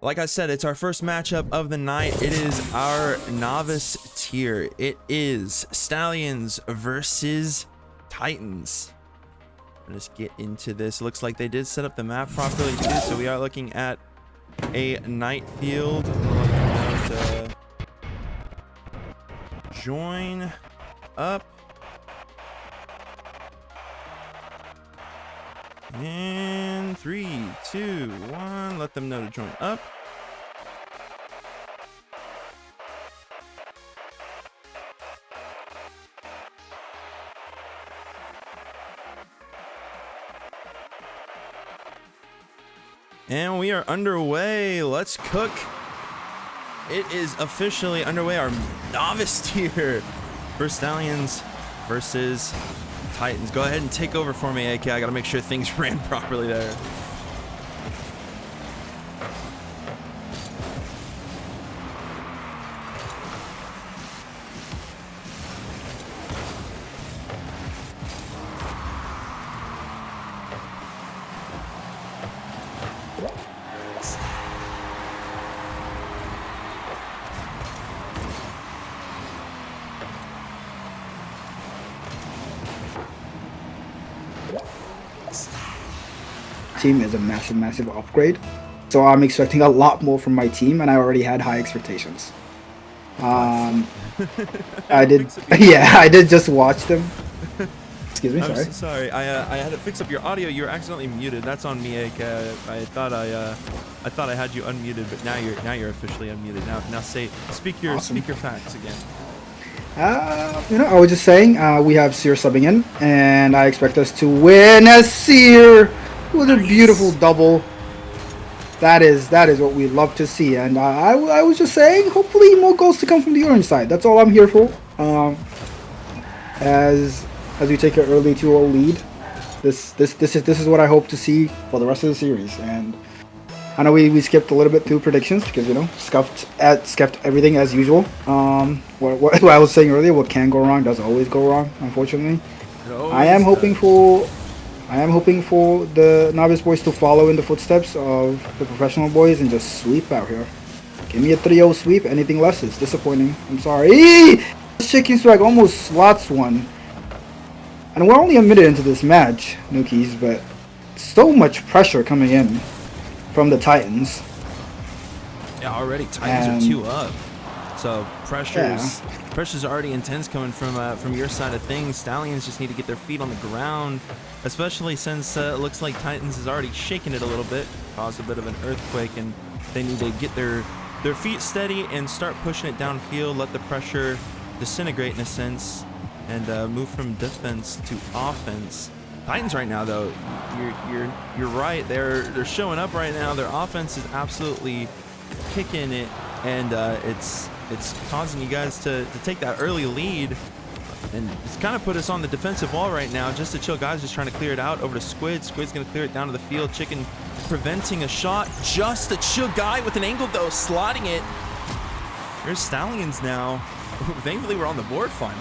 Like I said, it's our first matchup of the night. It is our novice tier. It is Stallions versus Titans. Let's get into this. Looks like they did set up the map properly too, so we are looking at a night field. Join up. And 3, 2, 1. Let them know to join up. And we are underway. Let's cook. It is officially underway. Our novice tier for Stallions versus Titans. Go ahead and take over for me, AK. I gotta make sure things ran properly there. Team is a massive upgrade, so I'm expecting a lot more from my team, and I already had high expectations. I did, yeah, I did just watch them. Excuse me, sorry. I'm so sorry. I had to fix up your audio. You were accidentally muted. That's on me, AK. I thought I had you unmuted, but now you're officially unmuted. Now speak your facts again. I was just saying, we have Seer subbing in, and I expect us to win as Seer with a beautiful double. That is what we love to see, and I was just saying, hopefully more goals to come from the orange side. That's all I'm here for. As we take an early 2-0 lead, this is what I hope to see for the rest of the series. And I know we skipped a little bit through predictions because, you know, scuffed everything as usual. What I was saying earlier, what can go wrong does always go wrong, unfortunately. I am hoping for the novice boys to follow in the footsteps of the professional boys and just sweep out here. Give me a 3-0 sweep. Anything less is disappointing. I'm sorry. This chicken swag almost slots one. And we're only a minute into this match, NuKEys, but so much pressure coming in from the Titans. Yeah, already Titans are 2 up. So pressure's already intense coming from your side of things. Stallions just need to get their feet on the ground, especially since it looks like Titans is already shaking it a little bit, caused a bit of an earthquake, and they need to get their feet steady and start pushing it downfield, let the pressure disintegrate in a sense, and move from defense to offense. Titans right now, though, you're right. They're showing up right now. Their offense is absolutely kicking it, and it's causing you guys to take that early lead, and it's kind of put us on the defensive wall right now. Just to chill, guys, just trying to clear it out over to Squid. Squid's gonna clear it down to the field. Chicken preventing a shot. Just a chill guy with an angle though, slotting it. Here's Stallions now. Thankfully, we're on the board finally.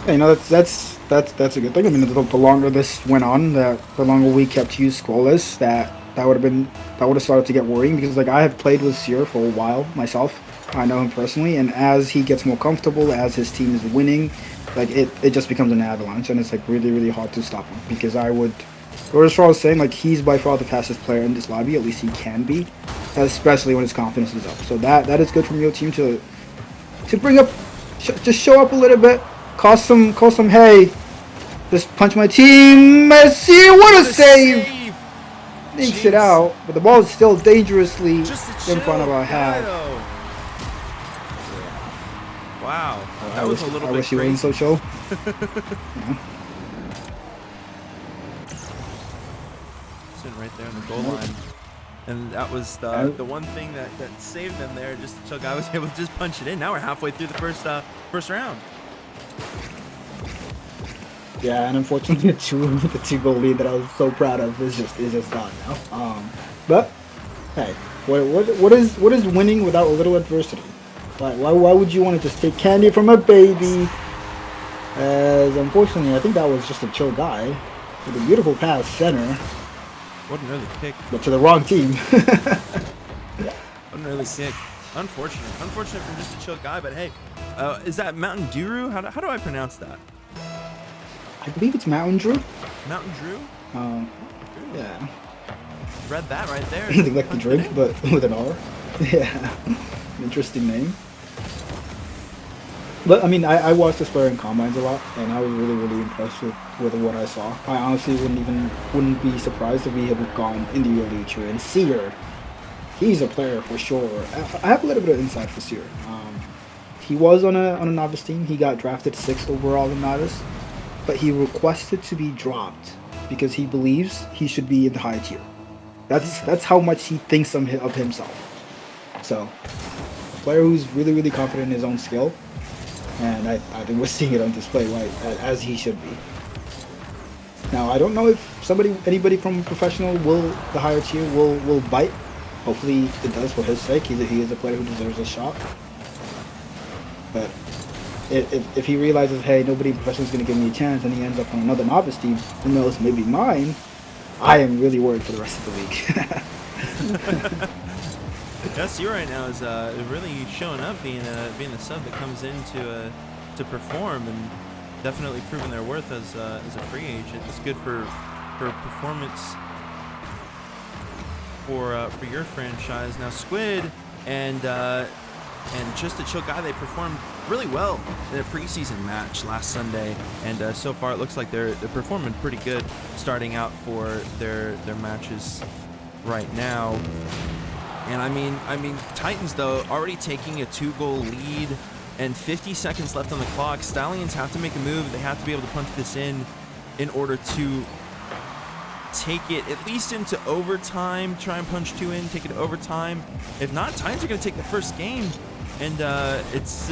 Yeah, you know, that's a good thing. I mean, the longer this went on, the longer we kept you scoreless, that would have started to get worrying, because like I have played with Seer for a while myself. I know him personally, and as he gets more comfortable, as his team is winning, like it just becomes an avalanche, and it's like really hard to stop him. Because or as far as saying, like, he's by far the fastest player in this lobby, at least he can be, especially when his confidence is up. So that is good from your team to bring up, just show up a little bit. Cause some hay. Just punch my team. Messi, what a save! Thinks it out, but the ball is still dangerously in front of our half. Wow, that was a little bit crazy. I wish he wasn't so chill. Sitting right there on the goal line. And that was the one thing that saved them there. Just so guy was able to just punch it in. Now we're halfway through the first round. Yeah, and unfortunately the two goal lead that I was so proud of is just gone now. But hey, what is winning without a little adversity? Like, why would you want to just take candy from a baby? As unfortunately, I think that was just a chill guy with a beautiful pass center. What an early kick. but to the wrong team. What an early kick. Unfortunate. Unfortunate for just a chill guy, but hey, is that Mountain Dew? How do I pronounce that? I believe it's Mountain Drew. Mountain Drew? Yeah. Read that right there. Like the drink, but with an R. Yeah. Interesting name. But I mean, I watched this player in combines a lot, and I was really, really impressed with what I saw. I honestly wouldn't be surprised if he had gone in the early tier. And Seer, he's a player for sure. I have a little bit of insight for Seer. He was on a novice team. He got drafted 6th overall in novice, but he requested to be dropped because he believes he should be in the high tier. That's how much he thinks of himself. So, a player who's really, really confident in his own skill. And I think we're seeing it on display, right, as he should be. Now, I don't know if anybody from professional the higher tier will bite. Hopefully it does for his sake. He is a player who deserves a shot. But if he realizes, hey, nobody in professional is going to give me a chance, and he ends up on another novice team, who knows, maybe mine, I am really worried for the rest of the week. Yes, you right now is really showing up, being the sub that comes in to perform, and definitely proving their worth as a free agent. It's good for performance for your franchise. Now Squid and just a chill guy, they performed really well in a preseason match last Sunday, and so far it looks like they're performing pretty good starting out for their matches right now. And I mean, Titans though already taking a 2-goal lead, and 50 seconds left on the clock. Stallions have to make a move. They have to be able to punch this in order to take it at least into overtime. Try and punch 2 in, take it to overtime. If not, Titans are going to take the first game, and it's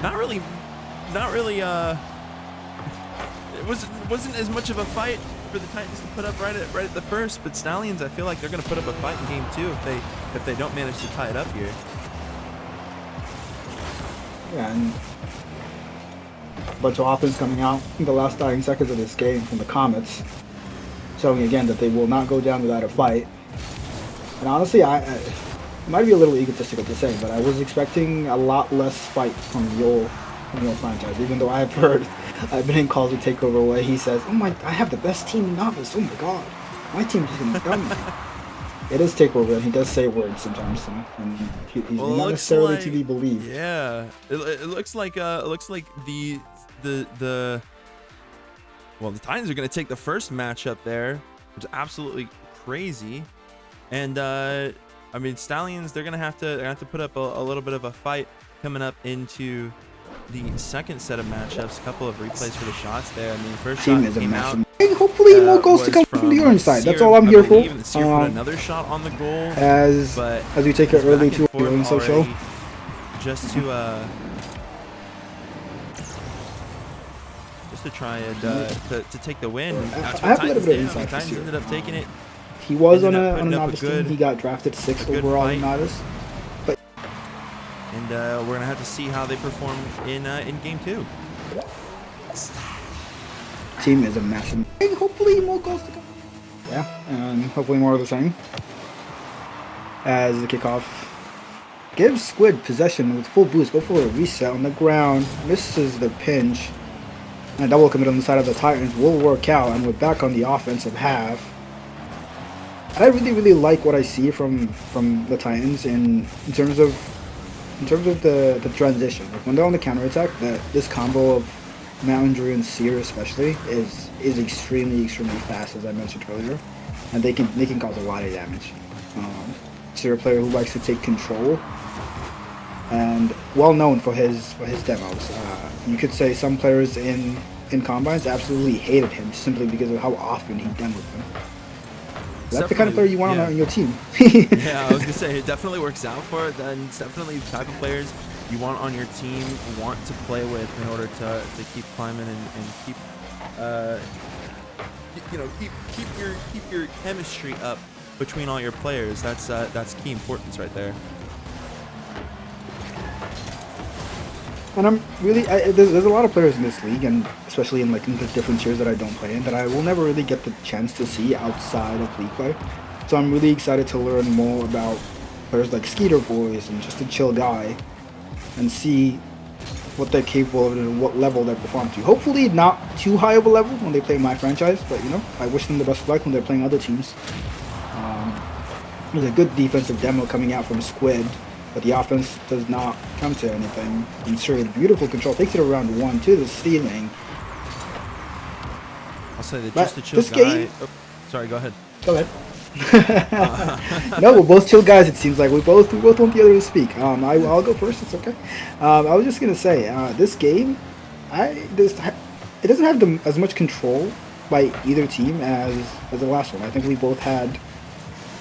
not really. It wasn't as much of a fight for the Titans to put up right at the first, but Stallions, I feel like they're going to put up a fight in game 2 if they don't manage to tie it up here. Yeah, and a bunch of offense coming out in the last dying seconds of this game from the Comets, showing again that they will not go down without a fight. And honestly, I it might be a little egotistical to say, but I was expecting a lot less fight from the old franchise, even though I've been in calls with Takeover where he says, "Oh my, I have the best team in Novice. Oh my god, my team is gonna done me." It is Takeover, and he does say words sometimes, and he's not necessarily to be believed. Yeah, it looks like the Titans are gonna take the first matchup there, which is absolutely crazy, and I mean Stallions, they're gonna have to put up a little bit of a fight coming up into the second set of matchups. A couple of replays for the shots there. I mean, first shot came out. Hopefully more goals to come from the orange side. That's all I'm here for. Put another shot on the goal as we take it early to doing so just to try and to take the win. I have a little bit of insight. Titans ended up taking it. He was on a novice team. He got drafted 6th overall in novice. And we're gonna have to see how they perform in game 2. Team is a massive. Hopefully more goals to come. Yeah, and hopefully more of the same. As the kickoff gives Squid possession with full boost. Go for a reset on the ground. Misses the pinch. And a double commit on the side of the Titans will work out, and we're back on the offensive half. I really, really like what I see from the Titans in terms of the transition. Like when they're on the counterattack, this combo of Mountain Dew and Seer especially is extremely fast, as I mentioned earlier, and they can cause a lot of damage. Seer, a player who likes to take control, and well known for his demos. You could say some players in combines absolutely hated him simply because of how often he demoed them. That's the kind of player you want on your team. Yeah, I was gonna say it definitely works out for it. Then it's definitely the type of players you want on your team, want to play with in order to keep climbing and keep keep your chemistry up between all your players. That's key importance right there. And I'm really there's a lot of players in this league, and especially in like in the different tiers that I don't play in, that I will never really get the chance to see outside of league play. So I'm really excited to learn more about players like Skeeter Boys and just a chill guy, and see what they're capable of and what level they perform to. Hopefully not too high of a level when they play my franchise, but you know, I wish them the best of luck when they're playing other teams. There's a good defensive demo coming out from Squid, but the offense does not come to anything. And sure, beautiful control takes it around 1 to the ceiling. I'll say that just a chill this guy. game, Oh, sorry, go ahead. Go ahead. No, we're both chill guys. It seems like we both want the other to speak. I'll go first. It's okay. I was just gonna say this game, it doesn't have as much control by either team as the last one. I think we both had.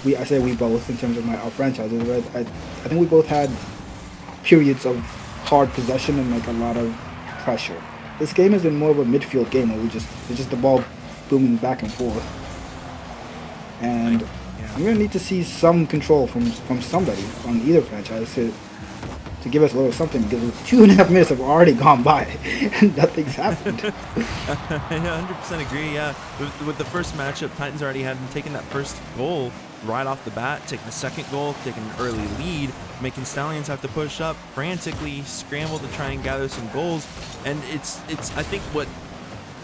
I say we both in terms of our franchises. But I think we both had periods of hard possession and like a lot of pressure. This game is in more of a midfield game where it's just the ball booming back and forth. And I'm gonna need to see some control from somebody on either franchise to give us a little something, because 2.5 minutes have already gone by and nothing's happened. Yeah, 100% agree. Yeah, with the first matchup, Titans already had taken that first goal right off the bat, taking the second goal, taking an early lead, making Stallions have to push up, frantically scramble to try and gather some goals. And it's I think what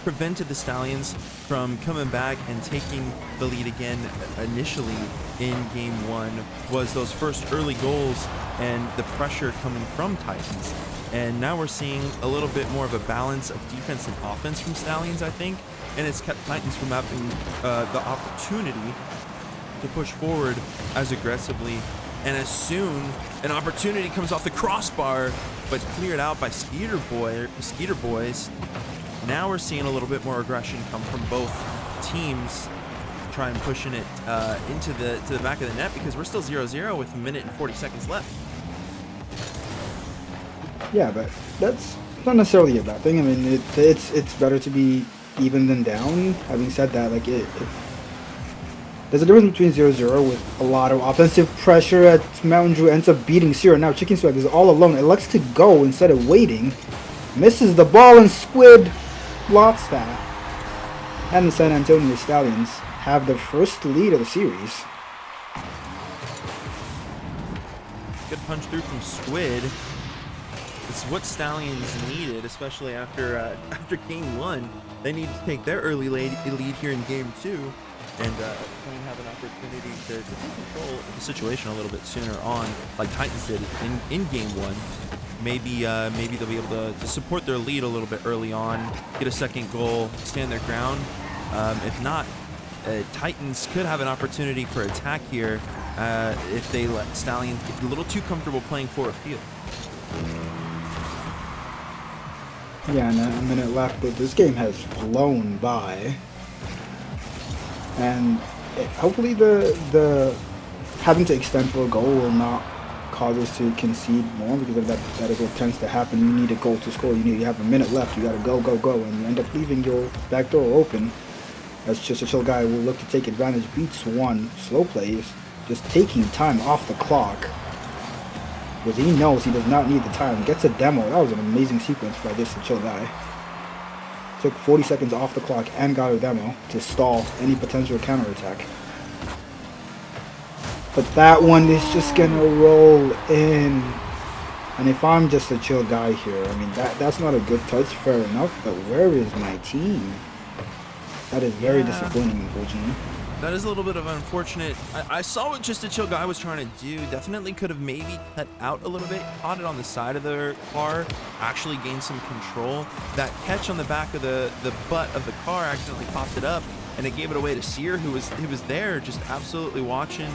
prevented the Stallions from coming back and taking the lead again initially in game 1 was those first early goals and the pressure coming from Titans. And now we're seeing a little bit more of a balance of defense and offense from Stallions, I think, and it's kept Titans from having the opportunity to push forward as aggressively. And as soon an opportunity comes off the crossbar but cleared out by Skeeter Boys, now we're seeing a little bit more aggression come from both teams, trying pushing it to the back of the net, because we're still 0-0 with 1 minute and 40 seconds left. Yeah, but that's not necessarily a bad thing. I mean, it's better to be even than down. Having said that, like there's a difference between 0-0 with a lot of offensive pressure at Mountain Dew ends up beating Sierra. Now Chicken Swag is all alone. Elects to go instead of waiting. Misses the ball, and Squid blots that. And the San Antonio Stallions have their first lead of the series. Good punch through from Squid. It's what Stallions needed, especially after game 1. They need to take their early lead here in game 2, and have an opportunity to take control of the situation a little bit sooner on, like Titans did in game 1. Maybe they'll be able to support their lead a little bit early on, get a second goal, stand their ground. If not, Titans could have an opportunity for attack here if they let Stallions get a little too comfortable playing forward field. Yeah, and a minute left, but this game has flown by. And hopefully the having to extend for a goal will not cause us to concede more, because that is what tends to happen. You need a goal to score. You have a minute left. You got to go, and you end up leaving your back door open. As just a chill guy will look to take advantage. Beats one, slow plays, just taking time off the clock, because he knows he does not need the time. Gets a demo. That was an amazing sequence by this chill guy. Took 40 seconds off the clock and got a demo to stall any potential counterattack. But that one is just gonna roll in. And if I'm just a chill guy here, I mean, that's not a good touch, fair enough, but where is my team? That is very disappointing, unfortunately. That is a little bit of unfortunate. I saw what just a chill guy was trying to do. Definitely could have maybe cut out a little bit, caught it on the side of their car, actually gained some control. That catch on the back of the butt of the car accidentally popped it up, and it gave it away to Sear, who was there just absolutely watching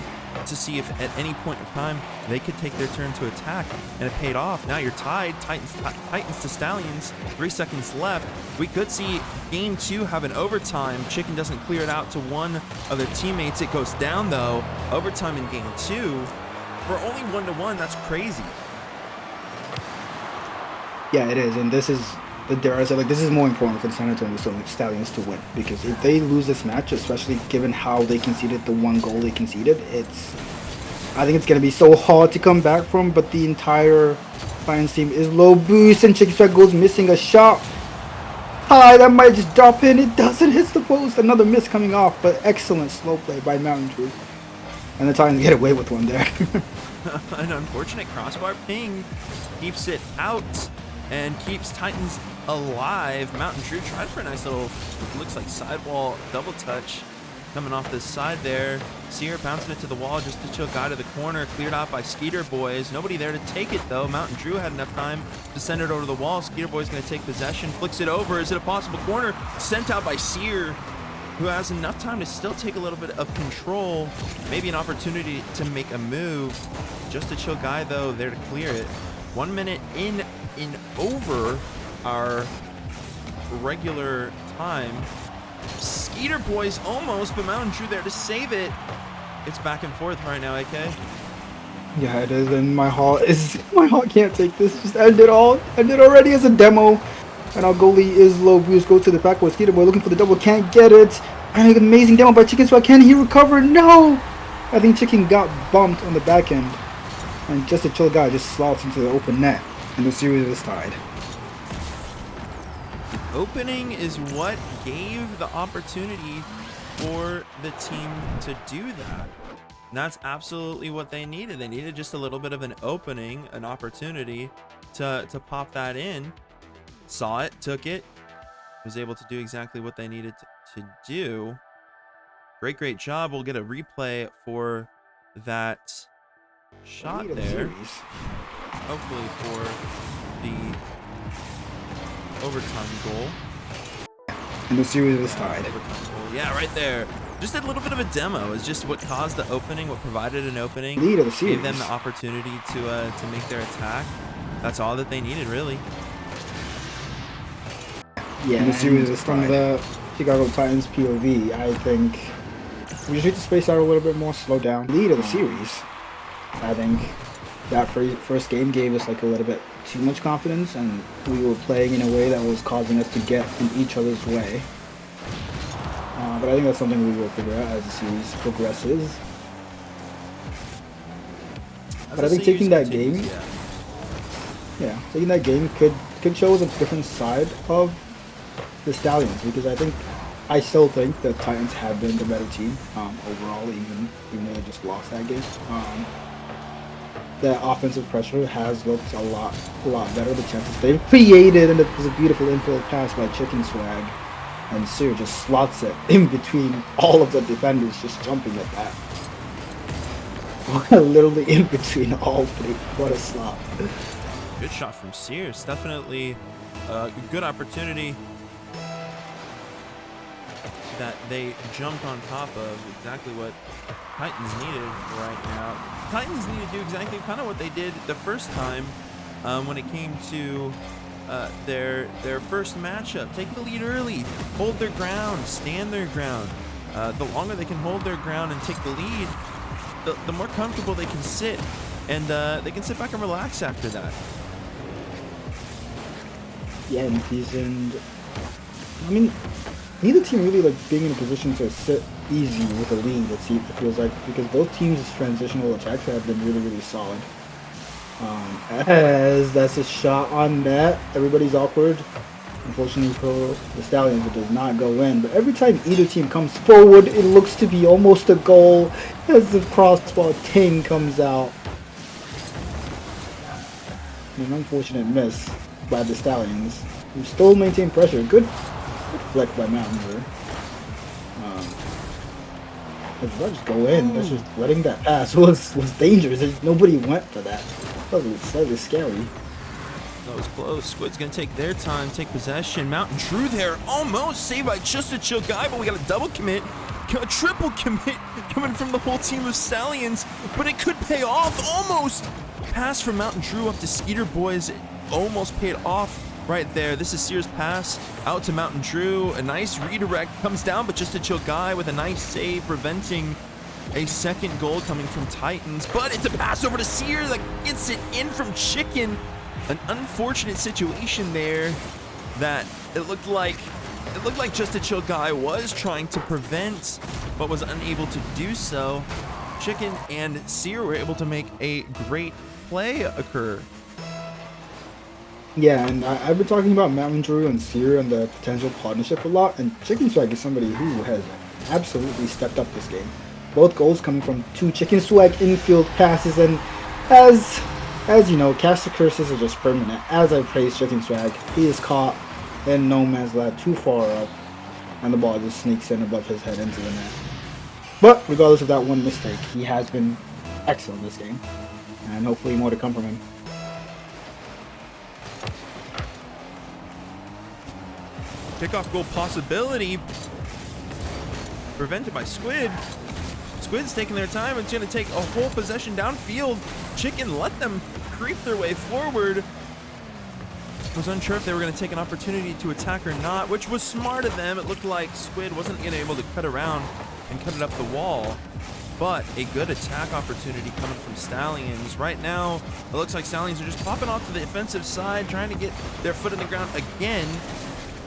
to see if at any point in time they could take their turn to attack, and it paid off. Now you're tied, Titans to Stallions, 3 seconds left. We could see game 2 have an overtime. Chicken doesn't clear it out to one of their teammates. It goes down though. Overtime in game 2. We're only 1-1. That's crazy. Yeah, it is, and this is this is more important for the San Antonio Stallions to win, because if they lose this match, especially given how they conceded the one goal they conceded, I think it's going to be so hard to come back from. But the entire Titans team is low boost and Chicken Swag goes missing a shot. Hi, that might just drop in. It doesn't hit the post. Another miss coming off, but excellent slow play by Mountain Dew. And the Titans get away with one there. An unfortunate crossbar ping keeps it out and keeps Titans alive. Mountain Dew tried for a nice little, looks like sidewall double touch coming off this side there. Sear bouncing it to the wall just to chill guy to the corner. Cleared out by Skeeter Boys. Nobody there to take it though. Mountain Dew had enough time to send it over the wall. Skeeter Boys going to take possession. Flicks it over. Is it a possible corner? Sent out by Sear, who has enough time to still take a little bit of control. Maybe an opportunity to make a move. Just a chill guy though there to clear it. 1 minute in over our regular time. Skeeter Boys almost, but Mountain Dew there to save it. It's back and forth right now, AK. Yeah, it is, and my heart can't take this. Just end it all. End it already as a demo. And our goalie is low boost. Goes to the back with Skeeter Boy looking for the double, can't get it. And an amazing demo by Chicken. So can he recover? No! I think Chicken got bumped on the back end. And just a chill guy just slots into the open net. And the series is tied. Opening is what gave the opportunity for the team to do that. And that's absolutely what they needed. They needed just a little bit of an opening, an opportunity to pop that in. Saw it, took it, was able to do exactly what they needed to do. Great job. We'll get a replay for that shot there. Hopefully for the overtime goal. And the series is tied. Yeah, right there. Just a little bit of a demo is just what caused the opening, what provided an opening. Lead of the series. Gave them the opportunity to make their attack. That's all that they needed, really. Yeah, and the series is from the Chicago Titans POV. I think we just need to space out a little bit more, slow down. Lead of the series. I think that first game gave us like a little bit too much confidence, and we were playing in a way that was causing us to get in each other's way. But I think that's something we will figure out as the series progresses. But I think taking that game, taking that game could show us a different side of the Stallions, because I still think the Titans have been the better team overall, even though they just lost that game. The offensive pressure has looked a lot better. The chances they've created, and it was a beautiful infield pass by Chicken Swag, and Sear just slots it in between all of the defenders, just jumping at that. Literally in between all three. What a slot! Good shot from Sears. Definitely a good opportunity that they jumped on top of. Exactly what Titans needed right now. Titans need to do exactly kind of what they did the first time when it came to their first matchup. Take the lead early, hold their ground, stand their ground. The longer they can hold their ground and take the lead, the more comfortable they can sit, and they can sit back and relax after that. Yeah, and neither team really like being in a position to sit easy with a lead. It feels like, because both teams' transitional attacks have been really solid. As that's a shot on net, everybody's awkward. Unfortunately for the Stallions, it does not go in. But every time either team comes forward, it looks to be almost a goal as the crossbar ting comes out. An unfortunate miss by the Stallions, who still maintain pressure. Good flick by Mountain Dew. If I just go in, that's just letting that pass was dangerous. Nobody went for that. That was slightly scary. That was close. Squid's gonna take their time, take possession. Mountain Dew there, almost saved by just a chill guy, but we got a double commit, a triple commit coming from the whole team of Stallions, but it could pay off. Almost pass from Mountain Dew up to Skeeter Boys. It almost paid off right there. This is Sears' pass out to Mountain Dew. A nice redirect, comes down, but just a chill guy with a nice save, preventing a second goal coming from Titans. But it's a pass over to Sears that gets it in from Chicken. An unfortunate situation there that it looked like just a chill guy was trying to prevent, but was unable to do so. Chicken and Sear were able to make a great play occur. Yeah, and I've been talking about Mountain Drew and Seer and the potential partnership a lot, and Chicken Swag is somebody who has absolutely stepped up this game. Both goals coming from two Chicken Swag infield passes, and as as you know, caster curses are just permanent. As I praise Chicken Swag, he is caught in no man's land too far up, and the ball just sneaks in above his head into the net. But regardless of that one mistake, he has been excellent this game, and hopefully more to come from him. Kickoff goal possibility prevented by Squid. Squid's taking their time. It's going to take a whole possession downfield. Chicken let them creep their way forward. Was unsure if they were going to take an opportunity to attack or not, which was smart of them. It looked like Squid wasn't going to be able to cut around and cut it up the wall, but a good attack opportunity coming from Stallions. Right now, it looks like Stallions are just popping off to the offensive side, trying to get their foot in the ground again,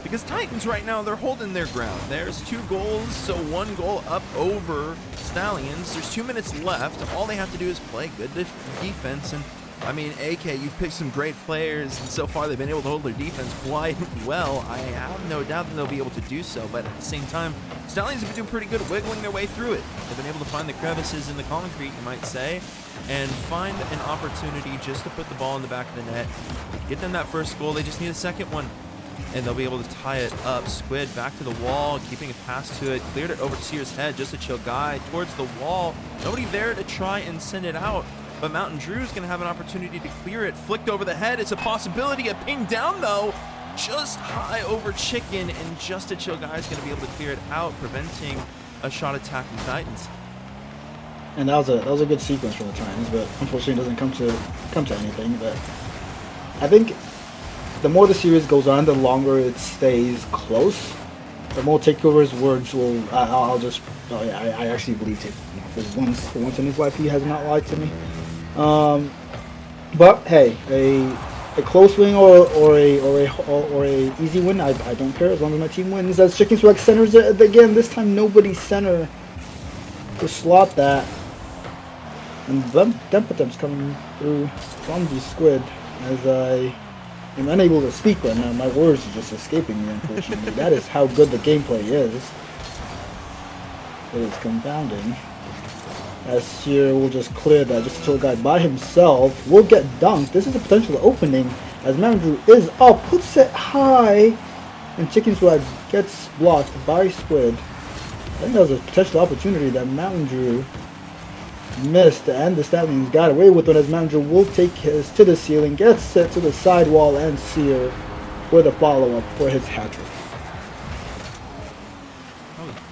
because Titans right now, they're holding their ground. There's 2 goals, so 1 goal up over Stallions. There's 2 minutes left. All they have to do is play good defense, and I mean, AK, you've picked some great players, and so far they've been able to hold their defense quite well. I have no doubt that they'll be able to do so, but at the same time, Stallions have been doing pretty good wiggling their way through it. They've been able to find the crevices in the concrete, you might say, and find an opportunity just to put the ball in the back of the net. Get them that first goal. They just need a second one, and they'll be able to tie it up. Squid back to the wall, keeping a pass to it. Cleared it over to Seer's head, just a chill guy towards the wall. Nobody there to try and send it out. But Mountain Drew's going to have an opportunity to clear it. Flicked over the head. It's a possibility. A ping down, though. Just high over Chicken. And just a chill guy is going to be able to clear it out, preventing a shot attack from Titans. And that was a good sequence for the Titans, but unfortunately it doesn't come to anything. But I think the more the series goes on, the longer it stays close. The more Takeover's words will. I'll just. Oh yeah, I actually believe Takeover. For once in his life, he has not lied to me. But hey, a close win or a easy win, I don't care as long as my team wins. As Chicken Swag centers it again, this time nobody center to slot that, and them attempts coming through from the Squid as I am unable to speak right now. My words are just escaping me, unfortunately. That is how good the gameplay is. It is confounding. As Seer will just clear that, just a chill guy by himself. Will get dunked. This is a potential opening as Mountain Drew is up, puts it high, and Chicken Swag gets blocked by Squid. I think that was a potential opportunity that Mountain Drew missed, and the Stallions got away with it as Mountain Drew will take his to the ceiling, gets set to the sidewall, and Seer with a follow-up for his hat-trick.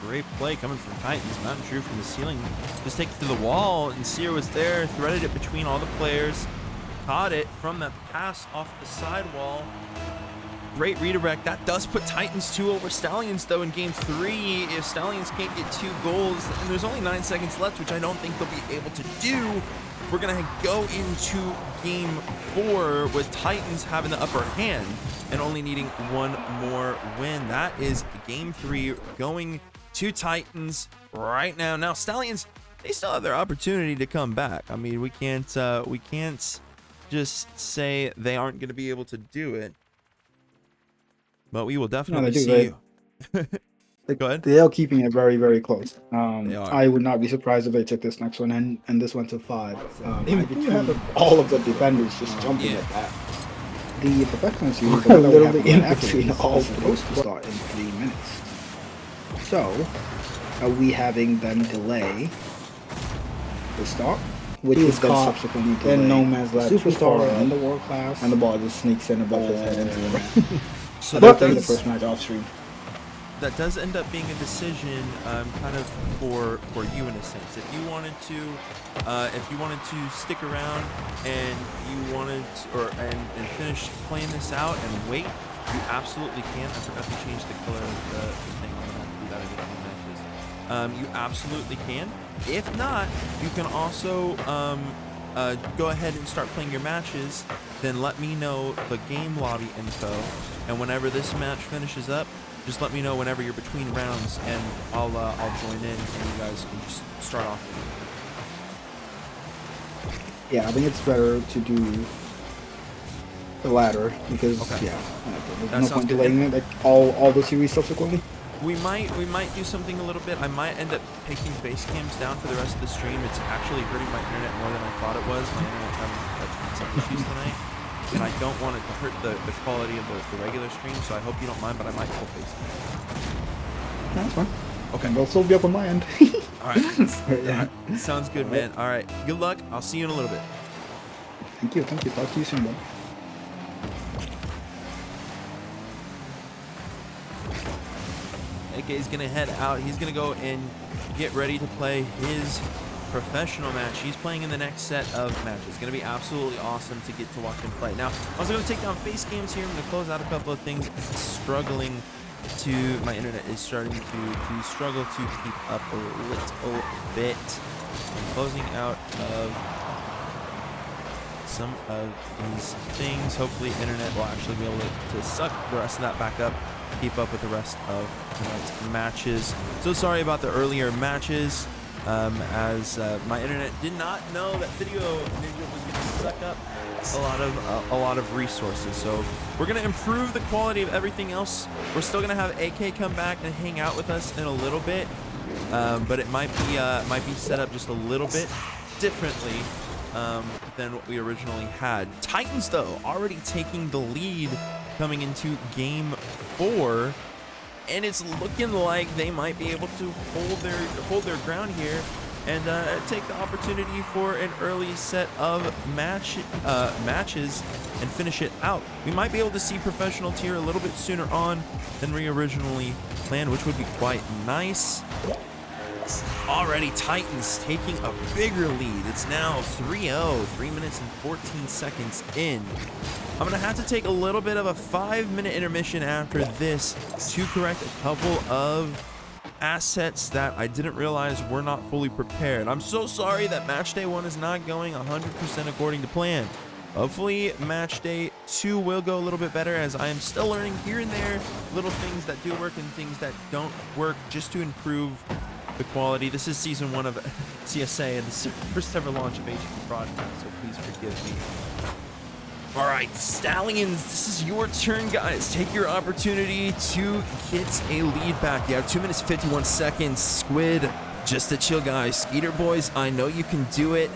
Great play coming from Titans. Mountain Drew from the ceiling just take it to the wall, and Seer was there, threaded it between all the players, caught it from that pass off the sidewall. Great redirect. That does put Titans 2 over Stallions, though, in Game 3. If Stallions can't get 2 goals, and there's only 9 seconds left, which I don't think they'll be able to do, we're going to go into Game 4 with Titans having the upper hand and only needing 1 more win. That is Game 3 going to Titans right now. Now Stallions, they still have their opportunity to come back. I mean, we can't just say they aren't going to be able to do it, but we will definitely see. Go ahead. They are keeping it very, very close. They are. I would not be surprised if they took this next one and this went to 5. I do have all of the defenders just jumping at that. The professional series are literally in between all supposed to start in 3 minutes. So, are we having them delay the start, which is then subsequently delayed in no man's land, superstar in the world class, and the ball just sneaks in above his head into the net. So that the first match off stream. That does end up being a decision, kind of for you in a sense. If you wanted to stick around and you wanted and finish playing this out and wait, you absolutely can. I forgot to change the color of the thing. I'm gonna have to do that in a few matches. You absolutely can. If not, you can also go ahead and start playing your matches. Then let me know the game lobby info, and whenever this match finishes up, just let me know whenever you're between rounds, and I'll join in, and you guys can just start off. Yeah, I think it's better to do the latter, because Okay. yeah, there's That no sounds point good. delaying it like all the series subsequently. We might do something a little bit. I might end up taking face cams down for the rest of the stream. It's actually hurting my internet more than I thought it was. My internet's having some issues tonight, and I don't want it to hurt the quality of the regular stream. So I hope you don't mind, but I might pull face cam. That's fine. Okay. And they'll still be up on my end. All right. Yeah. All right. Sounds good, man. All right. Good luck. I'll see you in a little bit. Thank you. Thank you. Talk to you soon, bud. NuKEy's gonna head out. He's gonna go and get ready to play his professional match. He's playing in the next set of matches. It's gonna be absolutely awesome to get to watch him play. Now, I'm also gonna take down face cams here. I'm gonna close out a couple of things. My internet is starting to struggle to keep up a little bit. I'm closing out of some of these things. Hopefully internet will actually be able to suck the rest of that back up, keep up with the rest of tonight's matches. So sorry about the earlier matches, as my internet did not know that Video Ninja was going to suck up a lot of resources. So we're going to improve the quality of everything else. We're still going to have AK come back and hang out with us in a little bit, but it might be set up just a little bit differently than what we originally had. Titans, though, already taking the lead coming into game 4, and it's looking like they might be able to hold their ground here and take the opportunity for an early set of matches and finish it out. We might be able to see professional tier a little bit sooner on than we originally planned, which would be quite nice. Already Titans taking a bigger lead. It's now 3-0, 3 minutes and 14 seconds in. I'm gonna have to take a little bit of a 5-minute intermission after this to correct a couple of assets that I didn't realize were not fully prepared. I'm so sorry that match day 1 is not going 100% according to plan. Hopefully match day 2 will go a little bit better, as I am still learning here and there little things that do work and things that don't work, just to improve the quality. This is season 1 of CSA and the first ever launch of HD broadcast, so please forgive me. All right, Stallions, this is your turn, guys. Take your opportunity to get a lead back. You have 2 minutes 51 seconds. Squid, just to chill, guys. Skeeter boys, I know you can do it.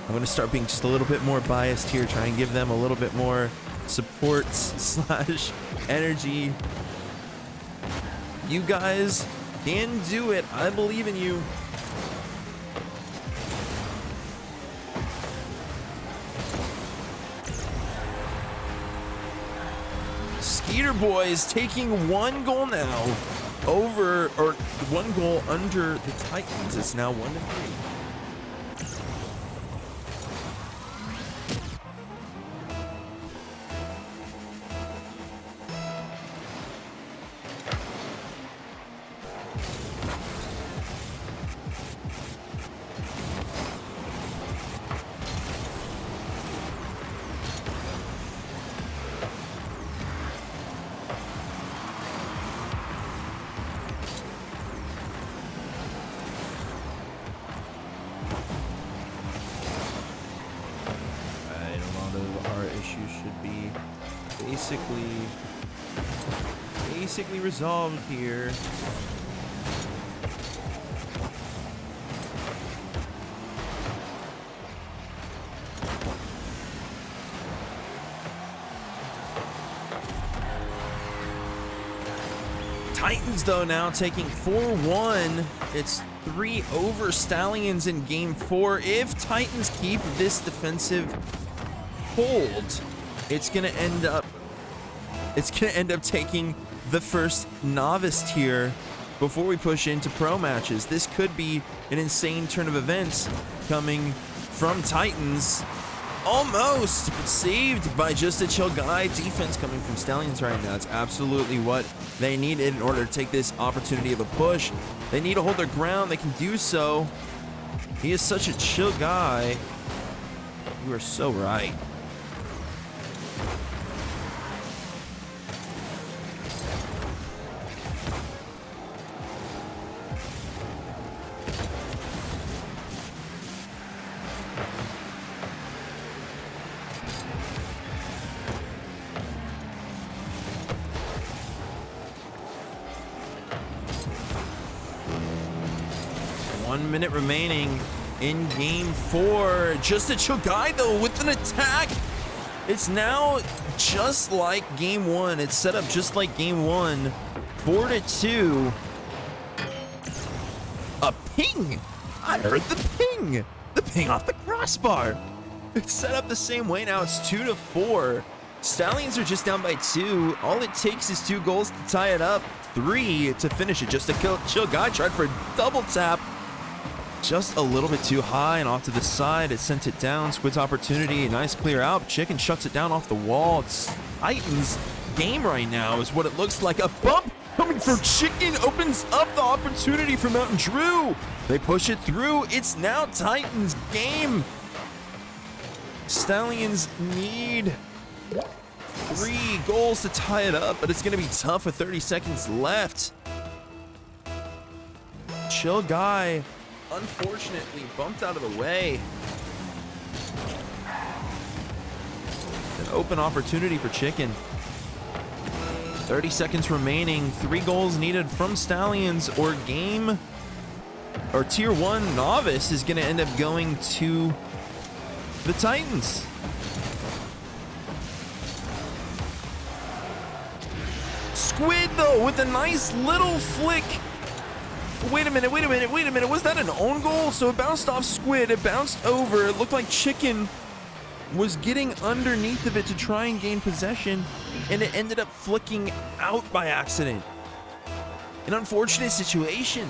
I'm gonna start being just a little bit more biased here, try and give them a little bit more support / energy. You guys can do it. I believe in you. Skeeter boys taking 1 goal now over, or 1 goal under the Titans. It's now 1-3. Should be basically resolved here. Titans, though, now taking 4-1. It's 3 over Stallions in game 4. If Titans keep this defensive hold, it's gonna end up taking the first novice tier before we push into pro matches. This could be an insane turn of events coming from Titans. Almost, but saved by just a chill guy. Defense coming from Stallions right now. It's absolutely what they needed in order to take this opportunity of a push. They need to hold their ground. They can do so. He is such a chill guy. You are so right. 1 minute remaining in game 4. Just a NuKEy though with an attack. It's now just like game 1. It's set up just like game 1. 4-2. A ping. I heard the ping. The ping off the crossbar. It's set up the same way now. It's 2-4. Stallions are just down by 2. All it takes is 2 goals to tie it up. 3 to finish it. Just a NuKEy tried for a double tap. Just a little bit too high and off to the side. It sent it down. Squid's opportunity. A nice clear out. Chicken shuts it down off the wall. It's Titans' game right now is what it looks like. A bump coming from Chicken opens up the opportunity for Mountain Drew. They push it through. It's now Titans' game. Stallions need 3 goals to tie it up, but it's going to be tough with 30 seconds left. NuKEy, unfortunately, bumped out of the way. An open opportunity for Chicken. 30 seconds remaining. 3 goals needed from Stallions or game or tier 1 Novice is going to end up going to the Titans. Squid though with a nice little flick. Wait a minute. Was that an own goal? So it bounced off Squid. It bounced over. It looked like Chicken was getting underneath of it to try and gain possession, and it ended up flicking out by accident. An unfortunate situation.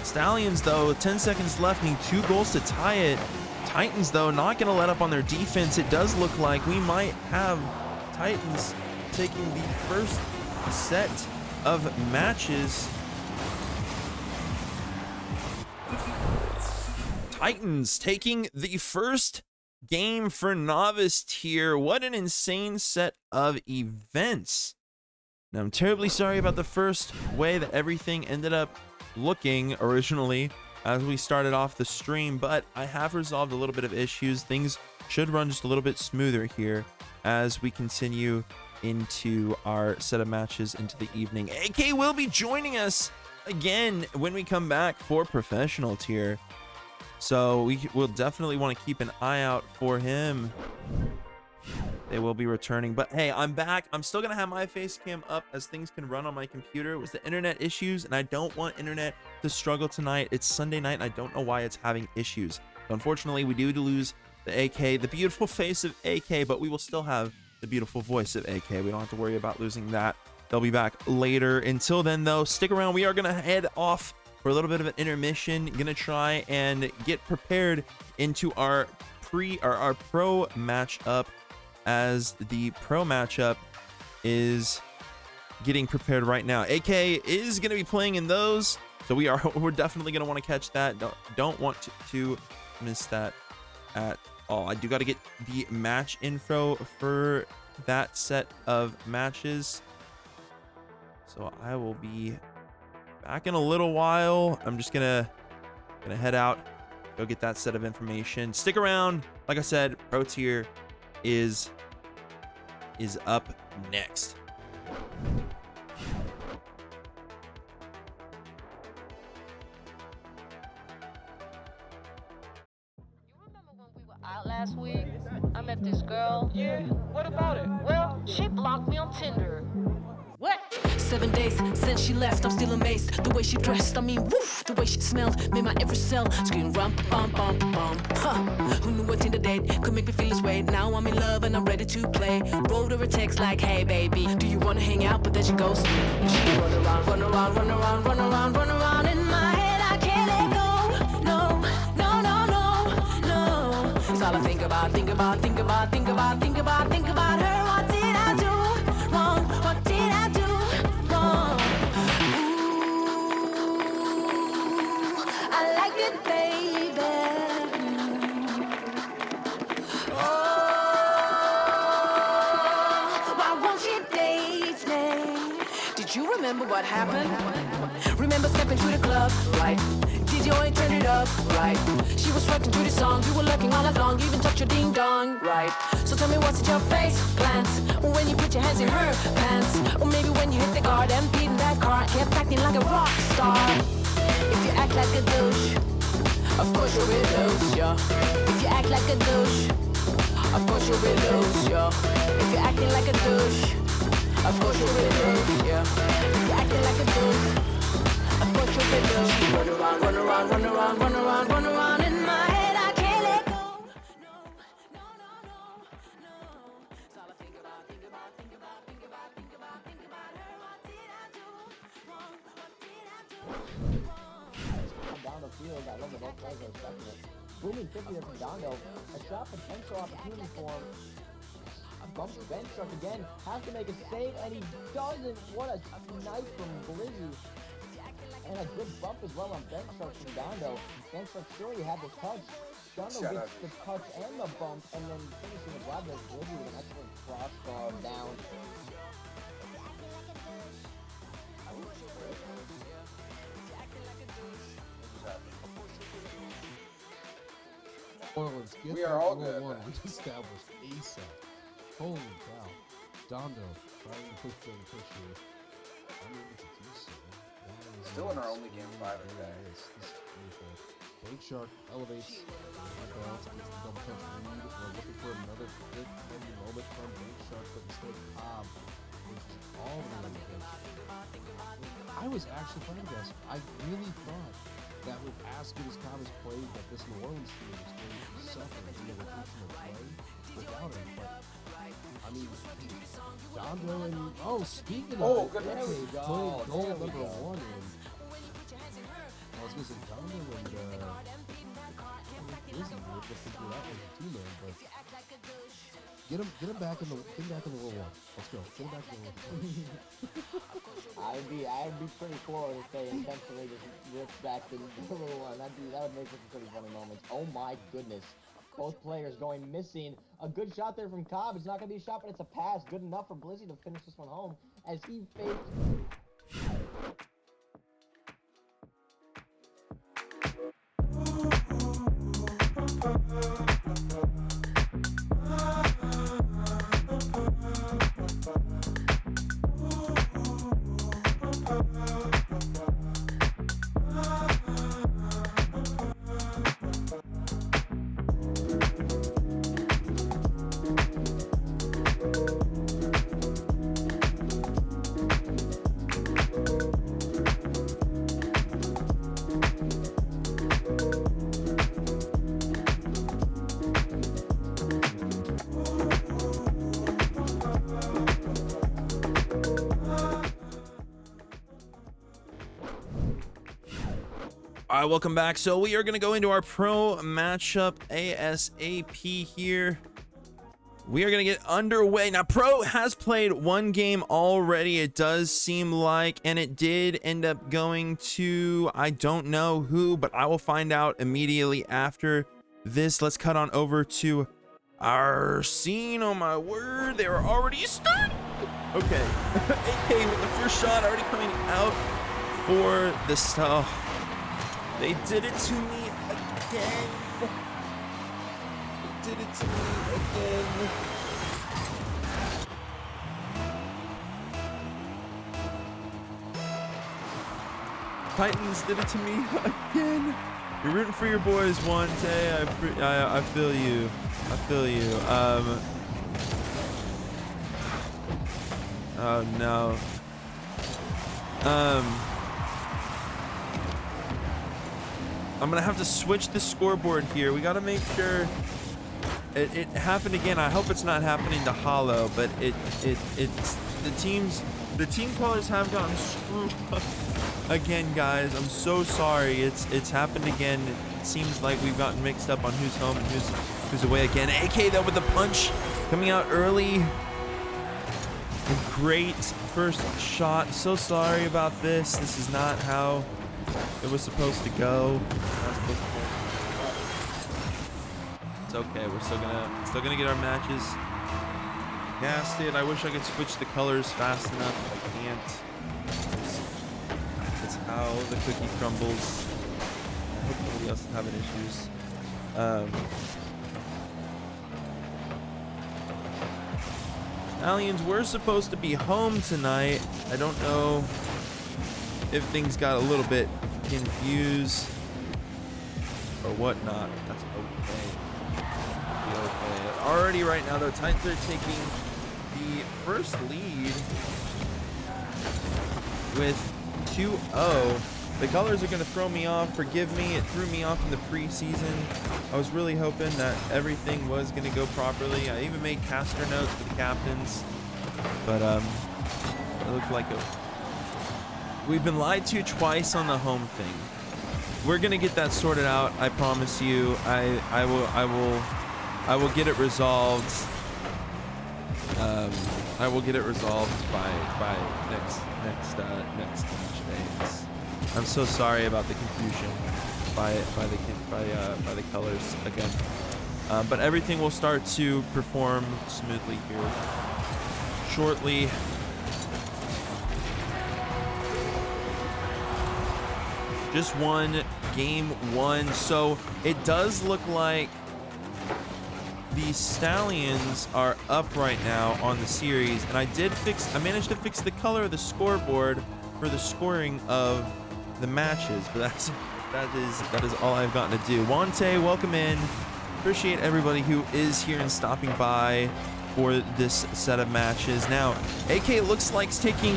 Stallions though, with 10 seconds left, need 2 goals to tie it. Titans though, not going to let up on their defense. It does look like we might have Titans taking the first set of matches. Titans taking the first game for Novice tier. What an insane set of events. Now, I'm terribly sorry about the first way that everything ended up looking originally as we started off the stream, but I have resolved a little bit of issues. Things should run just a little bit smoother here as we continue into our set of matches into the evening. AK will be joining us again when we come back for professional tier, so we will definitely want to keep an eye out for him. They will be returning, but hey, I'm back. I'm still gonna have my face cam up as things can run on my computer. It was the internet issues, and I don't want internet to struggle tonight. It's Sunday night and I don't know why it's having issues. So unfortunately, we do lose the AK, the beautiful face of AK, but we will still have the beautiful voice of AK. We don't have to worry about losing that. They'll be back later. Until then though, stick around. We are gonna head off for a little bit of an intermission. Gonna try and get prepared into our pro matchup, as the pro matchup is getting prepared right now. AK is going to be playing in those, so we're definitely going to want to catch that. Don't want to miss that at all. I do got to get the match info for that set of matches, so I will be back in a little while. I'm just gonna head out, go get that set of information. Stick around. Like I said, pro tier is up next. You remember when we were out last week? I met this girl. Yeah, what about it? Well, she blocked me on Tinder. What? 7 days since she left, I'm still amazed. The way she dressed, I mean, woof. The way she smelled, made my every cell scream rum bum bum bum. Huh? Who knew what Tinder date could make me feel this way? Now I'm in love and I'm ready to play. Wrote her a text like, hey baby, do you wanna hang out? But then she goes, she run around, run around, run around, run around, run around in my head. I can't let go. No, no, no, no, no. It's all I think about, think about, think about, think about, think about, think about her. What did I do wrong? What did I do? I like it, baby. Oh, why won't you date me? Did you remember what happened? Remember stepping to the club, right? Did your eternity it up, right? She was working to the song, you were lurking all along, you even touched your ding dong, right? So tell me what's at your face plans when you put your hands in her pants, or maybe when you hit the guard and beat in that car, kept acting like a rock star. If you act like a douche, of course you'll be loose, yeah. If you act like a douche, of course you'll be loose, yeah. If you're acting like a douche, of course you'll be loose, yeah. If you're acting like a douche, of course you'll be loose. Run around, run around, run around, run around, run around in my head, I can't let go. No, no, no, no, no. It's all I think about, think about, think about, think about, think about, think about her. What did I do wrong? What did I do wrong? Down the field, I love the both players are respecting it. Booming 50 there from Dondo. A shot potential opportunity for him. Bumps the bench truck again. Has to make a save, and he doesn't. What a knife from Blizzy. And a good bump as well on bench truck from Dondo. Bench truck sure he had the touch. Dondo gets the touch and the bump, and then finishing the job there. Blizzy with an excellent crossbar down. Orleans, get We are all good. one established ASAP. Holy cow. Dondo trying to push the picture. Unable to do so. Still in our only game 5 of the day. This is beautiful. Bank Shark elevates. Bounce, gets the double touch lead. We're looking for another good heavy moment from Bank Shark, but instead Cobb, which is all the way on the bench. I was actually flabbergasted. I really thought that with as good as Cobb has played, that this New Orleans team is going to suffer in the rotational play without him. But I mean, Dondo and speaking of good. There we go. goal There we number go. 1 and I was gonna say Dondo and Izzy were able to figure it out as a two-man, but get him back in the World War. Let's go. Get him back in the World War. I'd be pretty cool if they intentionally just ripped back to the little one. That would make for some pretty funny moments. Oh my goodness. Both players going missing. A good shot there from Cobb. It's not going to be a shot, but it's a pass. Good enough for Blizzy to finish this one home as he fakes. All right, welcome back. So we are going to go into our pro matchup ASAP here. We are going to get underway. Now, Pro has played one game already, it does seem like, and it did end up going to, I don't know who, but I will find out immediately after this. Let's cut on over to our scene. Oh my word, they were already starting. Okay, AK with the first shot already coming out for the stuff. They did it to me again. They did it to me again. Titans did it to me again. You're rooting for your boys, one day. I feel you. I feel you. Oh no. I'm gonna have to switch the scoreboard here. We gotta make sure it happened again. I hope it's not happening to Hollow, but it's the team colors have gotten screwed up again, guys. I'm so sorry. It's happened again. It seems like we've gotten mixed up on who's home and who's away again. AK though with the punch coming out early. A great first shot. So sorry about this. This is not how it was supposed to go. It's okay. We're still gonna get our matches casted. I wish I could switch the colors fast enough. I can't. It's how the cookie crumbles. I hope nobody else is having issues. Stallions, we're supposed to be home tonight. I don't know if things got a little bit confused or whatnot. That's okay. Be okay. Already right now though, Titans are taking the first lead with 2-0. The colors are going to throw me off. Forgive me, it threw me off in the preseason. I was really hoping that everything was going to go properly. I even made caster notes for the captains, but it looked like we've been lied to twice on the home thing. We're going to get that sorted out. I promise you. I will get it resolved. I will get it resolved by next match days. I'm so sorry about the confusion by the colors again, but everything will start to perform smoothly here shortly. Just won game 1, so it does look like the Stallions are up right now on the series, and I managed to fix the color of the scoreboard for the scoring of the matches, but that is all I've gotten to do. Wante, welcome in. Appreciate everybody who is here and stopping by for this set of matches. Now, AK looks like it's taking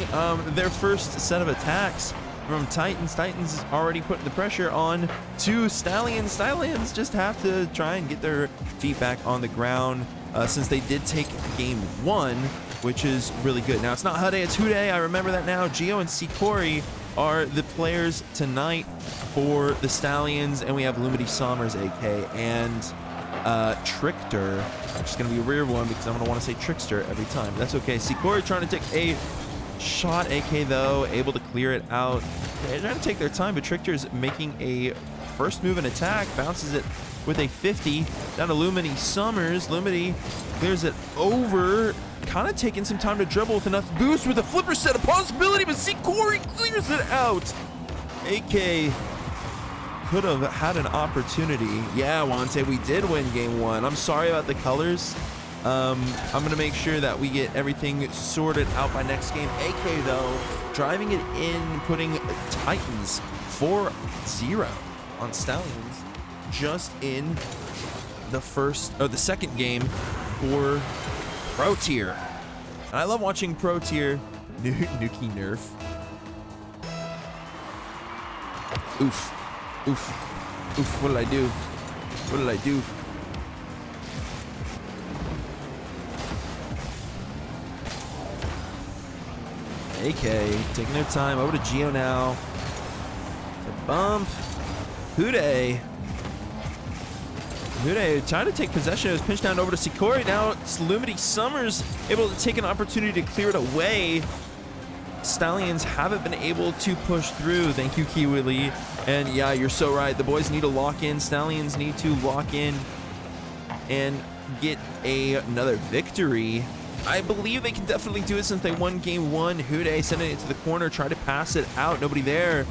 their first set of attacks from Titans. Titans is already putting the pressure on to Stallions. Stallions just have to try and get their feet back on the ground since they did take game 1, which is really good. Now, it's not Huday, it's Huday. I remember that now. Gio and Sikori are the players tonight for the Stallions, and we have Lumity Sommers, AK, and Trickster, which is going to be a weird one because I'm going to want to say Trickster every time. That's okay. Sikori trying to take a shot. AK, though, able to clear it out. They're trying to take their time, but Trickster is making a first move and attack, bounces it with a 50 down to Lumity Sommers. Lumity clears it over. Kind of taking some time to dribble with enough boost with a flipper set of possibility, but Sikori clears it out. AK could have had an opportunity. Yeah, Wante, we did win game 1. I'm sorry about the colors. I'm going to make sure that we get everything sorted out by next game. AK, though, driving it in, putting Titans 4-0 on Stallions just in the second game for Pro Tier. And I love watching Pro Tier. NuKEy nerf. Oof. Oof. Oof. What did I do? What did I do? AK taking their time. Over to Gio now. The bump. Huday trying to take possession. It was pinched down over to Sikori. Now it's Lumity Sommers able to take an opportunity to clear it away. Stallions haven't been able to push through. Thank you, Kiwili. And yeah, you're so right. The boys need to lock in. Stallions need to lock in and get another victory. I believe they can definitely do it since they won game 1. Huday sending it to the corner, try to pass it out. Nobody there.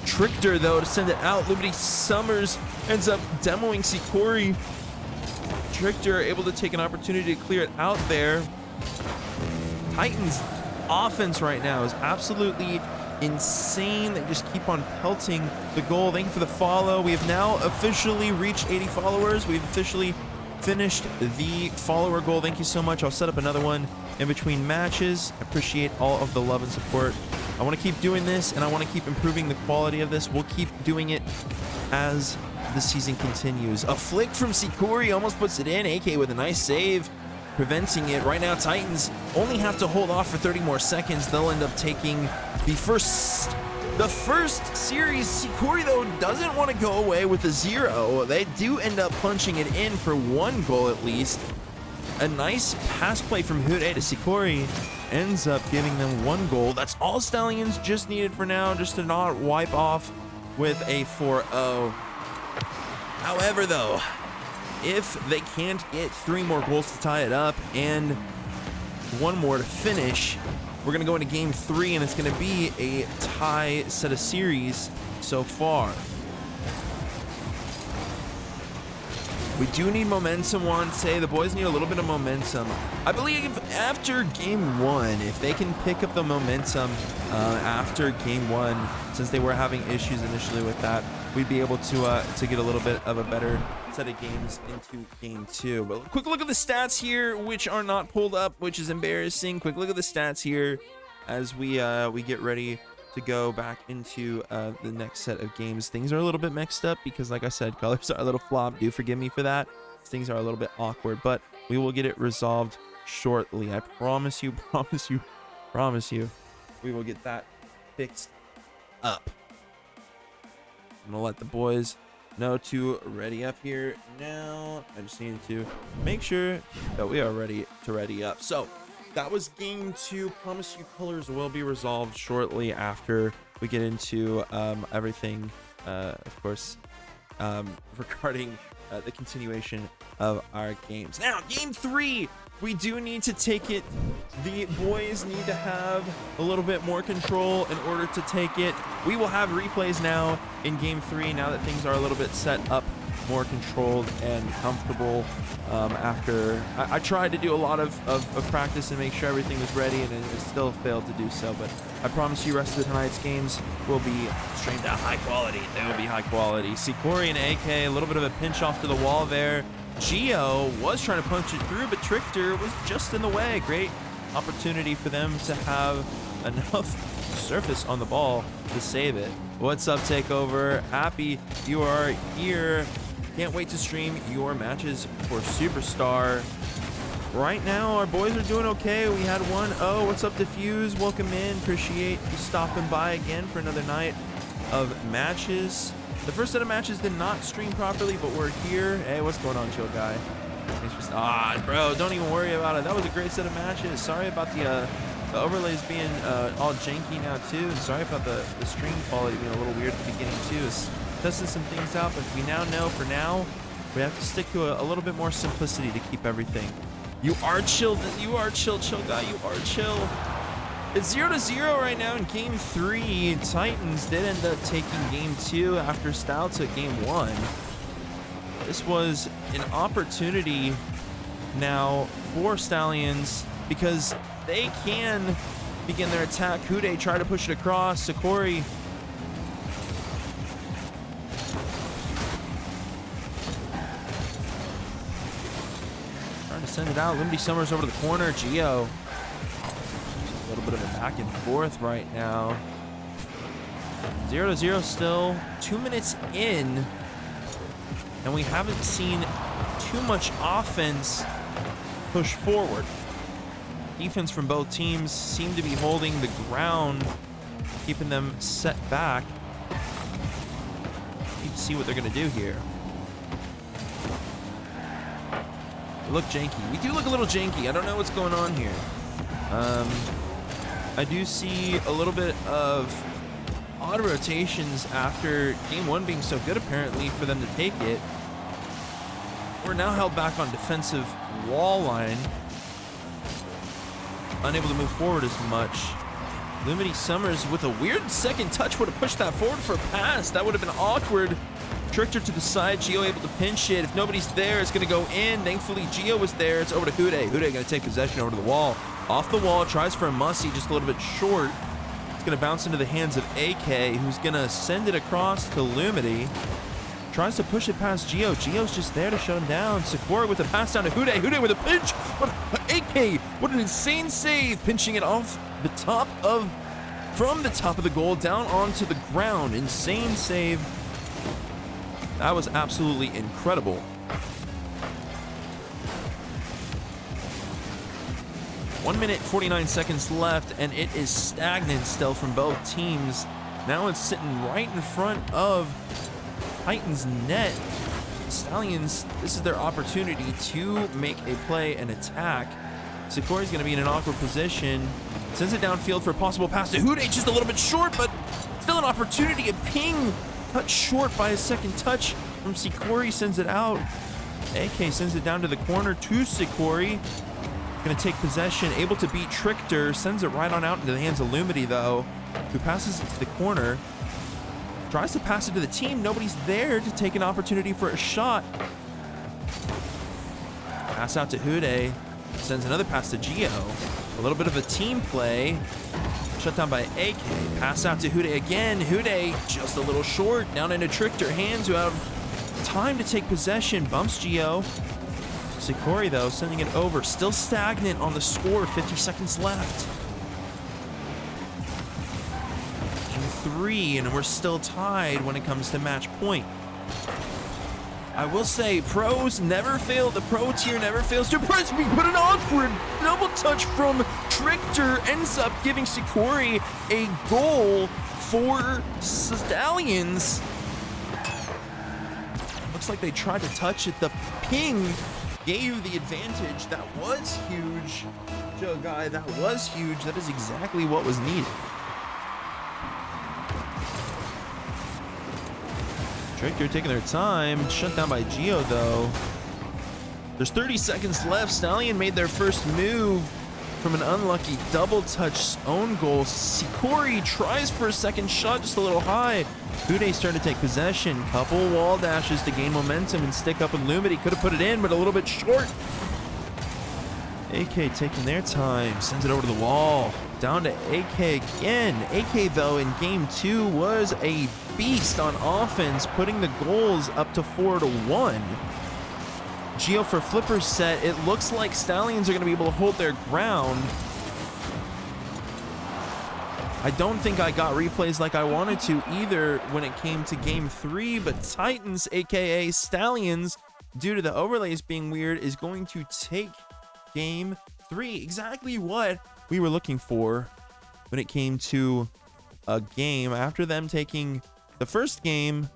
Trickster, though, to send it out. Lumity Sommers ends up demoing Sikori. Trickster able to take an opportunity to clear it out there. Titans offense right now is absolutely insane. They just keep on pelting the goal. Thank you for the follow. We have now officially reached 80 followers. We've officially finished the follower goal. Thank you so much. I'll set up another one in between matches. Appreciate all of the love and support. I want to keep doing this, and I want to keep improving the quality of this. We'll keep doing it as the season continues. A flick from Sikori almost puts it in. AK with a nice save, preventing it. Right now, Titans only have to hold off for 30 more seconds. They'll end up taking the first series. Sikori, though, doesn't want to go away with a 0. They do end up punching it in for 1 goal at least. A nice pass play from Huday to Sikori ends up giving them 1 goal. That's all Stallions just needed for now, just to not wipe off with a 4-0. However, though, if they can't get 3 more goals to tie it up and 1 more to finish, we're going to go into game 3, and it's going to be a tie set of series so far. We do need momentum, want to say. The boys need a little bit of momentum. I believe after game 1, if they can pick up the momentum after game 1, since they were having issues initially with that, we'd be able to get a little bit of a better set of games into game 2. But quick look at the stats here, which are not pulled up, which is embarrassing. Quick look at the stats here as we get ready to go back into the next set of games. Things are a little bit mixed up because, like I said, colors are a little flop. Do forgive me for that. Things are a little bit awkward, but we will get it resolved shortly. I promise you, promise you, we will get that fixed up. I'm gonna let the boys know to ready up here now. I just needed to make sure that we are ready to ready up. So that was game 2. Promise you, colors will be resolved shortly after we get into everything, of course, regarding the continuation of our games. Now, game 3, we do need to take it. The boys need to have a little bit more control in order to take it. We will have replays now in game 3, now that things are a little bit set up, more controlled and comfortable. After I tried to do a lot of practice and make sure everything was ready, and it still failed to do so. But I promise you, rest of tonight's games will be streamed at high quality. They will be high quality. Sikori and AK, a little bit of a pinch off to the wall there. Geo was trying to punch it through, but Trickster was just in the way. Great opportunity for them to have enough surface on the ball to save it. What's up, Takeover? Happy you are here. Can't wait to stream your matches for Superstar. Right now, our boys are doing okay. We had 1-0. What's up, Diffuse? Welcome in. Appreciate you stopping by again for another night of matches. The first set of matches did not stream properly, but we're here. Hey, what's going on, chill guy? Bro, don't even worry about it. That was a great set of matches. Sorry about the overlays being all janky now too, and sorry about the stream quality being a little weird at the beginning too. It's testing some things out, but we now know for now we have to stick to a little bit more simplicity to keep everything. You are chill guy. You are chill. It's 0-0 right now in game 3. Titans did end up taking game 2 after Style took game 1. This was an opportunity now for Stallions because they can begin their attack. Kude try to push it across. Sikori trying to send it out. Limity Summers over to the corner. Geo. A little bit of a back and forth right now. 0-0 still. 2 minutes in. And we haven't seen too much offense push forward. Defense from both teams seem to be holding the ground, keeping them set back. Need to see what they're going to do here. We look janky. We do look a little janky. I don't know what's going on here. I do see a little bit of odd rotations after game 1 being so good apparently for them to take it. We're now held back on defensive wall line. Unable to move forward as much. Lumity Summers with a weird second touch would have pushed that forward for a pass. That would have been awkward. Tricked her to the side. Geo able to pinch it. If nobody's there, it's going to go in. Thankfully, Geo was there. It's over to Hude. Hude going to take possession over to the wall. Off the wall, tries for a Mussy, just a little bit short. It's going to bounce into the hands of AK, who's going to send it across to Lumity. Tries to push it past Geo. Geo's just there to shut him down. Sakura with a pass down to Hude. Hude with a pinch. AK, what an insane save. Pinching it off the top of, from the top of the goal down onto the ground. Insane save. That was absolutely incredible. 1 minute, 49 seconds left, and it is stagnant still from both teams. Now it's sitting right in front of Titans net. Stallions, this is their opportunity to make a play and attack. Sikori's going to be in an awkward position. Sends it downfield for a possible pass to Hude, just a little bit short, but still an opportunity. A ping cut short by a second touch from Sikori, sends it out. AK sends it down to the corner to Sikori. Going to take possession, able to beat Trickster, sends it right on out into the hands of Lumity though, who passes it to the corner. Tries to pass it to the team. Nobody's there to take an opportunity for a shot. Pass out to NuKEy. Sends another pass to Geo. A little bit of a team play. Shut down by AK. Pass out to NuKEy again. NuKEy just a little short. Down into Trickster hands who have time to take possession. Bumps Geo. Sikori though sending it over. Still stagnant on the score. 50 seconds left. Game 3 and we're still tied when it comes to match point. I will say, pros never fail. The pro tier never fails to impress me, but an awkward double touch from Trickster ends up giving Sikori a goal for Stallions. Looks like they tried to touch it. The ping gave the advantage. That was huge. Joe Guy, that was huge. That is exactly what was needed. Trickster taking their time. Shut down by Geo though. There's 30 seconds left. Stallion made their first move from an unlucky double touch own goal. Sikori tries for a second shot, just a little high. NuKEy starting to take possession. Couple wall dashes to gain momentum and stick up with Lumity. Could have put it in, but a little bit short. AK taking their time. Sends it over to the wall. Down to AK again. AK though in game 2 was a beast on offense, putting the goals up to 4-1. Geo for Flipper's set. It looks like Stallions are going to be able to hold their ground. I don't think I got replays like I wanted to either when it came to game 3, but Titans, aka Stallions, due to the overlays being weird, is going to take game 3. Exactly what we were looking for when it came to a game after them taking the first game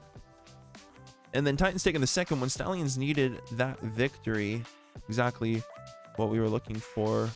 and then Titans taking the second one. Stallions needed that victory. Exactly what we were looking for.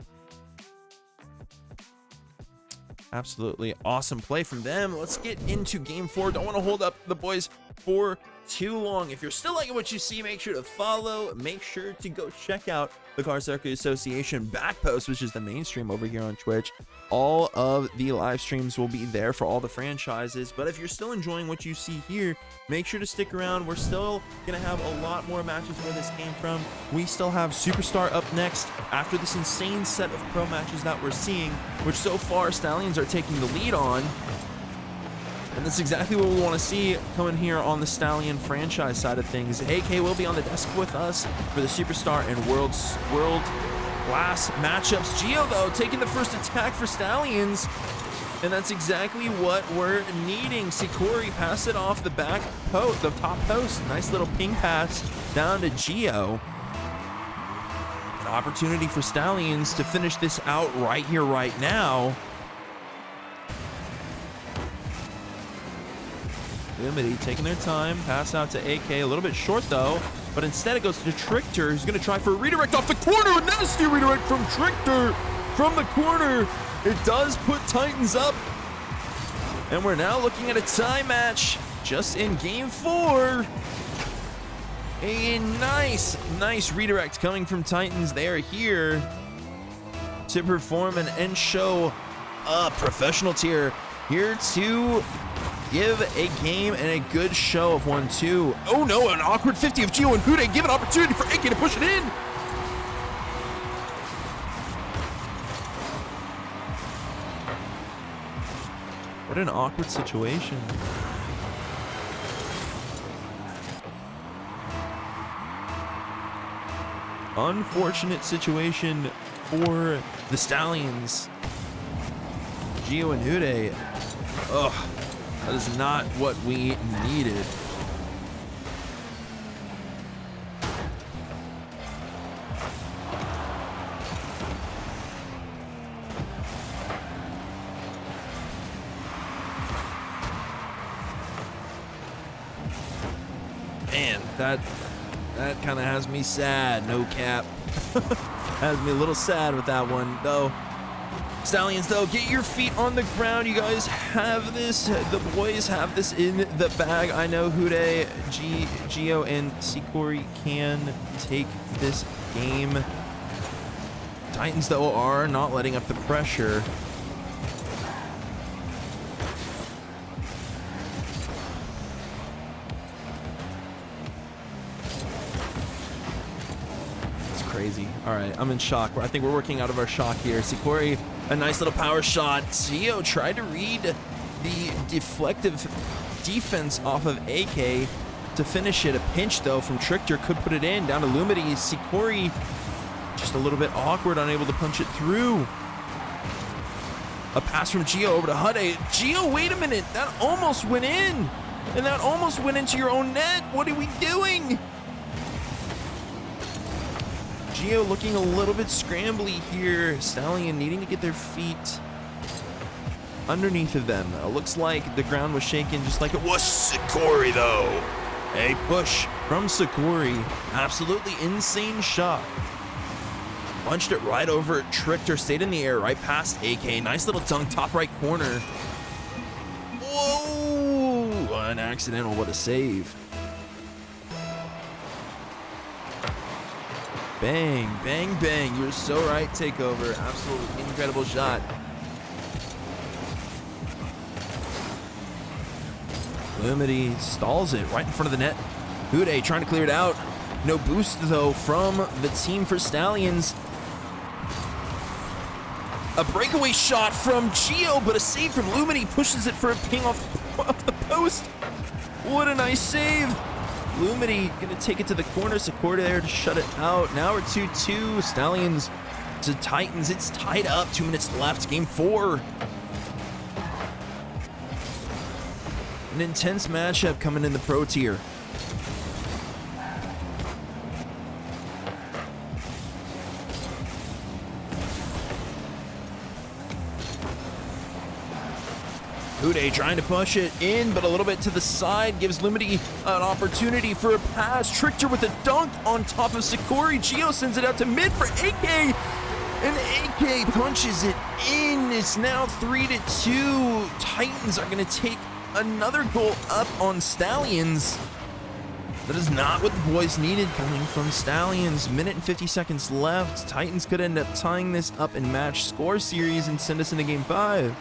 Absolutely awesome play from them. Let's get into game 4. Don't want to hold up the boys for too long. If you're still liking what you see, make sure to follow. Make sure to go check out the Car Circuit Association back post, which is the main stream over here on Twitch. All of the live streams will be there for all the franchises. But if you're still enjoying what you see here, make sure to stick around. We're still gonna have a lot more matches where this came from. We still have Superstar up next after this insane set of pro matches that we're seeing, which so far Stallions are taking the lead on. And that's exactly what we want to see coming here on the Stallion franchise side of things. AK will be on the desk with us for the Superstar and World Class matchups. Geo, though, taking the first attack for Stallions. And that's exactly what we're needing. Sikori pass it off the back post, the top post. Nice little ping pass down to Geo. An opportunity for Stallions to finish this out right here, right now. Lumity taking their time. Pass out to AK. A little bit short, though. But instead it goes to Trickster, who's going to try for a redirect off the corner. A nasty redirect from Trickster from the corner. It does put Titans up. And we're now looking at a tie match just in game 4. A nice redirect coming from Titans. They are here to perform and show a professional tier. Here to give a game and a good show of 1-2. Oh no, an awkward 50 of Geo and NuKEy. Give an opportunity for AK to push it in. What an awkward situation. Unfortunate situation for the Stallions. Geo and NuKEy. Ugh. That is not what we needed. Man, that kind of has me sad, no cap. Has me a little sad with that one, though. Stallions, though, get your feet on the ground. You guys have this. The boys have this in the bag. I know NuKEy, Geo, and Sikori can take this game. Titans, though, are not letting up the pressure. crazy. All right, I'm in shock. I think we're working out of our shock here. Sikori, a nice little power shot. Gio tried to read the deflective defense off of AK to finish it. A pinch, though, from Trickter could put it in. Down to Lumity. Sikori just a little bit awkward, unable to punch it through. A pass from Gio over to Hude. Gio, wait a minute. That almost went in. And that almost went into your own net. What are we doing? Gio looking a little bit scrambly here. Stallion needing to get their feet underneath of them. It looks like the ground was shaking just like it was. Sikori, though. A push from Sikori. Absolutely insane shot. Punched it right over Trickter, stayed in the air right past AK. Nice little dunk, top right corner. Whoa! An accidental, what a save. Bang, bang, bang. You're so right, Takeover. Absolutely incredible shot. Lumity stalls it right in front of the net. Hude trying to clear it out. No boost, though, from the team for Stallions. A breakaway shot from Gio, but a save from Lumity pushes it for a ping off the post. What a nice save. Lumity gonna take it to the corner. Sikori there to shut it out. Now we're 2-2. Stallions to Titans. It's tied up. 2 minutes left. Game 4. An intense matchup coming in the pro tier. Hude trying to push it in, but a little bit to the side, gives Lumity an opportunity for a pass. Trickter with a dunk on top of Sikori. Gio sends it out to mid for AK, and AK punches it in. It's now 3-2. Titans are going to take another goal up on Stallions. That is not what the boys needed coming from Stallions. Minute and 50 seconds left. Titans could end up tying this up in match score series and send us into game 5.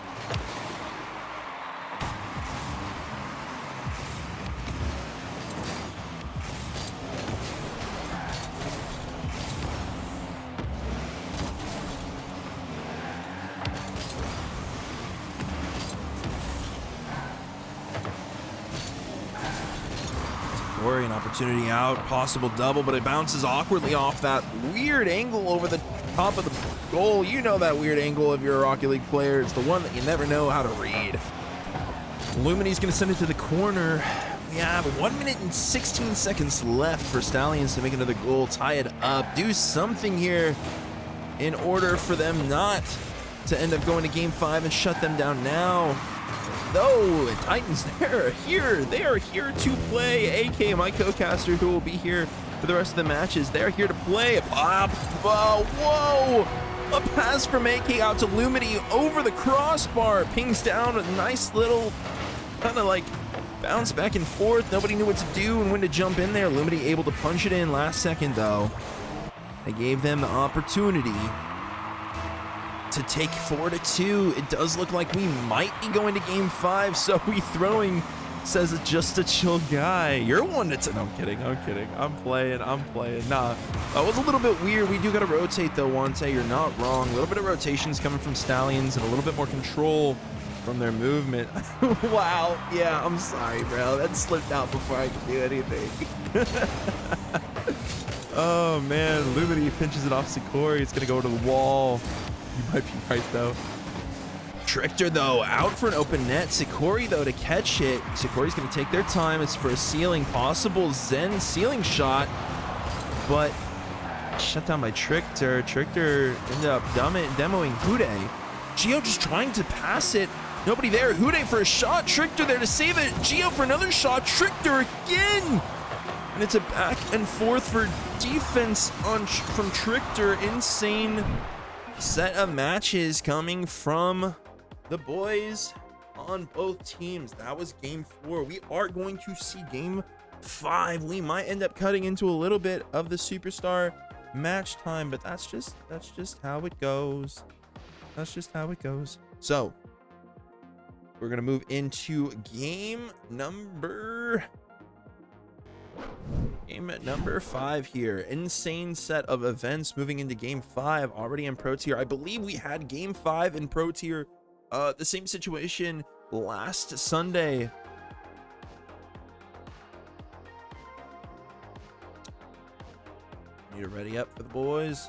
An opportunity out, possible double, but it bounces awkwardly off that weird angle over the top of the goal. You know that weird angle if you're a Rocket League player. It's the one that you never know how to read. Lumity's going to send it to the corner. We have 1 minute and 16 seconds left for Stallions to make another goal, tie it up, do something here in order for them not to end up going to game 5 and shut them down now. Though Titans, they are here to play. AK, my co-caster, who will be here for the rest of the matches, they're here to play. A pop, whoa, a pass from AK out to Lumity over the crossbar, pings down, a nice little kind of like bounce back and forth. Nobody knew what to do and when to jump in there. Lumity able to punch it in last second, though. They gave them the opportunity to take 4-2. It does look like we might be going to game 5, so we throwing says it's just a chill guy. You're 1-2. No, I'm kidding. I'm playing. Nah, that was a little bit weird. We do got to rotate though, Wante. You're not wrong. A little bit of rotations coming from Stallions and a little bit more control from their movement. Wow. Yeah, I'm sorry, bro. That slipped out before I could do anything. Oh man, Lumity pinches it off Sikori. It's gonna go to the wall. You might be right, though. Trickter, though, out for an open net. Sikori, though, to catch it. Sikori's going to take their time. It's for a ceiling. Possible Zen ceiling shot. But shut down by Trickter. Trickter ended up demoing Hude. Gio just trying to pass it. Nobody there. Hude for a shot. Trickter there to save it. Gio for another shot. Trickter again. And it's a back and forth for defense from Trickter. Insane set of matches coming from the boys on both teams. That was game 4. We are going to see game 5. We might end up cutting into a little bit of the superstar match time, but that's just how it goes. So we're gonna move into game number game number 5 here. Insane set of events moving into game 5 already in pro tier. I believe we had game 5 in pro tier, the same situation last Sunday. Need to ready up for the boys.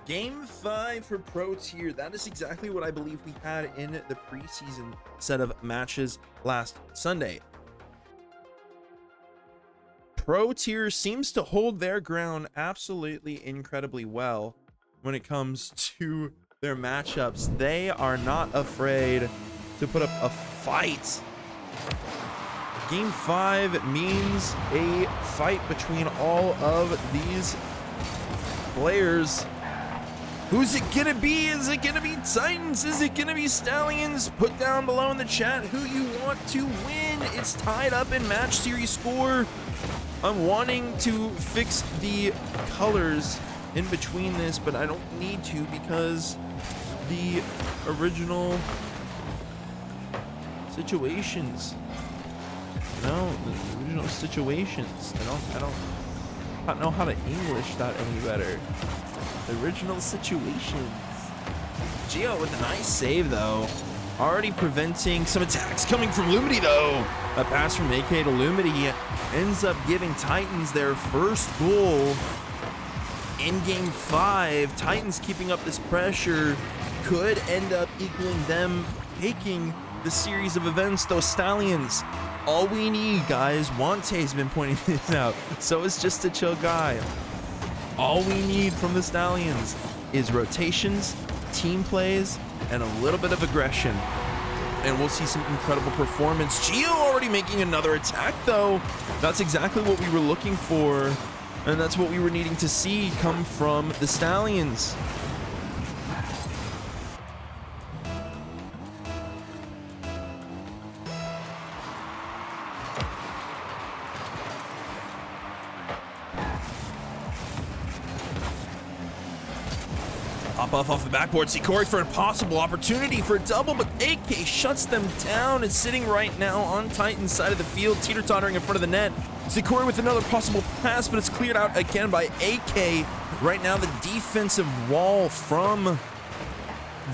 Game 5 for pro tier. That is exactly what I believe we had in the preseason set of matches last Sunday. Pro tier seems to hold their ground absolutely incredibly well when it comes to their matchups. They are not afraid to put up a fight. Game 5 means a fight between all of these players. Who's it gonna be? Is it gonna be Titans? Is it gonna be Stallions? Put down below in the chat who you want to win. It's tied up in match series score. I'm wanting to fix the colors in between this, but I don't need to because the original situations, the original situations. I don't know how to English that any better. The original situations. Geo with a nice save though. Already preventing some attacks coming from Lumity though. A pass from AK to Lumity ends up giving Titans their first goal in game 5. Titans keeping up this pressure could end up equaling them taking the series of events. Those Stallions, all we need, guys, Wante's been pointing this out, so it's just a chill guy. All we need from the Stallions is rotations, team plays, and a little bit of aggression, and we'll see some incredible performance. Geo already making another attack though. That's exactly what we were looking for, and that's what we were needing to see come from the Stallions. Off the backboard, see Corey for a possible opportunity for a double, but AK shuts them down. It's sitting right now on Titan's side of the field, teeter-tottering in front of the net. See Corey with another possible pass, but it's cleared out again by AK. Right now, the defensive wall from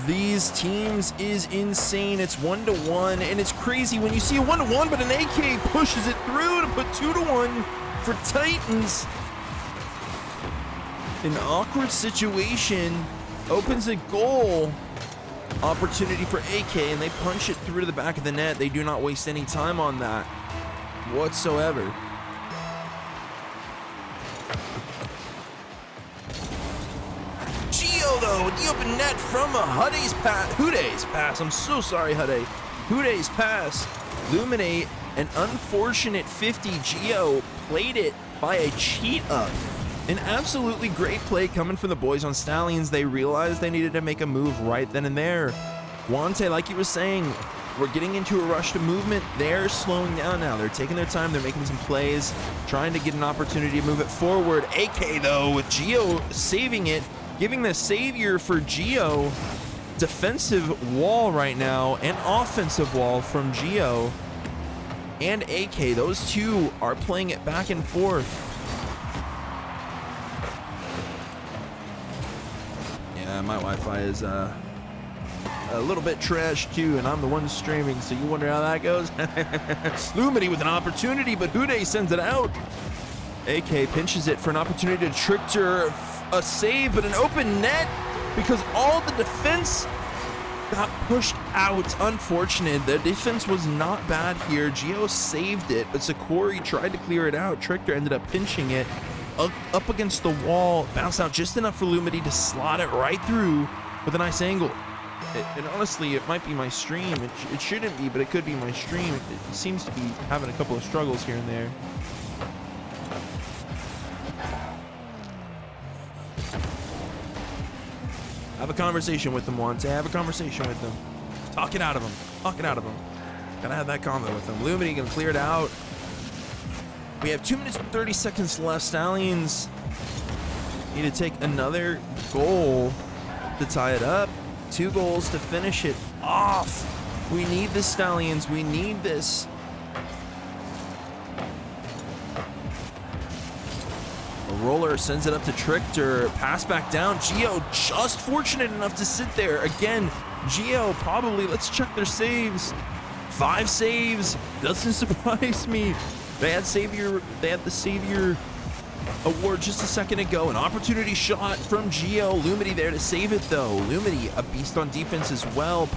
these teams is insane. It's 1-1, and it's crazy when you see a 1-1, but an AK pushes it through to put 2-1 for Titans. An awkward situation opens a goal opportunity for AK, and they punch it through to the back of the net. They do not waste any time on that whatsoever. Geo though with the open net from a Huday's pass. I'm so sorry, Huday. Huday's pass. Luminate an unfortunate 50. Geo played it by a cheat up. An absolutely great play coming from the boys on Stallions. They realized they needed to make a move right then and there. Wante, like you were saying, we're getting into a rush to movement. They're slowing down now. They're taking their time. They're making some plays, trying to get an opportunity to move it forward. AK, though, with Geo saving it, giving the savior for Geo. Defensive wall right now, and offensive wall from Geo and AK. Those two are playing it back and forth. My Wi-Fi is a little bit trash too, and I'm the one streaming, so you wonder how that goes. Lumity with an opportunity, but Huday sends it out. AK pinches it for an opportunity to Trickster, a save, but an open net because all the defense got pushed out. Unfortunate. The defense was not bad here. Geo saved it, but Sakori tried to clear it out. Trickster ended up pinching it up against the wall, bounced out just enough for Lumity to slot it right through with a nice angle. And honestly, it might be my stream. It shouldn't be, but it could be my stream. It seems to be having a couple of struggles here and there. Have a conversation with them, Wante. Have a conversation with them. Talk it out of them. Talk it out of them. Gotta have that combo with them. Lumity can clear it out. We have 2 minutes and 30 seconds left. Stallions need to take another goal to tie it up. 2 goals to finish it off. We need the Stallions. We need this. A roller sends it up to Trickster. Pass back down. Geo just fortunate enough to sit there. Again, Geo probably, let's check their saves. 5 saves. Doesn't surprise me. They had the Savior award just a second ago. An opportunity shot from Geo. Lumity there to save it though. Lumity, a beast on defense as well.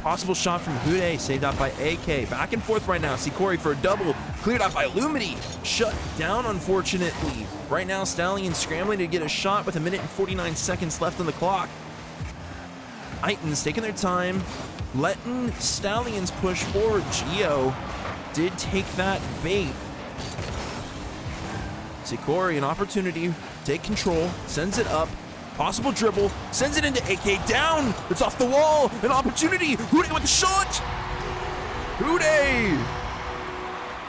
Possible shot from NuKEy, saved out by AK. Back and forth right now. Sikori for a double. Cleared out by Lumity. Shut down, unfortunately. Right now, Stallion scrambling to get a shot with 1 minute and 49 seconds left on the clock. Titans taking their time, letting Stallions push forward. Geo did take that bait. Sikori, an opportunity to take control, sends it up. Possible dribble, sends it into AK, down. It's off the wall. An opportunity. NuKEy with the shot. NuKEy,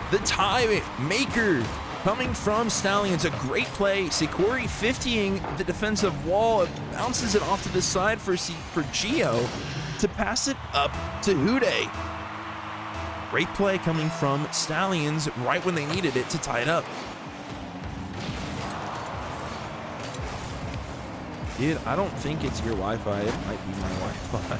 the tie maker, coming from Stallions. A great play. Sikori 50ing the defensive wall. Bounces it off to the side for Geo to pass it up to NuKEy. Great play coming from Stallions right when they needed it to tie it up. Dude, I don't think it's your Wi-Fi. It might be my Wi-Fi.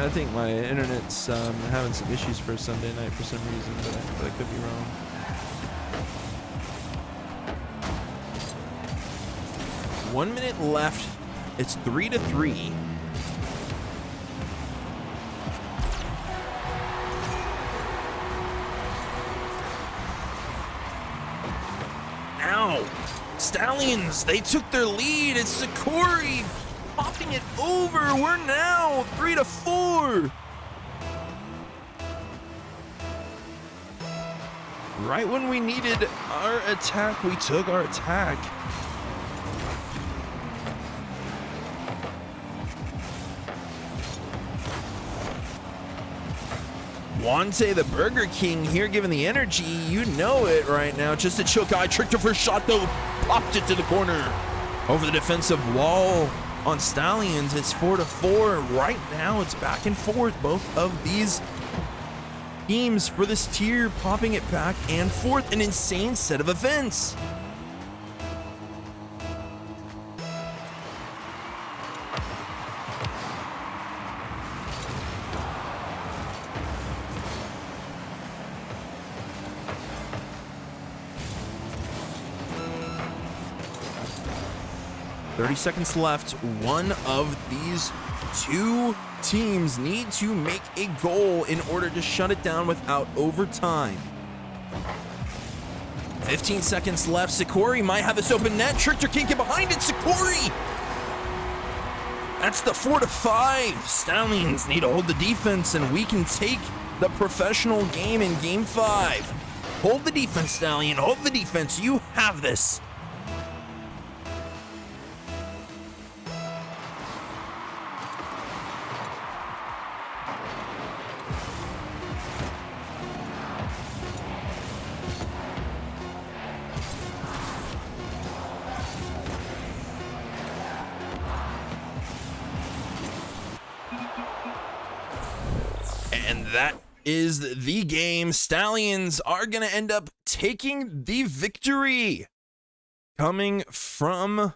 I think my internet's having some issues for Sunday night for some reason, but I could be wrong. One minute left. It's 3-3. Now, Stallions, they took their lead. It's Sikori popping it over. We're now 3-4. Right when we needed our attack, we took our attack. Wante the Burger King here giving the energy. You know it right now. Just a chill guy. Tricked her first shot though. Popped it to the corner. Over the defensive wall on Stallions. It's 4-4. Right now it's back and forth. Both of these teams for this tier popping it back and forth. An insane set of events. Seconds left. One of these two teams need to make a goal in order to shut it down without overtime. 15 seconds left. Sikori might have this open net. Trickster can't get behind it. Sikori! That's the 4-5. Stallions need to hold the defense, and we can take the professional game in Game 5. Hold the defense, Stallion. Hold the defense. You have this. And that is the game. Stallions are going to end up taking the victory. Coming from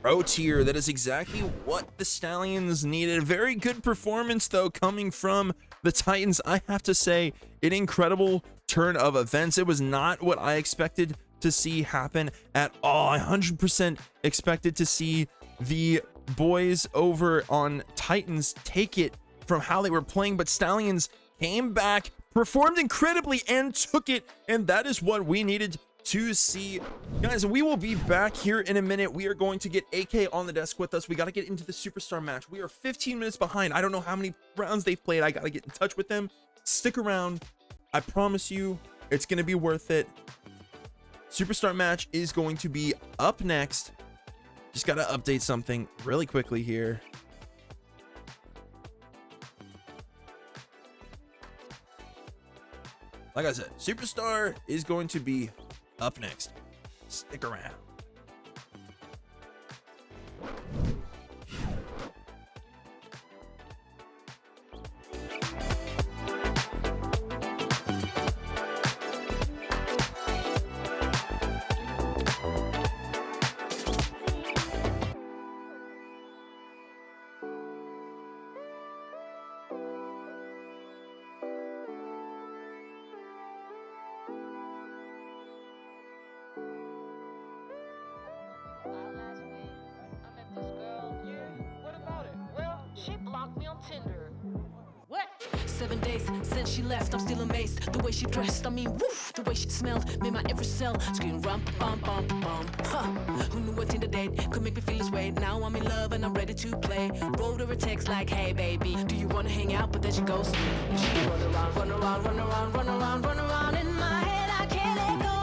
Pro Tier, that is exactly what the Stallions needed. Very good performance, though, coming from the Titans. I have to say, an incredible turn of events. It was not what I expected to see happen at all. I 100% expected to see the boys over on Titans take it from how they were playing, but Stallions came back, performed incredibly, and took it, and that is what we needed to see. Guys, we will be back here in a minute. We are going to get AK on the desk with us. We got to get into the Superstar match. We are 15 minutes behind. I don't know how many rounds they've played. I got to get in touch with them. Stick around. I promise you, it's going to be worth it. Superstar match is going to be up next. Just got to update something really quickly here. Like I said, Superstar is going to be up next. Stick around. Out last week, I met this girl. Yeah, what about it? Well, she blocked me on Tinder. What? 7 days since she left, I'm still amazed. The way she dressed, I mean, woof. The way she smelled, made my every cell scream rum bum bum bum. Huh? Who knew what Tinder date could make me feel this way? Now I'm in love and I'm ready to play. Wrote her a text like, hey baby, do you wanna hang out? But then she goes, she run around, run around, run around, run around, run around in my head. I can't let go.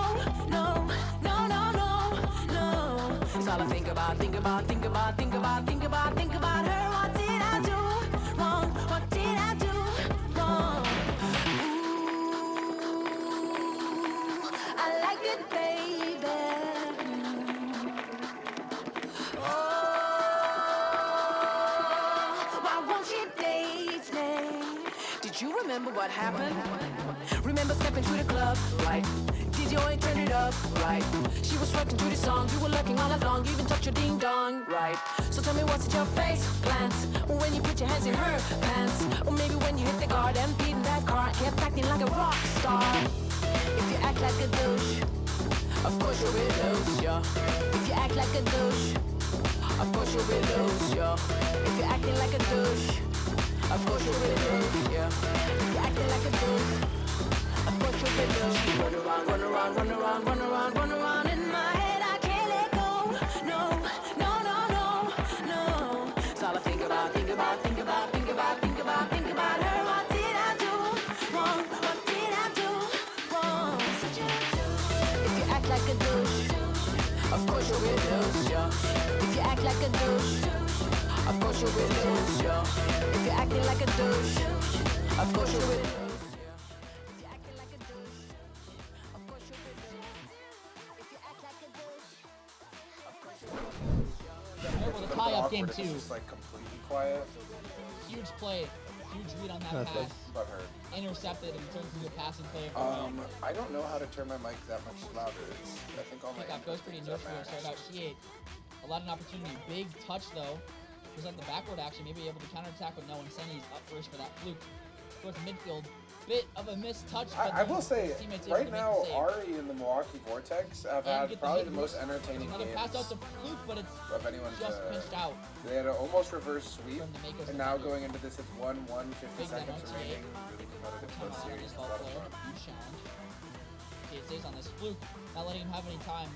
No, no, no, no, no. It's all I think about, think about, think about, think about, think about, think about her. What did I do wrong? What did I do wrong? Ooh, I like it, baby. Oh, why won't she date me? Did you remember what happened? Remember stepping to the club, right? Did you ain't turn it up, right? She was rocking to the song, you were lurking all along, you even touched your ding dong, right? So tell me what's in your face plans when you put your hands in her pants, or maybe when you hit the guard and beat in that car, kept acting like a rock star. If you act like a douche, of course you'll lose, yeah. If you act like a douche, of course you'll lose, yeah. If you're acting like a douche, of course you'll lose, yeah. If you're acting like a douche, of course you'll lose. Run around, run around, run around, run around, run around in my head. I can't let go. No, no, no, no, no. It's all I think about, think about, think about, think about, think about, think about her. What did I do wrong? What did I do wrong? If you act like a douche, of course you'll lose, yeah. If you act like a douche, of course you'll lose, yeah. If you're acting like a douche, of course you'll lose. Remember the tie-up game Awkward, two. It's just like completely quiet. Huge play, huge lead on that That's pass. But her. Intercepted and turned into a passing play. I don't know how to turn my mic that much louder. I think all my Kickoff goes pretty inputs are neutral. Started out maxed. T8. Allowed an opportunity. Big touch though. Present the backward action. Maybe able to counterattack with no one. Senni's up first for that fluke. Towards the midfield. Bit of a missed touch. But I will say, teammates able to right make now, the save. Ari and the Milwaukee Vortex have And had get probably hit the most loose. entertaining Another games pass out to Fluke, but it's of anyone's. just pinched out. They had an almost reverse sweep, From the Makos and now of the going into this, it's 1-1, 50 Big seconds demo, remaining. T8. Really competitive Time close out on series. this It's a ball lot of player. fun. Huge challenge. T8 stays on this. Fluke, not letting him have any time.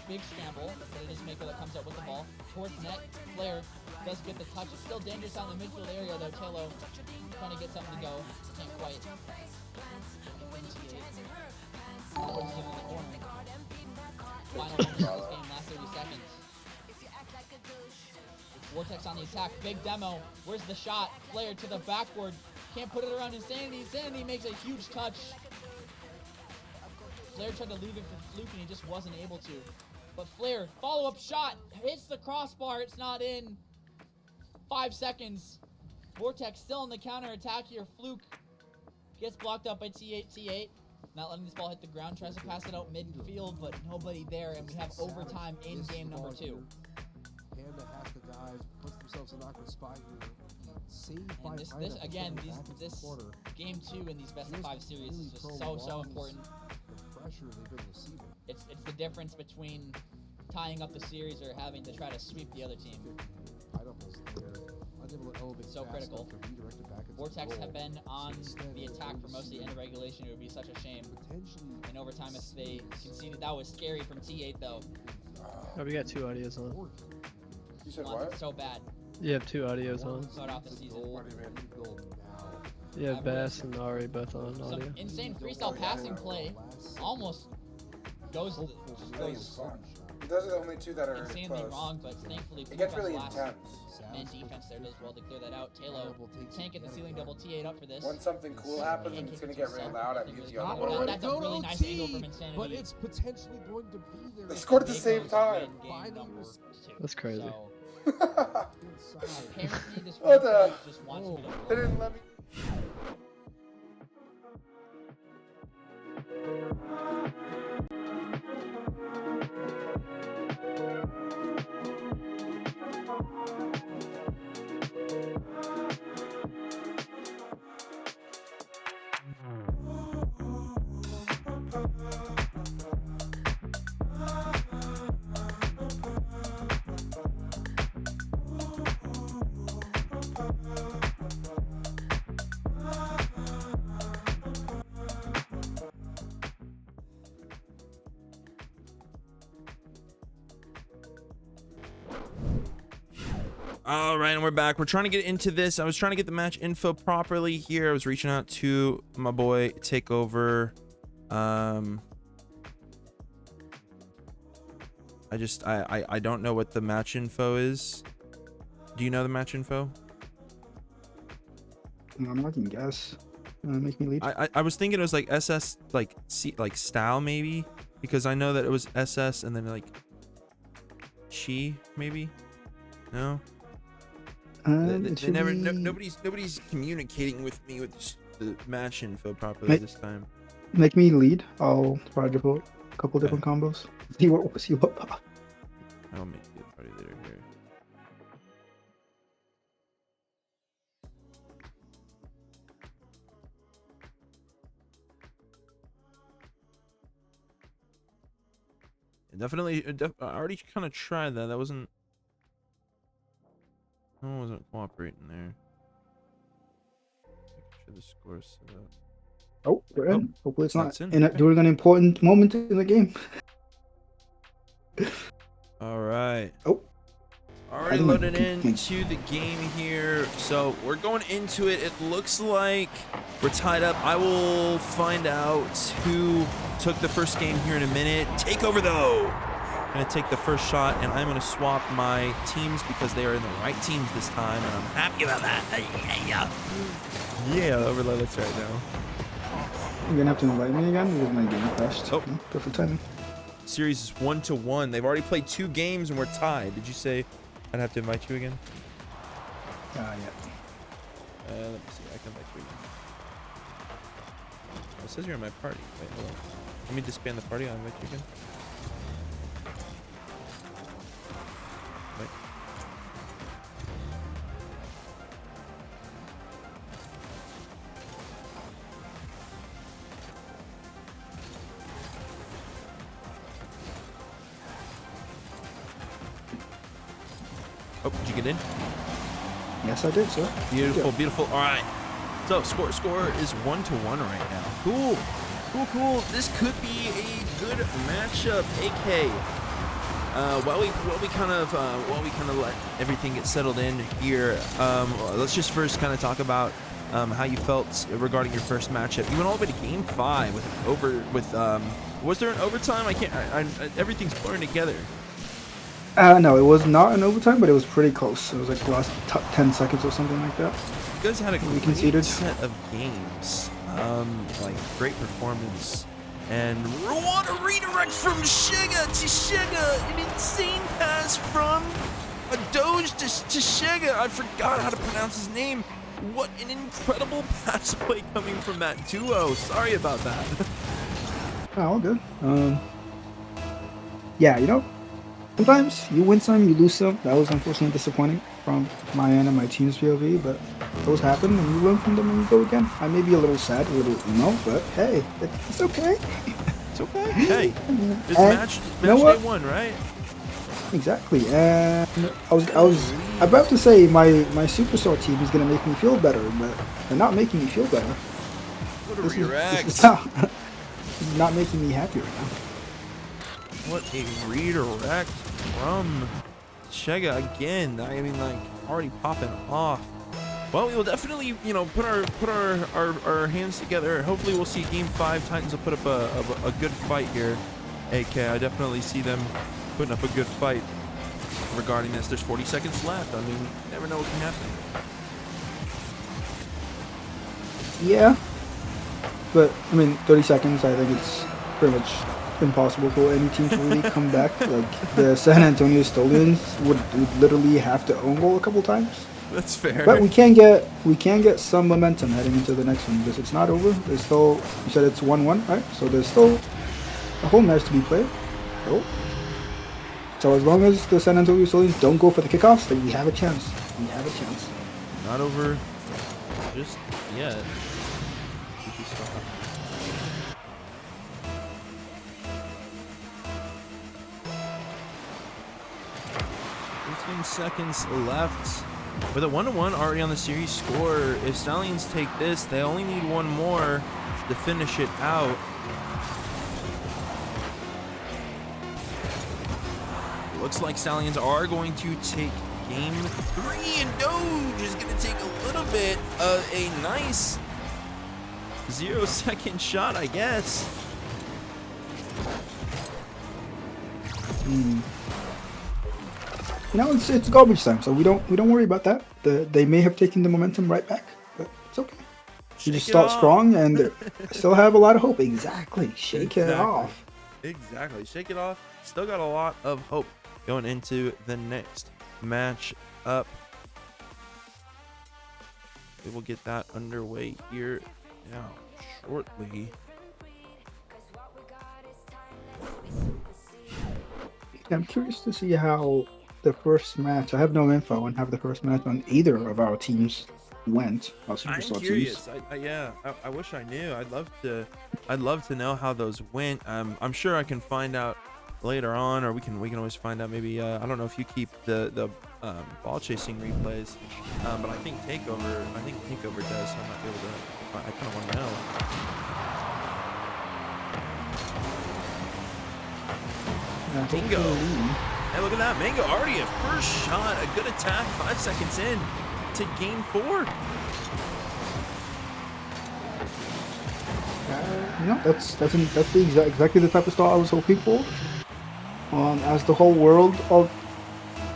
Big scramble, but it is Mako that comes out with the ball. Towards net, Flair does get the touch. It's still dangerous on the midfield area though. Telo trying to get something to go. Can't quite. Towards him in the corner. Final moments of this game, last 30 seconds. Vortex on the attack. Big demo. Where's the shot? Flair to the backward. Can't put it around Insanity. Insanity makes a huge touch. Flair tried to leave it for Fluke and he just wasn't able to. But Flair, follow-up shot, hits the crossbar, it's not in. 5 seconds. Vortex still on the counter-attack here. Fluke gets blocked up by T8. Not letting this ball hit the ground, tries to pass it out midfield, but nobody there, and we have overtime in game number 2. Panda has to dive, puts themselves in an awkward spot here. Saved by And this Pineapple again, coming back into the this quarter. game 2 in these best of 5 series is just so prolongs important. The pressure they've been receiving. It's the difference between tying up the series or having to try to sweep the other team. Pineapples there, unable to elevate So fast critical. enough to redirect it back into Vortex goal. have been on So instead, the attack for most of the end of regulation. It would be such a shame. potentially In overtime, if they conceded, that was scary from T8 though. Oh, we got 2 audios on. You said Wants it what? so bad. You have 2 audios on. Start off the season. What do you mean? goal now. You have Bass and Ari both on Some audio. insane freestyle passing play. Almost goes just goes Those are the only two that are insanely close. wrong, but thankfully It gets Fluke really on the last intense. man defense there does well to clear that out. Talo tank at the ceiling, double T8 up for this. Once something cool happens and it's gonna get really loud, I mute the other Not one. That's a really nice angle from Insanity. But it's potentially going to be there. They scored at the Mako's same time. win game number 2. That's crazy. So, Inside. apparently this What the- franchise just wants me to They didn't let me. All right, and we're back. We're trying to get into this. I was trying to get the match info properly here. I was reaching out to my boy Takeover. I don't know what the match info is. Do you know the match info? I can guess. Make me lead. I was thinking it was like SS, like C, like style maybe, because I know that it was SS and then like Chi maybe. No. They never. Nobody's communicating with me with the match info properly this time. Make me lead. I'll try to put a couple different combos. See what pop. I'll make you the party leader here. Definitely. I already kind of tried that. That wasn't. No one wasn't cooperating there. Making sure the score's set up. Oh, we're in. Hopefully it's not in. during an important moment in the game. All right. Oh. Already loaded into the game here. So we're going into it. It looks like we're tied up. I will find out who took the first game here in a minute. Takeover though. Gonna take the first shot, and I'm gonna swap my teams because they are in the right teams this time, and I'm happy about that. Yeah, overloaded right now. You're gonna have to invite me again because my game crashed. Oh, perfect timing. Series is 1-1. They've already played 2 games and we're tied. Did you say I'd have to invite you again? Yeah. Let me see. I can invite you again. Oh, it says you're in my party. Wait, hold on. Let me disband the party. I'll invite you again. Wait. Oh, did you get in? Yes, I did, sir. Beautiful, beautiful. All right. So score is 1-1 right now. Cool. This could be a good matchup. AK. While we kind of let everything get settled in here, let's just first kind of talk about how you felt regarding your first matchup. You went all the way to Game 5 was there an overtime? Everything's blurring together. No, it was not an overtime, but it was pretty close. It was like the last 10 seconds or something like that. You guys had a great set of games. Like great performance. And what a redirect from Shiga to Shiga. An insane pass from a Doge to Shiga. I forgot how to pronounce his name. What an incredible pass play coming from that duo. Sorry about that. Oh, all good. Yeah, sometimes you win some, you lose some. That was unfortunately disappointing from my end and my team's POV, but those happen and you learn from them and you go again. I may be a little sad, a little emo, but hey, it's okay. It's okay. Hey, it's match day 1, right? Exactly. And I was about to say my Superstar team is gonna make me feel better, but they're not making me feel better. What a redirect. This is not making me happy right now. What a redirect from Shega again. I mean, like, already popping off. Well, we will definitely, put our hands together. Hopefully we'll see Game 5. Titans will put up a good fight here. AK, I definitely see them putting up a good fight regarding this. There's 40 seconds left. I mean, you never know what can happen. Yeah. But, 30 seconds, I think it's pretty much impossible for any team to really come back. Like, the San Antonio Stallions would literally have to own goal a couple times. That's fair. But we can get some momentum heading into the next one because it's not over. There's still, you said it's 1-1, right? So there's still a whole match to be played. So as long as the San Antonio Stallions don't go for the kickoffs, then we have a chance. Not over just yet. 15 seconds left. With a 1-1 already on the series score, if Stallions take this, they only need one more to finish it out. Looks like Stallions are going to take game 3, and Doge is going to take a little bit of a nice 0-second shot, I guess. You know, it's garbage time, so we don't worry about that. They may have taken the momentum right back, but it's okay. You just start strong and still have a lot of hope. Exactly. Shake it off. Exactly. Shake it off. Still got a lot of hope going into the next match up. We will get that underway here now shortly. I'm curious to see how the first match. I have no info on how the first match on either of our teams went. Our I'm Superstar curious. teams. I wish I knew. I'd love to know how those went. I'm sure I can find out later on, or we can always find out. Maybe I don't know if you keep the ball chasing replays, but I think Takeover does. So I might be able to. I kind of want to know. Mango. Hey, look at that. Mango already a first shot. A good attack. 5 seconds in to game 4. You know, that's exactly the type of start I was hoping for. As the whole world of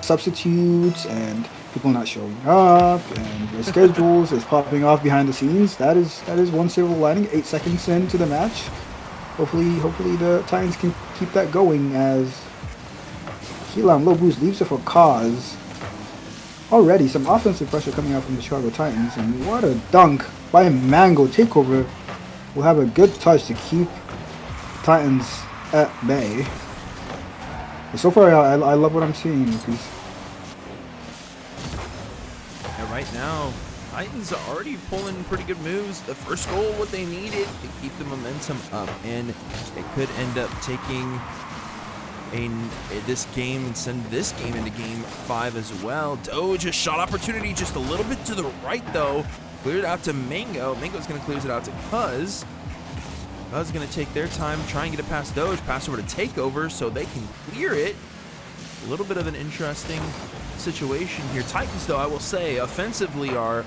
substitutes and people not showing up and their schedules is popping off behind the scenes, that is one silver lining. 8 seconds into the match. Hopefully the Titans can keep that going as Keelan low boost leaves it for Cause. Already some offensive pressure coming out from the Chicago Titans, and what a dunk by Mango. Takeover will have a good touch to keep Titans at bay. And so far, I love what I'm seeing. Because yeah, right now, Titans are already pulling pretty good moves. The first goal, what they needed to keep the momentum up, and it could end up taking this game and send this game into game 5 as well. Doge, a shot opportunity just a little bit to the right though. Cleared out to Mango. Mango's going to clear it out to Cuz. Cuz is going to take their time, try and get it past Doge, pass over to Takeover so they can clear it. A little bit of an interesting situation here. Titans, though, I will say, offensively are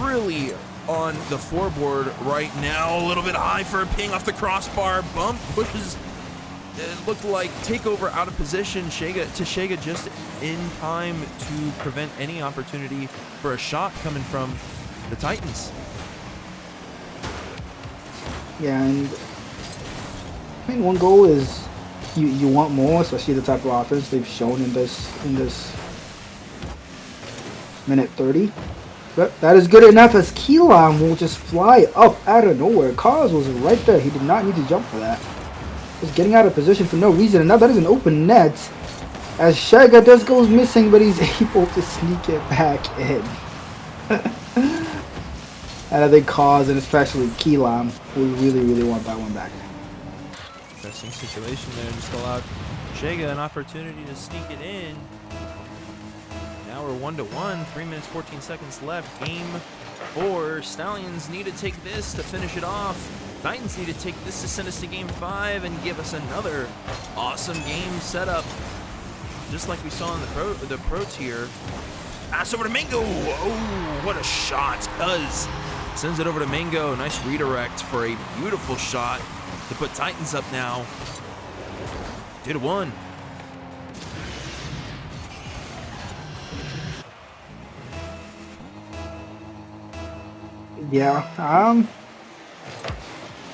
really on the floorboard right now. A little bit high for a ping off the crossbar. Bump pushes. It looked like Takeover out of position. Shega just in time to prevent any opportunity for a shot coming from the Titans. yeah, and I think one goal is you want more, especially the type of offense they've shown in this minute 30. But that is good enough as Keelan will just fly up out of nowhere. Cars was right there. He did not need to jump for that. Just getting out of position for no reason. And now that is an open net. As Shega just goes missing, but he's able to sneak it back in. And I think Cause and especially Keelan will really want that one back. Interesting situation there. Just allowed Shega an opportunity to sneak it in. Now we're 1-1. 3 minutes 14 seconds left. Game 4. Stallions need to take this to finish it off. Titans need to take this to send us to game 5 and give us another awesome game setup, just like we saw in the pro tier. Pass over to Mango. Oh, what a shot! Cuz sends it over to Mango. Nice redirect for a beautiful shot to put Titans up now. 2-1. Yeah,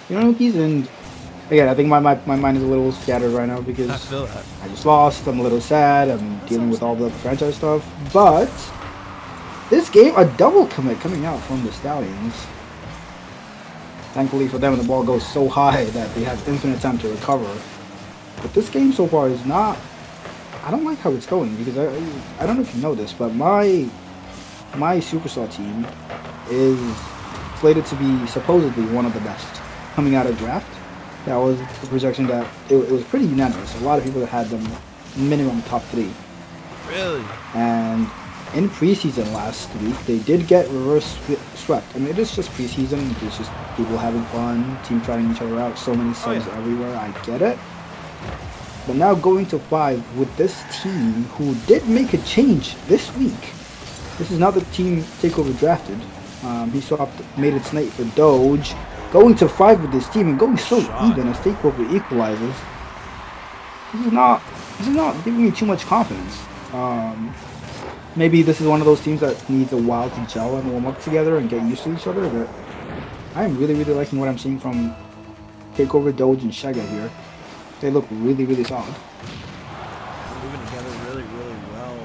you know, and again, I think my mind is a little scattered right now because I feel that. I just lost. I'm a little sad. I'm dealing with all the franchise stuff. But this game, a double commit coming out from the Stallions. Thankfully for them, the ball goes so high that they have infinite time to recover. But this game so far is not. I don't like how it's going because I don't know if you know this, but my Superstar team is slated to be supposedly one of the best coming out of draft. That was the projection that it was pretty unanimous. A lot of people had them minimum top 3. Really? And in preseason last week, they did get reverse swept. I mean, it is just preseason. It's just people having fun, team trying each other out. So many subs everywhere. I get it. But now going to 5 with this team who did make a change this week. This is not the team Takeover drafted. He swapped made it Snake for Doge. Going to 5 with this team and going so even as Takeover equalizes. This is not giving me too much confidence. Maybe this is one of those teams that needs a while to gel and warm up together and get used to each other, but I am really liking what I'm seeing from Takeover, Doge, and Shega here. They look really solid. Moving together really well.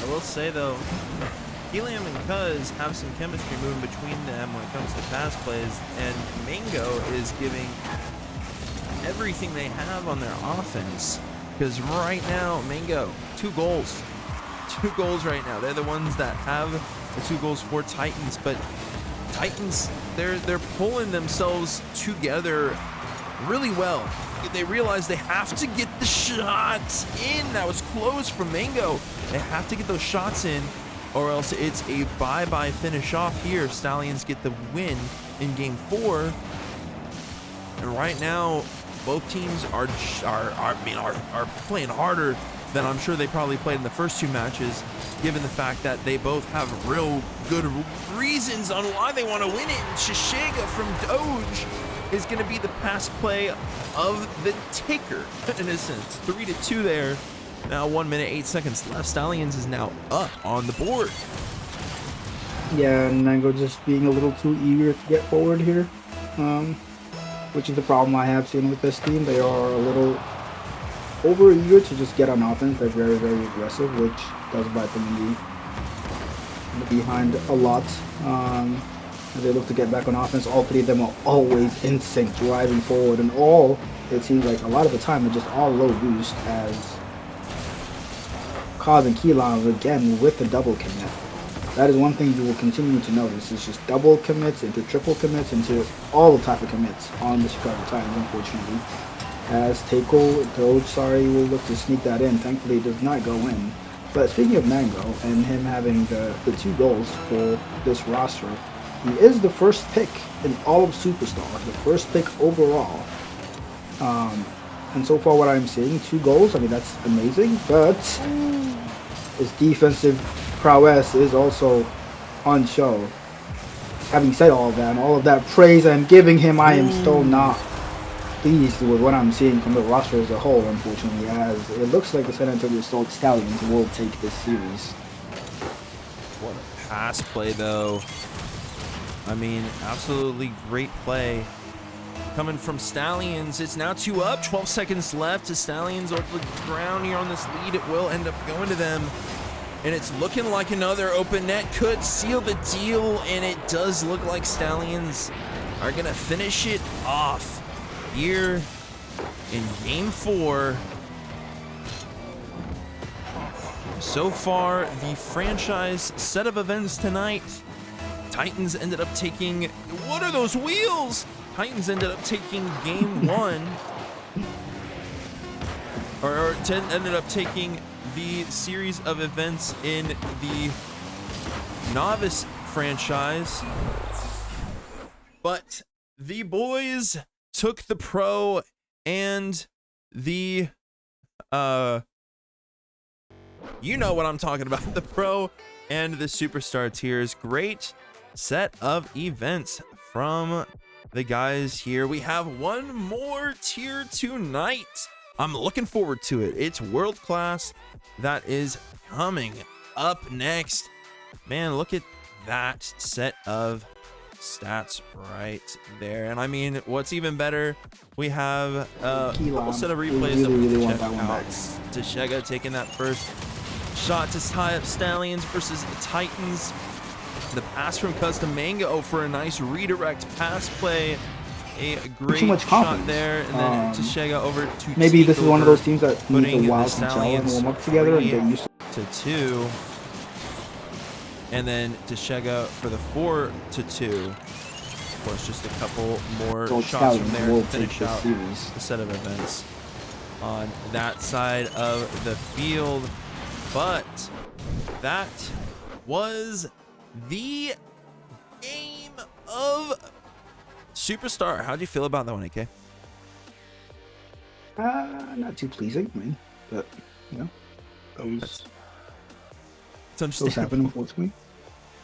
I will say though, Helium and Cuz have some chemistry moving between them when it comes to pass plays, and Mango is giving everything they have on their offense. Because right now, Mango, 2 goals. 2 goals right now. They're the ones that have the 2 goals for Titans, but Titans, they're pulling themselves together really well. They realize they have to get the shots in. That was close from Mango. They have to get those shots in, or else it's a bye-bye finish off here. Stallions get the win in game 4. And right now, both teams are playing harder than I'm sure they probably played in the first 2 matches, given the fact that they both have real good reasons on why they want to win it. And Shishega from Doge is going to be the pass play of the taker, in a sense. 3-2 there. Now 1 minute, 8 seconds left. Stallions is now up on the board. Yeah, and Mango just being a little too eager to get forward here, which is the problem I have seen with this team. They are a little over eager to just get on offense. They're very aggressive, which does bite them in the behind a lot. As they look to get back on offense, all 3 of them are always in sync, driving forward, and all, it seems like a lot of the time, they're just all low boost as Kaz and Keelan again with the double commit. That is one thing you will continue to notice. It's just double commits into triple commits into all the type of commits on the Chicago Titans, unfortunately. As Doge, will look to sneak that in. Thankfully, it does not go in. But speaking of Mango and him having the 2 goals for this roster, he is the first pick in all of Superstar, the first pick overall. And so far what I'm seeing, 2 goals, I mean, that's amazing, but his defensive prowess is also on show. Having said all of that, and all of that praise I'm giving him, I am still not pleased with what I'm seeing from the roster as a whole, unfortunately, as it looks like the San Antonio Stallions will take this series. What a pass play, though. I mean, absolutely great play coming from Stallions. It's now 2 up, 12 seconds left. The Stallions are the ground here on this lead. It will end up going to them. And it's looking like another open net could seal the deal. And it does look like Stallions are going to finish it off here in game 4. So far, the franchise set of events tonight, Titans ended up taking, what are those wheels? Titans ended up taking game 1, or ended up taking the series of events in the Novice franchise, but the boys took the pro and the, you know what I'm talking about, the pro and the superstar tiers. Great set of events from the guys here. We have one more tier tonight. I'm looking forward to it. It's world class that is coming up next. Man, look at that set of stats right there. And I mean, what's even better, we have a couple set of replays that we can check out. Teshega taking that first shot to tie up Stallions versus the Titans. The pass from Custom Mango for a nice redirect pass play. A great shot there, and then Teshega over to maybe this is one of those teams that needs a while to gel and warm up together and get used to 2. And then Teshega for the 4-2. Of course, just a couple more shots from there to finish out the set of events on that side of the field. But that was the game of Superstar. How do you feel about that one, AK? Not too pleasing, I mean, but you know, those It's those understandable. happen unfortunately.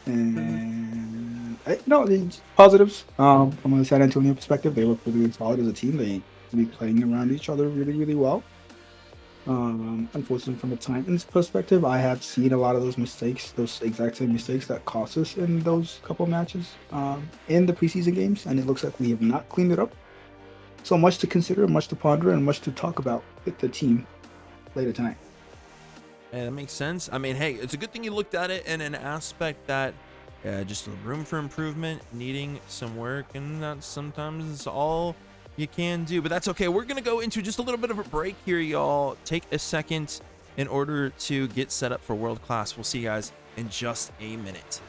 And the positives. From a San Antonio perspective, they look really solid as a team. They seem to be playing around each other really, really well. Unfortunately, from a Titans perspective, I have seen a lot of those mistakes, those exact same mistakes that cost us in those couple matches in the preseason games, and it looks like we have not cleaned it up. So much to consider, much to ponder, and much to talk about with the team later tonight. Yeah, that makes sense. I mean, hey, it's a good thing you looked at it in an aspect that just room for improvement, needing some work, and that sometimes is all you can do. But that's okay. We're going to go into just a little bit of a break here, y'all. Take a second in order to get set up for world class. We'll see you guys in just a minute.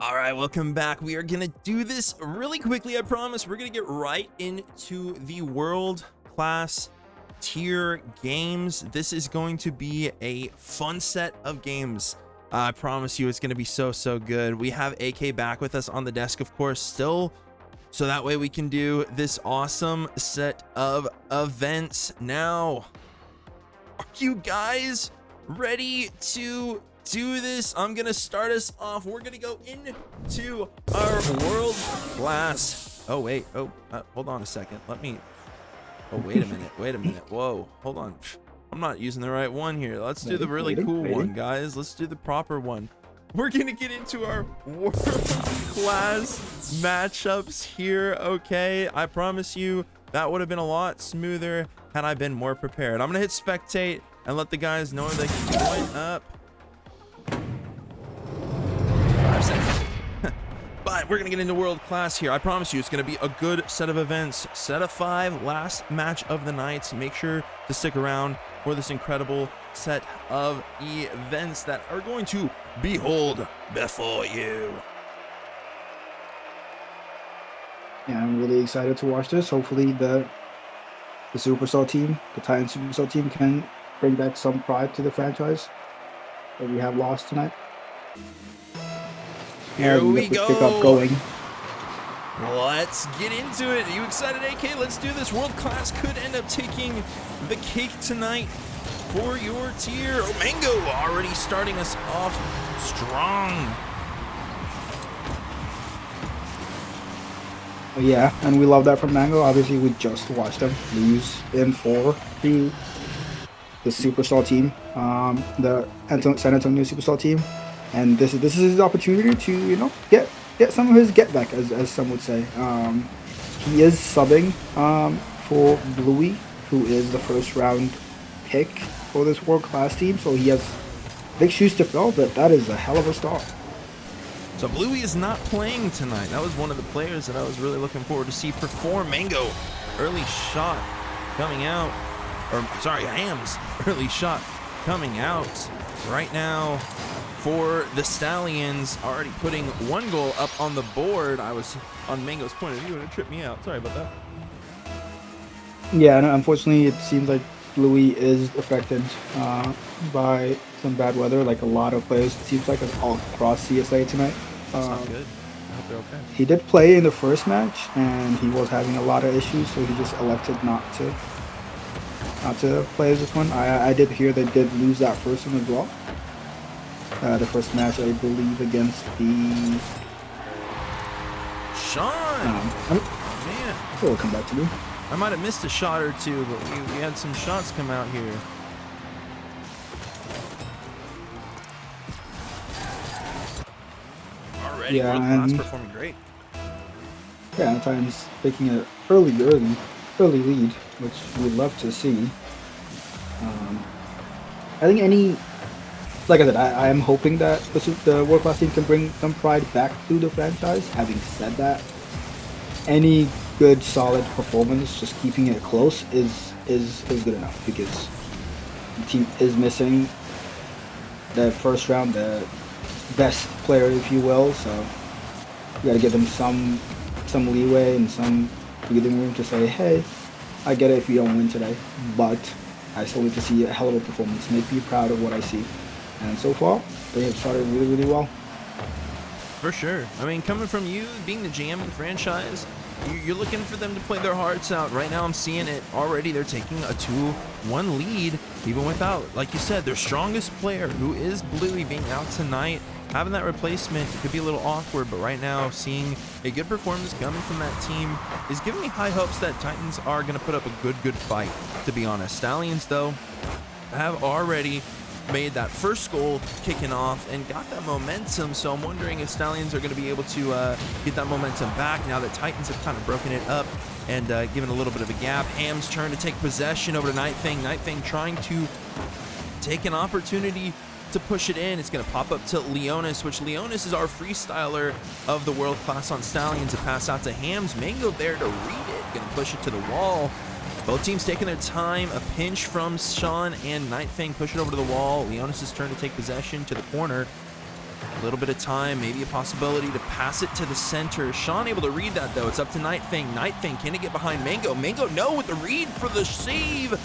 All right, welcome back. We are gonna do this really quickly, I promise. We're gonna get right into the world class tier games. This is going to be a fun set of games. I promise you it's gonna be so good. We have AK back with us on the desk, of course, still, so that way we can do this awesome set of events. Now, are you guys ready to do this? I'm gonna start us off. We're gonna go into our world class. Oh wait, hold on a second. Wait a minute. Whoa, hold on. I'm not using the right one here. Let's do the really cool one, guys. Let's do the proper one. We're gonna get into our world class matchups here, okay? I promise you that would have been a lot smoother had I been more prepared. I'm gonna hit spectate and let the guys know they can join up. 5 seconds. But we're gonna get into world class here. I promise you it's gonna be a good set of events. Set of 5, last match of the night. Make sure to stick around for this incredible set of events that are going to behold before you. Yeah, I'm really excited to watch this. Hopefully the Supercell team, the Titan Supercell team, can bring back some pride to the franchise that we have lost tonight. Here And we get this kickoff go. going. Let's get into it. Are you excited, AK? Let's do this. World Class could end up taking the cake tonight for your tier. Oh, Mango already starting us off strong. Yeah, and we love that from Mango. Obviously, we just watched them lose in 4 to the Superstar team, the San Antonio Superstar team, and this is his opportunity to get some of his get back, as some would say. He is subbing for Bluey, who is the first round pick for this World Class team, so he has big shoes to fill. But that is a hell of a start. So Bluey is not playing tonight. That was one of the players that I was really looking forward to see perform. Mango, early shot coming out. Or, sorry, Hams, early shot coming out right now for the Stallions. Already putting 1 goal up on the board. I was on Mango's point of view and it tripped me out. Sorry about that. Yeah, and unfortunately, it seems like Bluey is affected by some bad weather, like a lot of players, it seems like, all across CSA tonight. That's not good. I hope they're okay. He did play in the first match, and he was having a lot of issues, so he just elected not to play this one. I did hear they did lose that first one as well. The first match, I believe, against the Sean. Man, it'll come back to me. I might have missed a shot or two, but we had some shots come out here. Already, Yeah, World Class and performing great. yeah, at times taking an early lead, which we'd love to see. I think like I said, I am hoping that the World Class team can bring some pride back to the franchise. Having said that, any good solid performance, just keeping it close is good enough, because the team is missing the first round, the best player, if you will. So you got to give them some leeway and some breathing room to say, hey, I get it if you don't win today, but I still need to see a hell of a performance. Make me proud of what I see. And so far, they have started really, really well. For sure. I mean, coming from you, being the GM of the franchise, you're looking for them to play their hearts out. Right now, I'm seeing it already. They're taking a 2-1 lead, even without, like you said, their strongest player, who is Bluey, being out tonight. Having that replacement could be a little awkward, but right now, seeing a good performance coming from that team is giving me high hopes that Titans are going to put up a good fight, to be honest. Stallions, though, have already made that first goal kicking off and got that momentum, so I'm wondering if Stallions are going to be able to get that momentum back now that Titans have kind of broken it up and given a little bit of a gap. Ham's turn to take possession over to NuKEy. NuKEy trying to take an opportunity to push it in. It's going to pop up to Leonis, which Leonis is our freestyler of the World Class on Stallions, to pass out to Hams. Mango there to read it, going to push it to the wall. Both teams taking their time. A pinch from Sean and NuKEy. Push it over to the wall. Leonis' turn to take possession to the corner. A little bit of time, maybe a possibility to pass it to the center. Sean able to read that, though. It's up to NuKEy. NuKEy, can it get behind Mango? Mango, no, with the read for the save.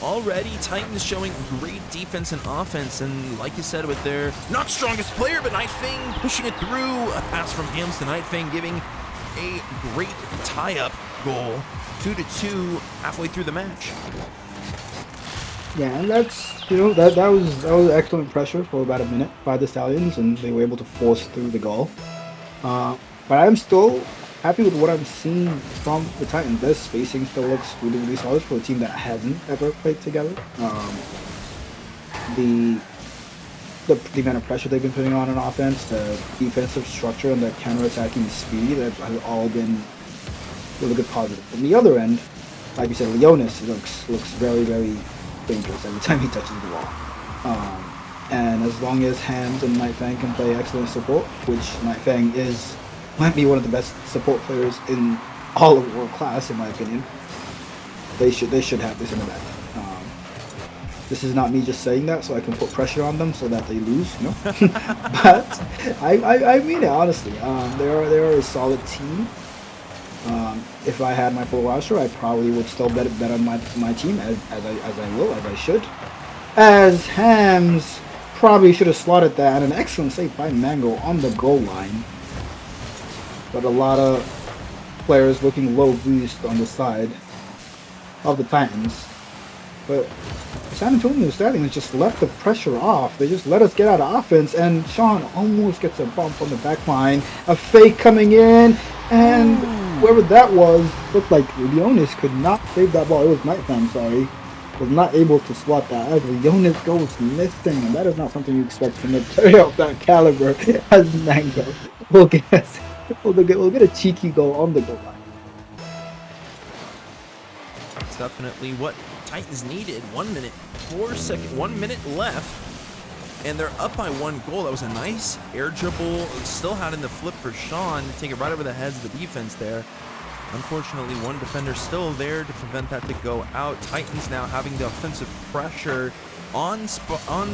Already, Titans showing great defense and offense. And like you said, with their not strongest player, but NuKEy pushing it through. A pass from Hams to NuKEy, giving a great tie-up goal. 2-2 halfway through the match. Yeah, and that's, that was excellent pressure for about a minute by the Stallions, and they were able to force through the goal. But I'm still happy with what I'm seeing from the Titans. Their spacing still looks really, really solid for a team that hasn't ever played together. The amount of pressure they've been putting on offense, the defensive structure, and the counter-attacking speed have all been really good positive. On the other end, like you said, Leonis looks very, very dangerous every time he touches the ball. And as long as Hams and NuKEy can play excellent support, which NuKEy might be one of the best support players in all of World Class, in my opinion, they should have this in the bag. This is not me just saying that so I can put pressure on them so that they lose, But I mean it honestly. They are a solid team. If I had my full roster, I probably would still bet on my team as I should. as Hams probably should have slotted that, and an excellent save by Mango on the goal line. But a lot of players looking low boost on the side of the Titans. But San Antonio Stallions just let the pressure off. They just let us get out of offense, and Sean almost gets a bump on the back line. A fake coming in, and whoever that was looked like Leonis could not save that ball. It was Nightfang, sorry. Was not able to slot that as Leonis goes missing, and that is not something you expect from a player of that caliber as Mango. We'll get a cheeky goal on the goal line. It's definitely what Titans needed. 1 minute, 1 minute left, and they're up by 1 goal. That was a nice air dribble. Still had in the flip for Sean to take it right over the heads of the defense there. Unfortunately, 1 defender still there to prevent that to go out. Titans now having the offensive pressure on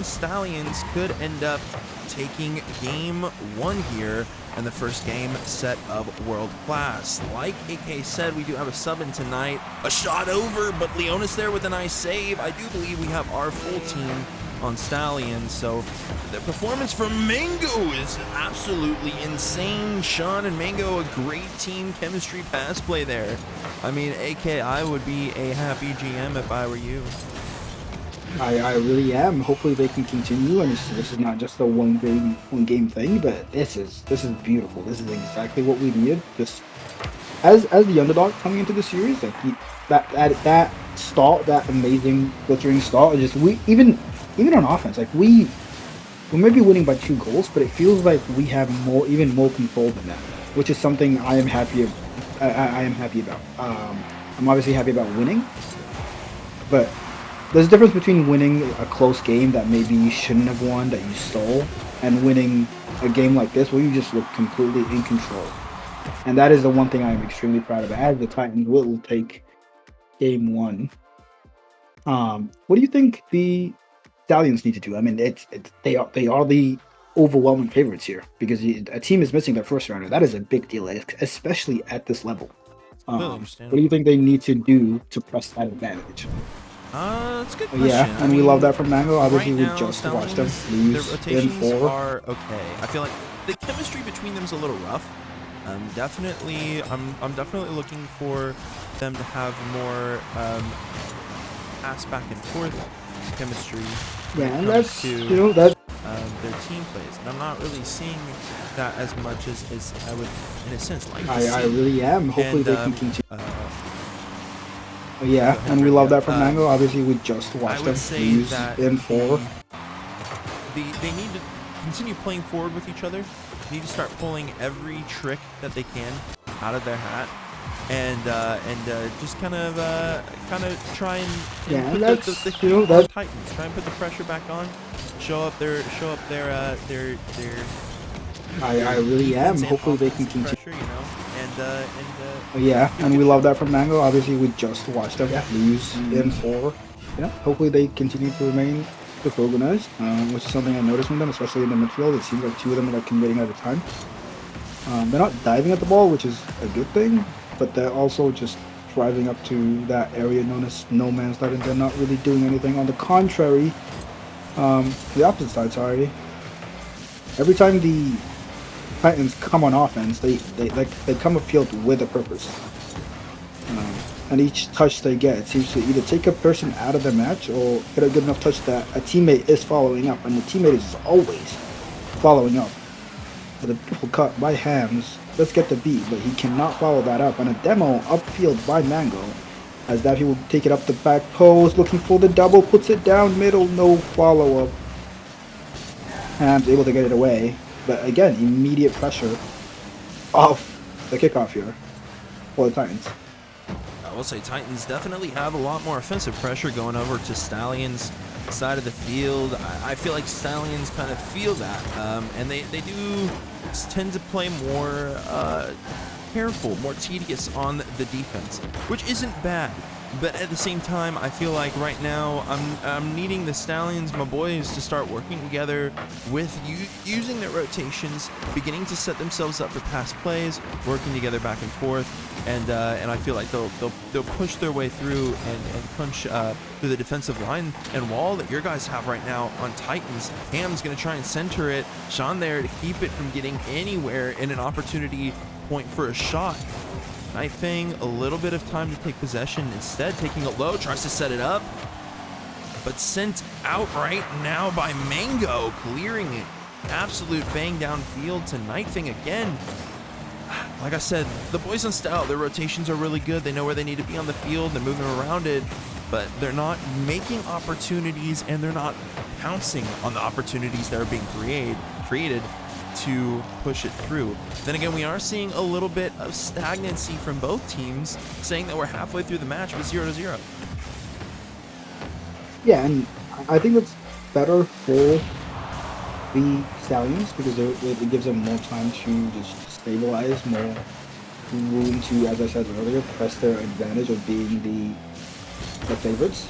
Stallions could end up taking game 1 here and the first game set of world class. Like AK said, we do have a sub in tonight. A shot over, but Leonis there with a nice save. I do believe we have our full team on Stallions, so the performance from Mango is absolutely insane. Sean and Mango, a great team chemistry pass play there. I mean, AK, I would be a happy GM if I were you. I really am. Hopefully they can continue, and this is not just a one game thing, but this is beautiful. This is exactly what we needed. Just as the underdog coming into the series, like that start, that amazing glittering start, just even on offense, like we may be winning by 2 goals, but it feels like we have even more control than that, which is something I am happy. I am happy about. I'm obviously happy about winning, but there's a difference between winning a close game that maybe you shouldn't have won, that you stole, and winning a game like this where you just look completely in control. And that is the one thing I am extremely proud of, as the Titans will take game 1. What do you think the Stallions need to do? I mean, they are the overwhelming favorites here, because a team is missing their first rounder. That is a big deal, especially at this level. What do you think they need to do to press that advantage? That's a good question. Yeah, and we love that from Mango. Obviously, right we now, just watched them their lose in rotations 4. are okay. I feel like the chemistry between them is a little rough. I'm definitely looking for them to have more pass back and forth chemistry. Yeah, and that's their team plays, and I'm not really seeing that as much as I would, in a sense, like to see. I really am. Hopefully, they can continue. Yeah, ahead, and we love that from Mango. Obviously, we just watched them lose in 4. They need to continue playing forward with each other. They need to start pulling every trick that they can out of their hat, and just kind of try and put the heat on Titans. Try and put the pressure back on. Show up their. I really am. Hopefully, they can continue. Pressure, you know, yeah, and we love that from Mango. Obviously, we just watched them lose in 4. Yeah, hopefully they continue to remain disorganized, which is something I noticed from them, especially in the midfield. It seems like 2 of them are like converting at a time. They're not diving at the ball, which is a good thing, but they're also just driving up to that area known as no man's land, and they're not really doing anything. On the contrary, the opposite side, sorry. Every time the Titans come on offense, they come upfield with a purpose. And each touch they get, it seems to either take a person out of the match or get a good enough touch that a teammate is following up, and the teammate is always following up. With a beautiful cut by Hams, let's get the beat, but he cannot follow that up. And a demo upfield by Mango, as that he will take it up the back post, looking for the double, puts it down middle, no follow-up. Hams able to get it away, but again, immediate pressure off the kickoff here for the Titans. I will say Titans definitely have a lot more offensive pressure going over to Stallions' side of the field. I feel like Stallions kind of feel that, and they do tend to play more careful, more tedious on the defense, which isn't bad. But at the same time, I feel like right now I'm needing the Stallions, my boys, to start working together with using their rotations, beginning to set themselves up for pass plays, working together back and forth, and I feel like they'll push their way through and punch through the defensive line and wall that your guys have right now on Titans. Ham's gonna try and center it. Sean there to keep it from getting anywhere in an opportunity point for a shot. Night Fang, a little bit of time to take possession. Instead, taking it low, tries to set it up, but sent out right now by Mango, clearing it. Absolute bang downfield to Night Fang again. Like I said, the boys on Style, their rotations are really good. They know where they need to be on the field. They're moving around it, but they're not making opportunities, and they're not pouncing on the opportunities that are being created to push it through. Then again, we are seeing a little bit of stagnancy from both teams, saying that we're halfway through the match with 0-0. Yeah, and I think it's better for the Stallions because it gives them more time to just stabilize, more room to, as I said earlier, press their advantage of being the favorites.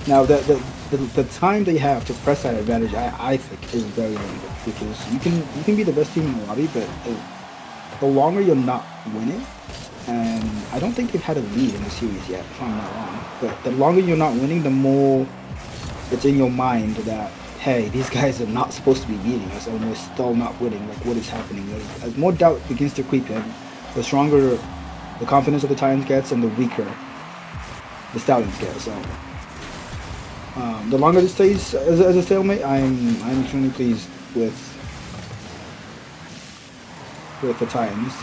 Now, the time they have to press that advantage, I think, is very limited because you can be the best team in the lobby, but the longer you're not winning, and I don't think they've had a lead in the series yet, if I'm not wrong, but the longer you're not winning, the more it's in your mind that, hey, these guys are not supposed to be beating us, and we're still not winning. Like, what is happening? As more doubt begins to creep in, the stronger the confidence of the Titans gets, and the weaker the Stallions get. So. The longer this stays as a stalemate, I'm extremely pleased with the Titans.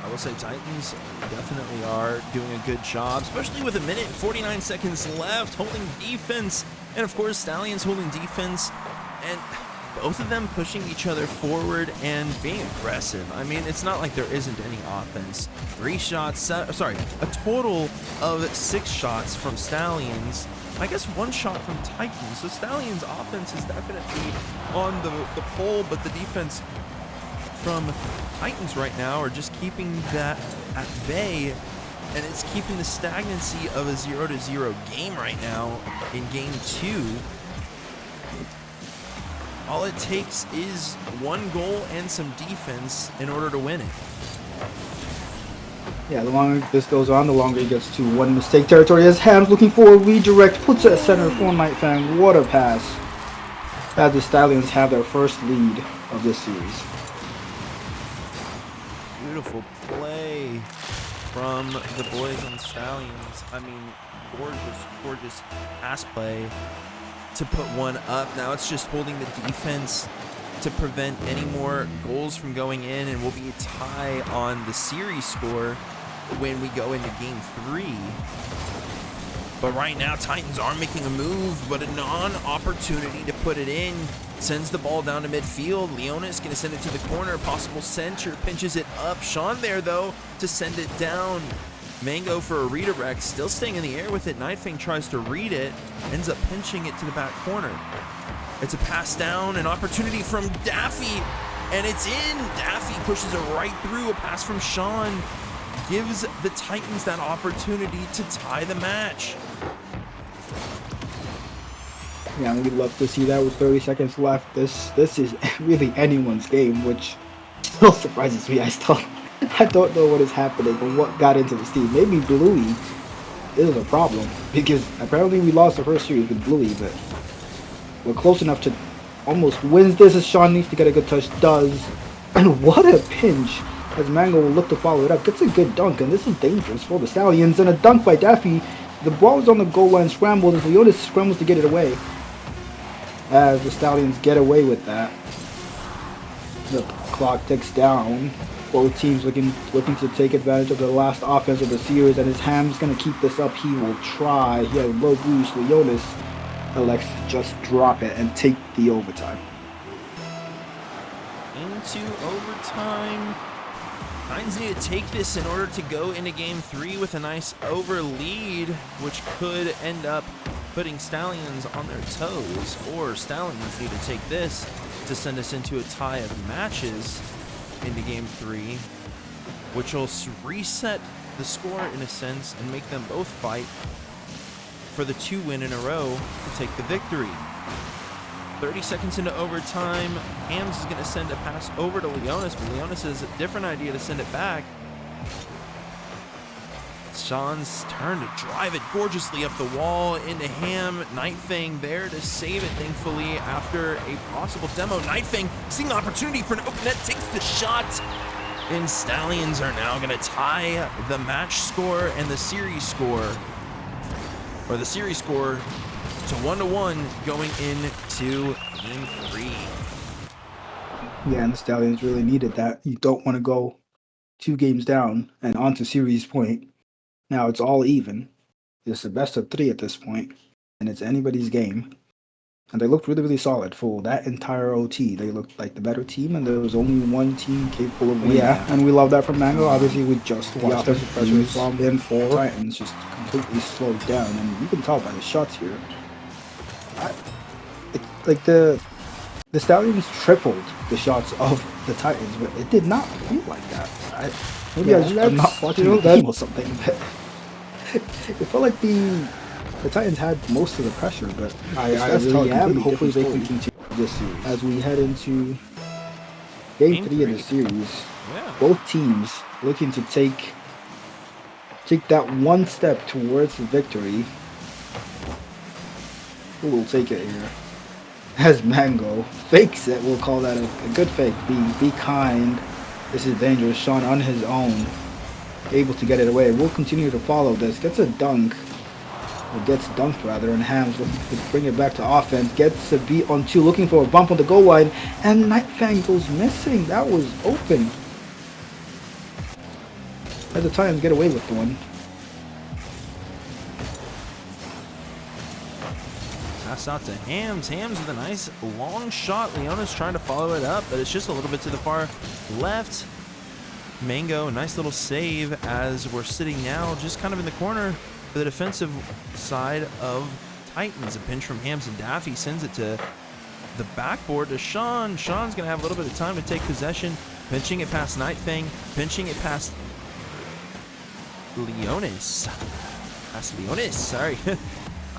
I will say Titans definitely are doing a good job, especially with 1 minute and 49 seconds left, holding defense, and of course Stallions holding defense, and both of them pushing each other forward and being aggressive. I mean, it's not like there isn't any offense. 3 shots, a total of 6 shots from Stallions. I guess 1 shot from Titans. So Stallions' offense is definitely on the pole, but the defense from Titans right now are just keeping that at bay, and it's keeping the stagnancy of a 0-0 game right now in game 2. All it takes is 1 goal and some defense in order to win it. Yeah, the longer this goes on, the longer it gets to 1 mistake territory. As Ham's looking for a redirect, puts it at center for Night Fang. What a pass. As the Stallions have their first lead of this series. Beautiful play from the boys on Stallions. I mean, gorgeous pass play to put 1 up. Now it's just holding the defense to prevent any more goals from going in, and will be a tie on the series score when we go into game 3. But right now, Titans are making a move, but a non-opportunity to put it in. Sends the ball down to midfield. Leonis going to send it to the corner. Possible center. Pinches it up. Sean there, though, to send it down. Mango for a redirect. Still staying in the air with it. Night Fang tries to read it. Ends up pinching it to the back corner. It's a pass down. An opportunity from Daffy. And it's in. Daffy pushes it right through. A pass from Sean gives the Titans that opportunity to tie the match. Yeah, we'd love to see that with 30 seconds left. This is really anyone's game, which still surprises me. I don't know what is happening or what got into this team. Maybe Bluey is a problem, because apparently we lost the first series with Bluey, but we're close enough to almost wins this, as Sean needs to get a good touch, does. And what a pinch, as Mango will look to follow it up. Gets a good dunk, and this is dangerous for the Stallions. And a dunk by Daffy. The ball is on the goal line, scrambled as Leonis scrambles to get it away. As the Stallions get away with that. The clock ticks down. Both teams looking to take advantage of the last offense of the series, and his Ham's going to keep this up. He will try. He had a low boost. Leonis elects to just drop it and take the overtime. Into overtime. Titans need to take this in order to go into game 3 with a nice over lead, which could end up putting Stallions on their toes, or Stallions need to take this to send us into a tie of matches into game 3. which will reset the score in a sense and make them both fight for the 2 win in a row to take the victory. 30 seconds into overtime, Hams is going to send a pass over to Leonis, but Leonis has a different idea to send it back. Sean's turn to drive it gorgeously up the wall into Ham. NuKEy there to save it, thankfully, after a possible demo. NuKEy seeing the opportunity for an open net, takes the shot. And Stallions are now going to tie the match score and the series score, or the series score, to 1-1 going into Game 3. Yeah, and the Stallions really needed that. You don't want to go 2 games down and onto series point. Now it's all even. It's the best of 3 at this point, and it's anybody's game. And they looked really, really solid for that entire OT. They looked like the better team, and there was only one team capable of winning. Yeah, and we love that from Mango. Obviously, we just watched the offensive pressure from in 4. Titans just completely slowed down, and you can tell by the shots here. Like the Stallions tripled the shots of the Titans, but it did not feel like that. I'm not watching the game or something, but it felt like the Titans had most of the pressure, but hopefully they can continue this series. As we head into Game 3 of the series, both teams looking to take that one step towards the victory. Who will take it here? As Mango fakes it, we'll call that a good fake. Be kind. This is dangerous. Sean on his own, able to get it away. We'll continue to follow this. Gets a dunk. Or gets dunked rather, and Hams looking to bring it back to offense. Gets a beat on 2, looking for a bump on the goal line, and NuKEy goes missing. That was open. As the Titans get away with the one. Pass out to Hams. Hams with a nice long shot. Leona's trying to follow it up, but it's just a little bit to the far left. Mango, nice little save as we're sitting now just kind of in the corner for the defensive side of Titans. A pinch from Hams, and Daffy sends it to the backboard to Sean. Sean's going to have a little bit of time to take possession. Pinching it past NuKEy. Pinching it past Leonis. Sorry.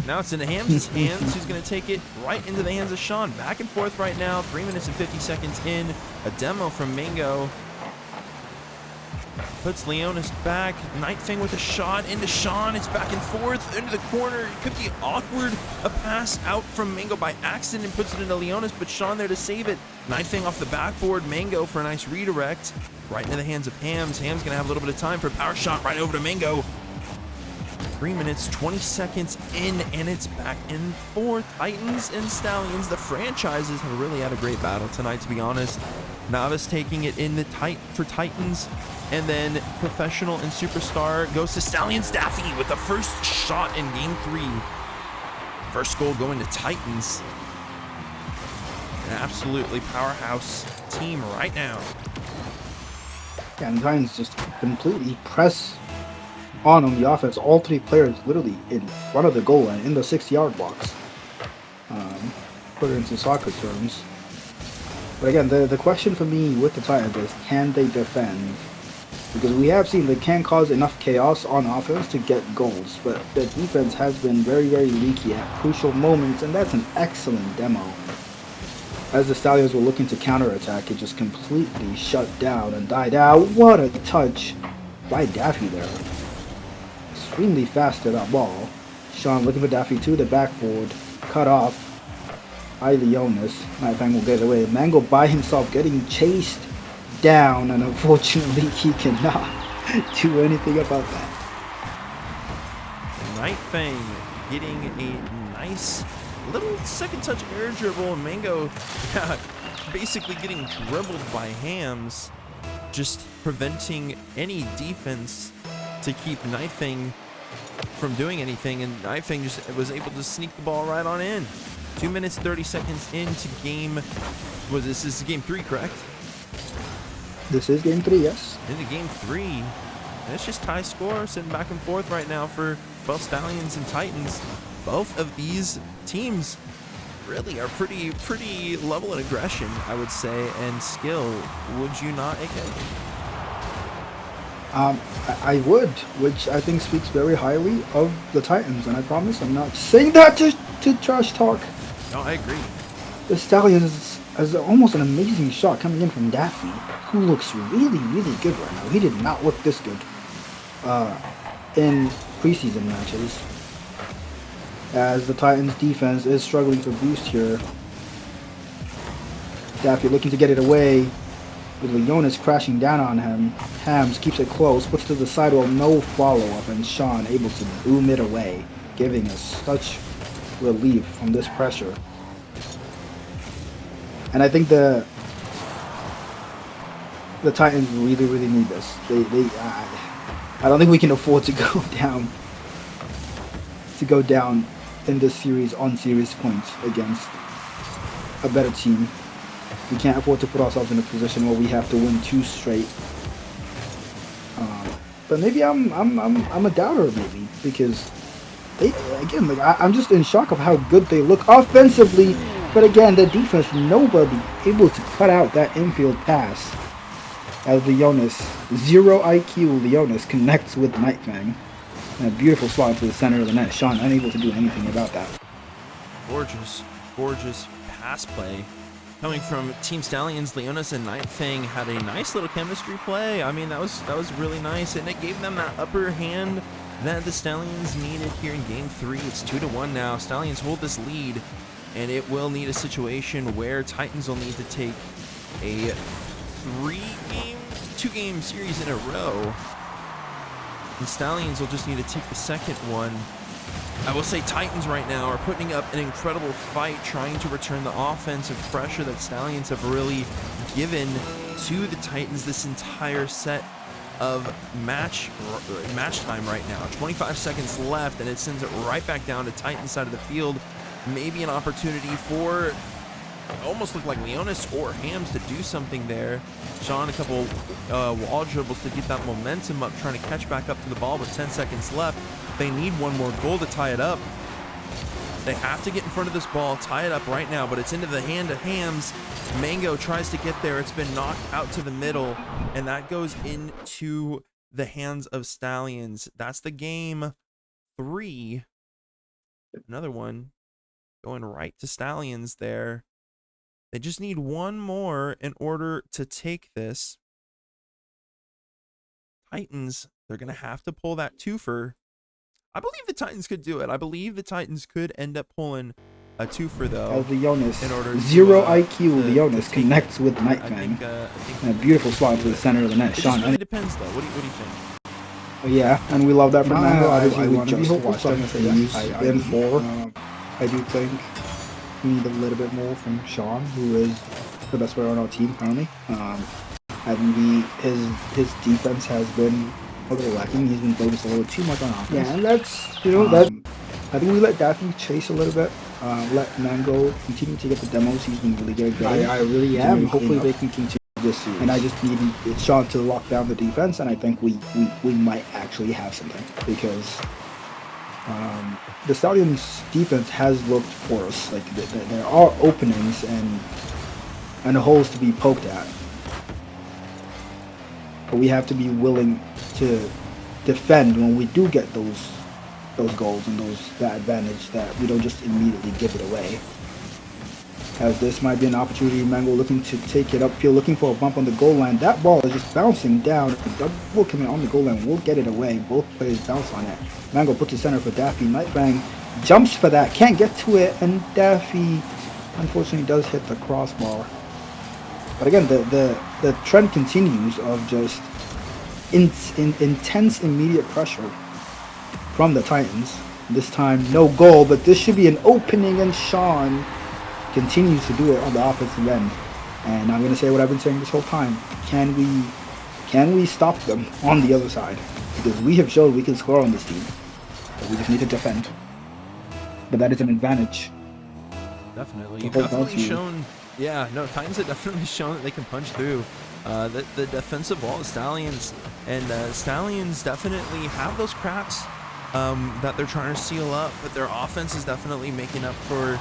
Now it's into Hams' hands, who's going to take it right into the hands of Sean. Back and forth right now, 3 minutes and 50 seconds in. A demo from Mango. Puts Leonis back. NuKEy with a shot into Sean. It's back and forth into the corner. It could be awkward. A pass out from Mango by accident and puts it into Leonis, but Sean there to save it. NuKEy off the backboard. Mango for a nice redirect. Right into the hands of Hams. Hams going to have a little bit of time for a power shot right over to Mango. 3 minutes, 20 seconds in, and it's back and forth. Titans and Stallions, the franchises have really had a great battle tonight, to be honest. Novice taking it in the for Titans, and then Professional and Superstar goes to Stallions. Daffy with the first shot in Game 3. First goal going to Titans. An absolutely powerhouse team right now. Yeah, and the Titans just completely press on the offense. All 3 players literally in front of the goal line in the 6-yard box. Put it into soccer terms. But again, the question for me with the Titans is, can they defend? Because we have seen they can cause enough chaos on offense to get goals, but the defense has been very, very leaky at crucial moments, and that's an excellent demo. As the Stallions were looking to counterattack, it just completely shut down and died out. What a touch by Daffy there. Extremely fast to that ball. Sean looking for Daffy to the backboard. Cut off by Leonis. NuKEy will get away. Mango by himself getting chased down, and unfortunately he cannot do anything about that. NuKEy getting a nice little second touch air dribble, and Mango basically getting dribbled by Hams, just preventing any defense to keep NuKEy from doing anything, and NuKEy just was able to sneak the ball right on in. 2 minutes 30 seconds into game. This is Game 3, correct? This is Game 3, yes. Into Game 3. And it's just tie score, sitting back and forth right now for both Stallions and Titans. Both of these teams really are pretty level in aggression, I would say, and skill. Would you not, AK? I would, which I think speaks very highly of the Titans, and I promise I'm not saying that to trash talk. No, I agree. The Stallions has almost an amazing shot coming in from Daffy, who looks really, really good right now. He did not look this good in preseason matches, as the Titans defense is struggling to boost here. Daffy looking to get it away, with Leonis crashing down on him. Hams keeps it close, puts it to the sidewall, no follow-up, and Sean able to boom it away, giving us such relief from this pressure. And I think the Titans really, really need this. I don't think we can afford to go down in this series on series points against a better team. We can't afford to put ourselves in a position where we have to win 2 straight. But maybe I'm a doubter, maybe, because I'm just in shock of how good they look offensively. But again, the defense, nobody able to cut out that infield pass. As Leonis, 0 IQ Leonis connects with Nightfang. And a beautiful slot to the center of the net. Sean unable to do anything about that. Gorgeous, gorgeous pass play. Coming from Team Stallions, Leonis and Nightfang had a nice little chemistry play. I mean, that was really nice, and it gave them that upper hand that the Stallions needed here in Game 3. It's 2-1 now. Stallions hold this lead, and it will need a situation where Titans will need to take a 2-game series in a row. And Stallions will just need to take the second one. I will say Titans right now are putting up an incredible fight trying to return the offensive pressure that Stallions have really given to the Titans this entire set of match time right now. 25 seconds left, and it sends it right back down to Titans side of the field. Maybe an opportunity for almost look like Leonis or Hams to do something there. Sean, a couple wall dribbles to get that momentum up, trying to catch back up to the ball with 10 seconds left. They need one more goal to tie it up. They have to get in front of this ball, tie it up right now, but it's into the hand of Hams. Mango tries to get there. It's been knocked out to the middle, and that goes into the hands of Stallions. That's the game 3. Another one going right to Stallions there. They just need one more in order to take this. Titans, they're going to have to pull that twofer. I believe the Titans could do it. I believe the Titans could end up pulling a twofer, though. As Leonis, in order 0 to, IQ Leonis connects with Nightfang. And a beautiful slot to the center of the net. It Sean, just really depends, though. What do you think? Yeah, and we love that from Mango. I We would just watch them use in 4. I do think we need a little bit more from Sean, who is the best player on our team currently. And his defense has been a little lacking. He's been focused a little too much on offense. Yeah, and that's, that I think we let Daffy chase a little bit. Let Mango continue to get the demos. He's been really good. I really am. Hopefully they can continue this series. And I just need Sean to lock down the defense, and I think we might actually have something, because the Stallions' defense has looked porous. Like there are openings and holes to be poked at, but we have to be willing to defend when we do get those goals and that advantage, that we don't just immediately give it away. As this might be an opportunity, Mango looking to take it upfield, looking for a bump on the goal line. That ball is just bouncing down. Double coming on the goal line will get it away. Both players bounce on it. Mango puts it center for Daffy. Nightfang jumps for that, can't get to it, and Daffy unfortunately does hit the crossbar. But again, the trend continues of just intense immediate pressure from the Titans. This time no goal, but this should be an opening, and Sean continues to do it on the offensive end. And I'm going to say what I've been saying this whole time. Can we stop them on the other side? Because we have showed we can score on this team, but we just need to defend. But that is an advantage. Definitely. You've definitely shown, Titans have definitely shown that they can punch through the defensive wall of Stallions. And Stallions definitely have those cracks that they're trying to seal up, but their offense is definitely making up for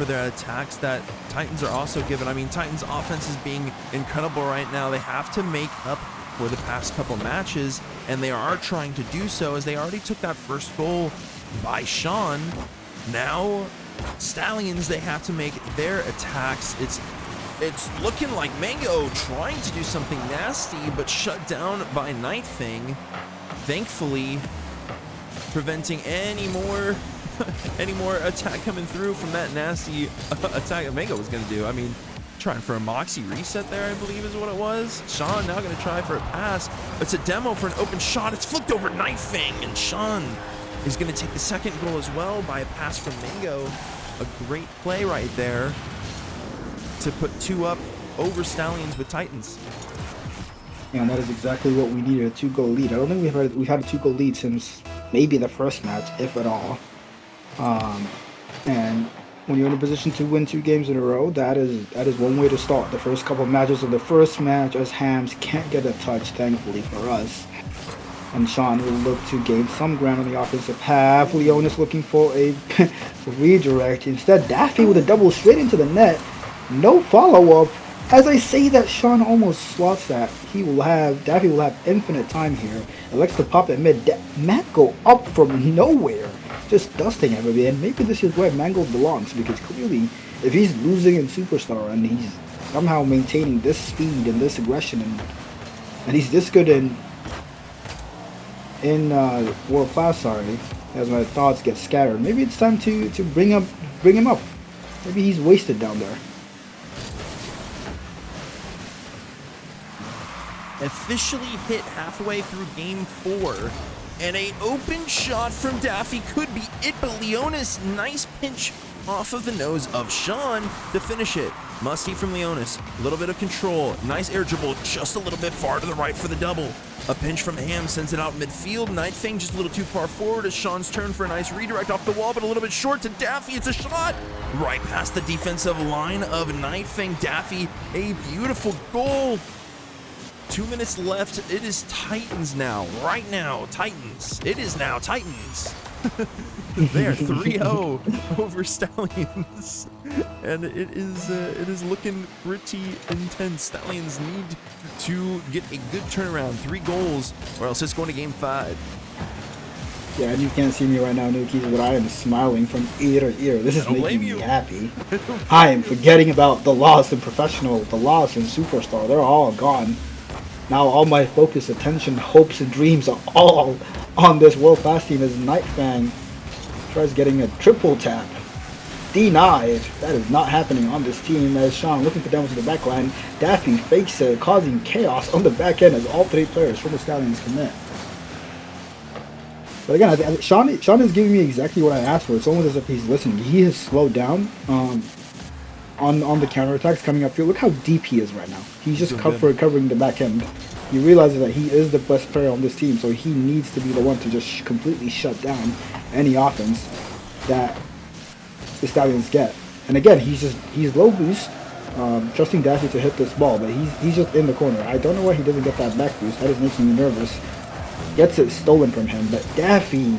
their attacks that Titans are also given. I mean, Titans' offense is being incredible right now. They have to make up for the past couple matches, and they are trying to do so as they already took that first goal by Sean. Now, Stallions, they have to make their attacks. It's looking like Mango trying to do something nasty, but shut down by NuKEy. Thankfully, preventing any more attack coming through from that nasty attack that Mango was going to do. I mean, trying for a Moxie reset there, I believe is what it was. Sean now going to try for a pass. It's a demo for an open shot. It's flicked over NuKEy, and Sean is going to take the second goal as well by a pass from Mango. A great play right there to put 2 up over Stallions with Titans. And that is exactly what we needed, a 2-goal lead. I don't think we've had a 2-goal lead since maybe the first match, if at all. And when you're in a position to win 2 games in a row, that is one way to start. The first couple of matches of the first match, as Hams can't get a touch, thankfully for us. And Sean will look to gain some ground on the offensive half. Leonis looking for a redirect. Instead, Daffy with a double straight into the net. No follow-up. As I say that, Sean almost slots that. Daffy will have infinite time here. Elects to pop it mid. Matt go up from nowhere, just dusting everybody. And maybe this is where Mango belongs, because clearly, if he's losing in Superstar and he's somehow maintaining this speed and this aggression, and he's this good in World Class, sorry, as my thoughts get scattered, maybe it's time to bring him up. Maybe he's wasted down there. Officially hit halfway through game 4, and an open shot from Daffy could be it, but Leonis, nice pinch off of the nose of Sean to finish it. Musty from Leonis, a little bit of control, nice air dribble, just a little bit far to the right for the double. A pinch from Ham sends it out midfield. NuKEy just a little too far forward. It's Sean's turn for a nice redirect off the wall, but a little bit short to Daffy. It's a shot right past the defensive line of NuKEy. Daffy, a beautiful goal. 2 minutes left. It is Titans now. Right now, Titans. It is now Titans. They are 3-0 over Stallions, and it is looking pretty intense. Stallions need to get a good turnaround, 3 goals, or else it's going to game 5. Yeah, and you can't see me right now, NuKEy, but I am smiling from ear to ear. This is making me happy. I am forgetting about the loss in Professional, the loss in Superstar. They're all gone. Now all my focus, attention, hopes, and dreams are all on this world-class team as NuKEy tries getting a triple tap. Denied. That is not happening on this team as Sean looking for damage to the back line. Daffy fakes it, causing chaos on the back end as all 3 players from the Stallions commit. But again, Sean is giving me exactly what I asked for. It's almost as if he's listening. He has slowed down on the counterattacks coming upfield. Look how deep he is right now. He's just covering the back end. He realizes that he is the best player on this team, so he needs to be the one to just completely shut down any offense that the Stallions get. And again, he's low boost, trusting Daffy to hit this ball, but he's just in the corner. I don't know why he doesn't get that back boost. That is making me nervous. Gets it stolen from him, but Daffy,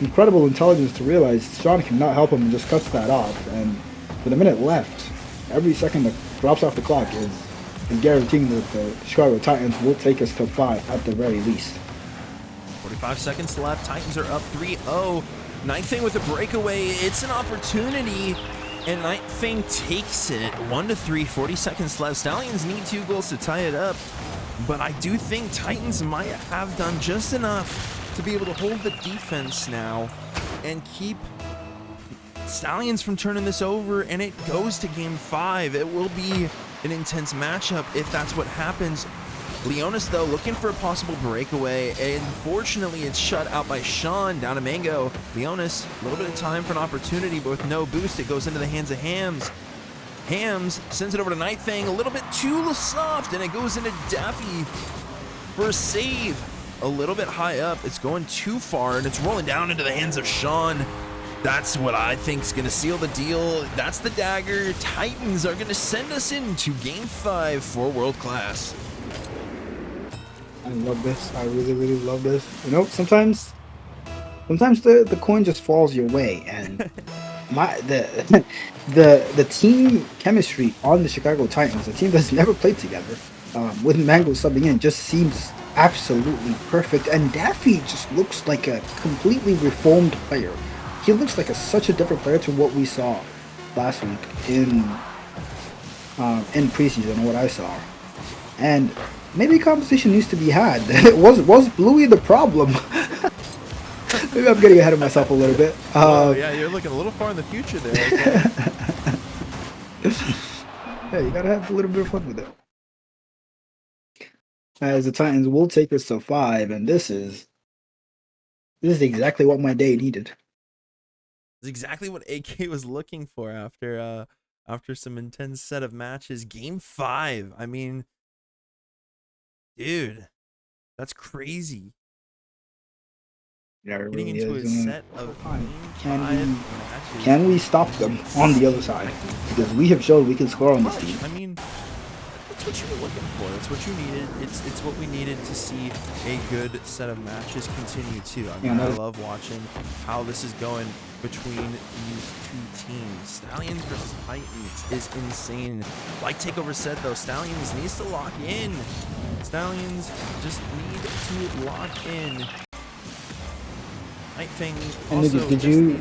incredible intelligence to realize Sean cannot help him and just cuts that off. And with a minute left, every second that drops off the clock is guaranteeing that the Chicago Titans will take us to 5 at the very least. 45 seconds left. Titans are up 3-0. NuKEy with a breakaway. It's an opportunity, and NuKEy takes it 1-3. 40 seconds left. Stallions need 2 goals to tie it up, but I do think Titans might have done just enough to be able to hold the defense now and keep Stallions from turning this over, and it goes to game 5. It will be an intense matchup if that's what happens. Leonis, though, looking for a possible breakaway. Unfortunately, it's shut out by Sean. Down to Mango. Leonis, a little bit of time for an opportunity, but with no boost, it goes into the hands of Hams. Hams sends it over to NuKEy, a little bit too soft, and it goes into Daffy for a save. A little bit high up. It's going too far, and it's rolling down into the hands of Sean. That's what I think is going to seal the deal. That's the dagger. Titans are going to send us into game 5 for World Class. I love this. I really, really love this. You know, sometimes the coin just falls your way, and the team chemistry on the Chicago Titans, a team that's never played together, with Mango subbing in just seems absolutely perfect. And Daffy just looks like a completely reformed player. He looks like such a different player to what we saw last week in preseason, what I saw. And maybe competition needs to be had. was Bluey the problem? Maybe I'm getting ahead of myself a little bit. Yeah, you're looking a little far in the future there. Okay? Yeah, you gotta have a little bit of fun with it. As the Titans will take us to 5, and this is exactly what my day needed. It's exactly what AK was looking for after some intense set of matches. Game 5. I mean, dude, that's crazy. Yeah, it Getting really into is. a set of Can we stop them on the other side? Because we have shown we can score on this team. I mean, that's what you were looking for. That's what you needed. It's what we needed to see a good set of matches continue too. I mean, I love watching how this is going between these two teams. Stallions versus Titans is insane. Like Takeover said though, Stallions needs to lock in. Stallions just need to lock in. Did you?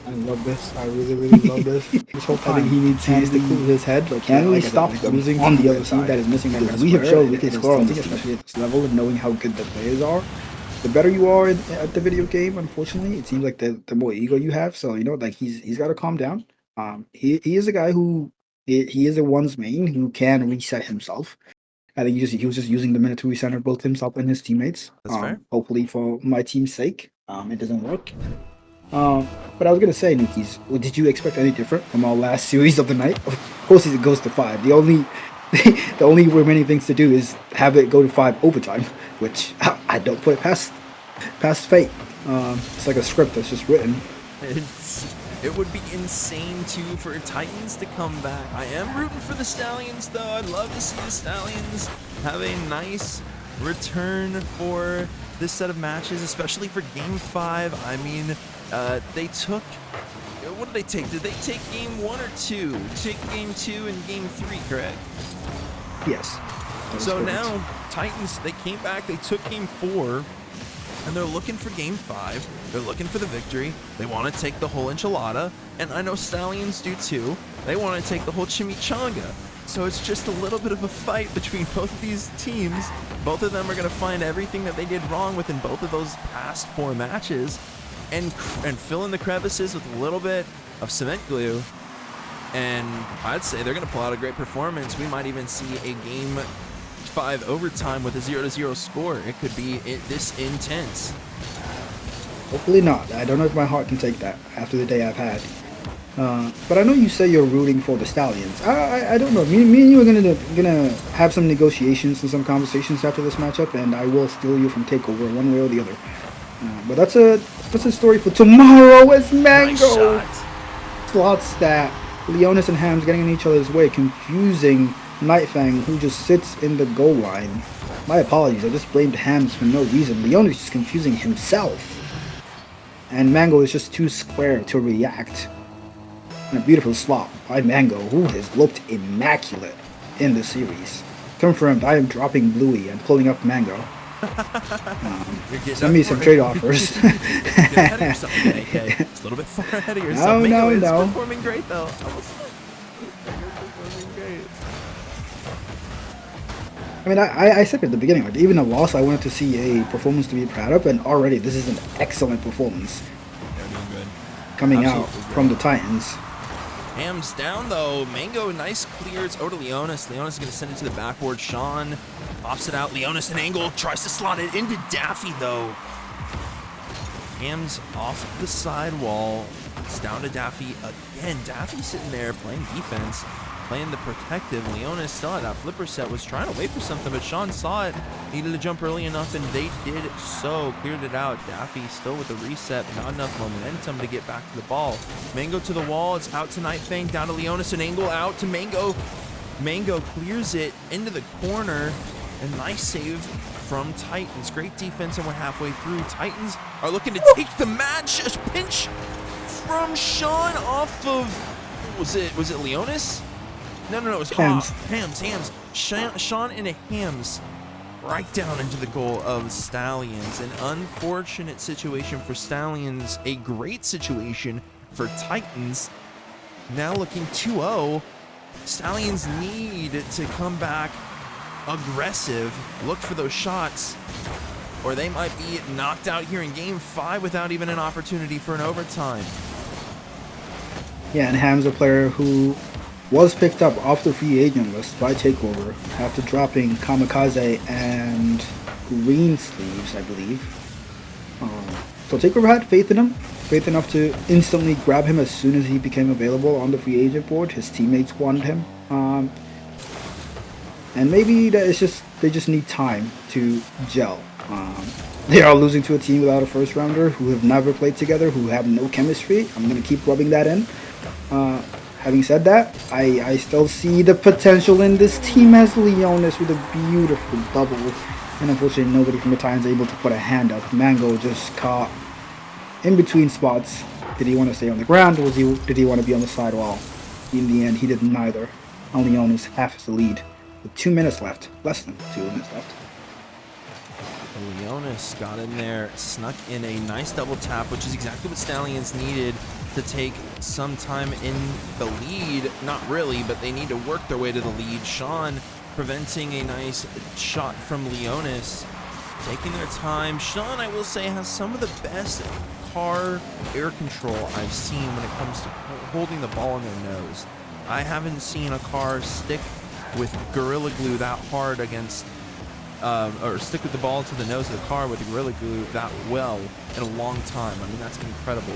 I love this. I really love this. This whole time he needs to cool his head. Like, can we stop losing on the other side that is missing? Because we have shown we can score on this, especially at this level, and knowing how good the players are. The better you are at the video game, unfortunately, it seems like the more ego you have. So like he's got to calm down. He is a guy who he is a one's main who can reset himself. I think he was just using the minute to recenter both himself and his teammates. That's fair. Hopefully for my team's sake, it doesn't work. But I was gonna say, NuKeys, did you expect any different from our last series of the night? Of course, it goes to 5. The only remaining things to do is have it go to 5 overtime, which I don't put it past fate. It's like a script that's just written. It would be insane too for Titans to come back. I am rooting for the Stallions though. I'd love to see the Stallions have a nice return for this set of matches, especially for Game 5. I mean, they took... What did they take? Did they take Game 1 or 2? Take Game 2 and Game 3, correct? Yes. So now, Titans, they came back, they took Game 4, and they're looking for Game 5. They're looking for the victory. They want to take the whole enchilada, and I know Stallions do too. They want to take the whole chimichanga. So it's just a little bit of a fight between both of these teams. Both of them are going to find everything that they did wrong within both of those past 4 matches and fill in the crevices with a little bit of cement glue. And I'd say they're going to pull out a great performance. We might even see a Game 5 overtime with a 0-0 score. It could be this intense. Hopefully not. I don't know if my heart can take that after the day I've had. But I know you say you're rooting for the Stallions. I don't know. Me and you are gonna have some negotiations and some conversations after this matchup, and I will steal you from Takeover one way or the other. But that's a story for tomorrow. As Mango slots that Leonis and Hams getting in each other's way, confusing Nightfang, who just sits in the goal line. My apologies. I just blamed Hams for no reason. Leonis is just confusing himself, and Mango is just too square to react. And a beautiful slot by Mango, who has looked immaculate in the series. Confirmed, I am dropping Bluey and pulling up Mango. Send me some trade offers. Get ahead of yourself, okay? It's a little bit far ahead of yourself. Mango is performing great, though. Performing great. I mean, I said at the beginning, like, even a loss, I wanted to see a performance to be proud of, and already this is an excellent performance. They're doing good. Coming out from the Titans. Hams down though. Mango, nice clear. It's over to Leonis. Leonis is going to send it to the backboard. Sean pops it out. Leonis an angle. Tries to slot it into Daffy though. Hams off the side wall. It's down to Daffy again. Daffy sitting there playing defense, playing the protective. Leonis still had that flipper set, was trying to wait for something, but Sean saw it. Needed to jump early enough, and they did so. Cleared it out. Daffy still with the reset, but not enough momentum to get back to the ball. Mango to the wall. It's out to Nightfang. Down to Leonis. An angle out to Mango. Mango clears it into the corner. A nice save from Titans. Great defense, and we're halfway through. Titans are looking to take the match. A pinch from Sean off of... Was it Leonis? No, it was Hams. Hams. Sean in a hams right down into the goal of Stallions. An unfortunate situation for Stallions, a great situation for Titans. Now looking 2-0. Stallions need to come back aggressive, look for those shots, or they might be knocked out here in game 5 without even an opportunity for an overtime. Yeah, and Ham's a player who was picked up off the free agent list by TakeOver after dropping Kamikaze and Green Sleeves, I believe. So TakeOver had faith in him, faith enough to instantly grab him as soon as he became available on the free agent board. His teammates wanted him. And maybe that it's just they just need time to gel. They are losing to a team without a first rounder who have never played together, who have no chemistry. I'm going to keep rubbing that in. Having said that, I still see the potential in this team as Leonis with a beautiful double. And unfortunately, nobody from the Titans able to put a hand up. Mango just caught in between spots. Did he want to stay on the ground, or did he want to be on the sidewall? In the end, he did neither. And Leonis half the lead with 2 minutes left. Less than 2 minutes left. Leonis got in there, snuck in a nice double tap, which is exactly what Stallions needed to take some time in the lead. Not really, but they need to work their way to the lead. Sean preventing a nice shot from Leonis, taking their time. Sean, I will say, has some of the best car air control I've seen when it comes to holding the ball in their nose. I haven't seen a car stick with Gorilla Glue that hard against or stick with the ball to the nose of the car with Gorilla Glue that well in a long time. I mean, that's incredible.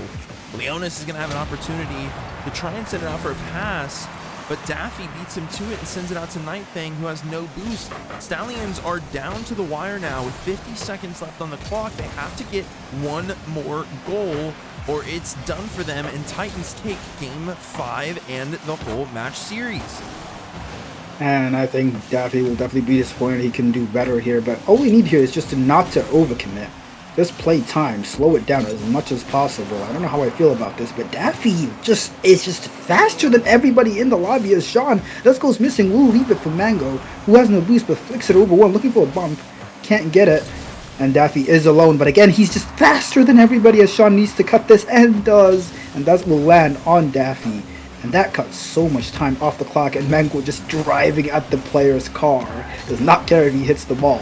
Leonis is going to have an opportunity to try and send it out for a pass, but Daffy beats him to it and sends it out to NuKEy, who has no boost. Stallions are down to the wire now with 50 seconds left on the clock. They have to get one more goal or it's done for them, and Titans take game 5 and the whole match series. And I think Daffy will definitely be disappointed. He can do better here, but all we need here is just not to overcommit. Just play time, slow it down as much as possible. I don't know how I feel about this, but Daffy is just faster than everybody in the lobby. As Sean just goes missing, we'll leave it for Mango, who has no boost but flicks it over one, looking for a bump, can't get it, and Daffy is alone. But again, he's just faster than everybody as Sean needs to cut this, and does, and that will land on Daffy. And that cuts so much time off the clock, and Mango just driving at the player's car. Does not care if he hits the ball.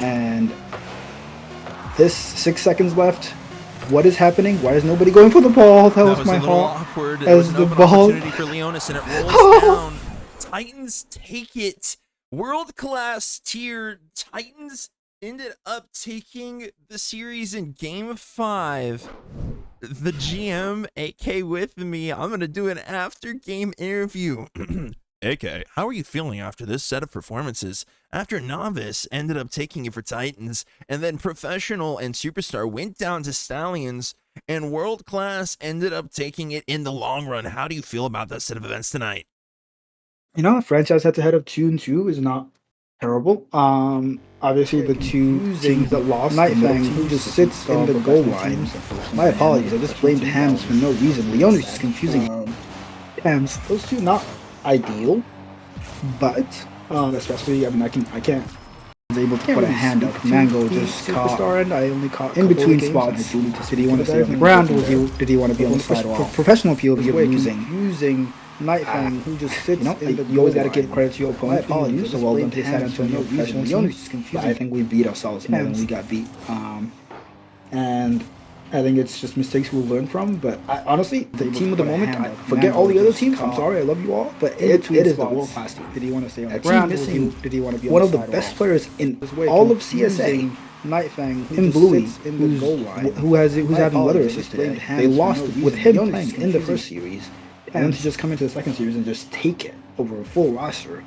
And this 6 seconds left. What is happening? Why is nobody going for the ball? That was my heart. Awkward. There was an open opportunity for Leonis, and it rolls down. Titans take it. World-class tier. Titans ended up taking the series in game 5. The GM, AK, with me. I'm going to do an after-game interview. AK, how are you feeling after this set of performances? After Novice ended up taking it for Titans, and then Professional and Superstar went down to Stallions, and World Class ended up taking it in the long run. How do you feel about that set of events tonight? You know, a franchise head-to-head of 2-2 is not terrible. Obviously the two teams that lost, NuKEy, who just sits in the goal line. My apologies, I just blamed Hams for no reason. Leon is just confusing Hams. Those two not ideal, but especially, I mean, I can't was able to put a hand up. Mango just caught Superstar, and I only caught in between spots. Did he want to stay on the ground, or did he want to be on the sidewall? Professional POV of using NuKEy, who just sits in the, you always got to give credit to your opponent. My apologies, so well done to San Antonio Professional. The only just confusing. I think we beat ourselves more than we got beat. And I think it's just mistakes we'll learn from. But honestly, the team of the moment, I forget all the other teams. I'm sorry, I love you all, but it is the world class team. Did he want to stay on the ground? Did he want to be one of the best players in all of CSA? NuKEy in Bluey, who's having weather assist today. They lost with him playing in the first series. And then to just come into the second series and just take it over a full roster,